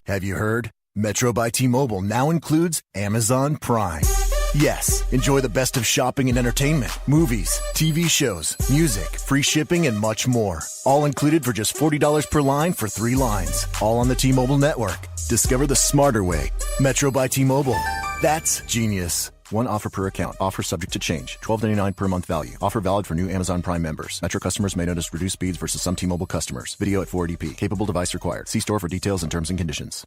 Have you heard? Metro by T-Mobile now includes Amazon Prime. Yes, enjoy the best of shopping and entertainment, movies, TV shows, music, free shipping, and much more. All included for just $40 per line for 3 lines. All on the T-Mobile network. Discover the smarter way. Metro by T-Mobile. That's genius. One offer per account. Offer subject to change. $12.99 per month value. Offer valid for new Amazon Prime members. Metro customers may notice reduced speeds versus some T-Mobile customers. Video at 480p. Capable device required. See store for details and terms and conditions.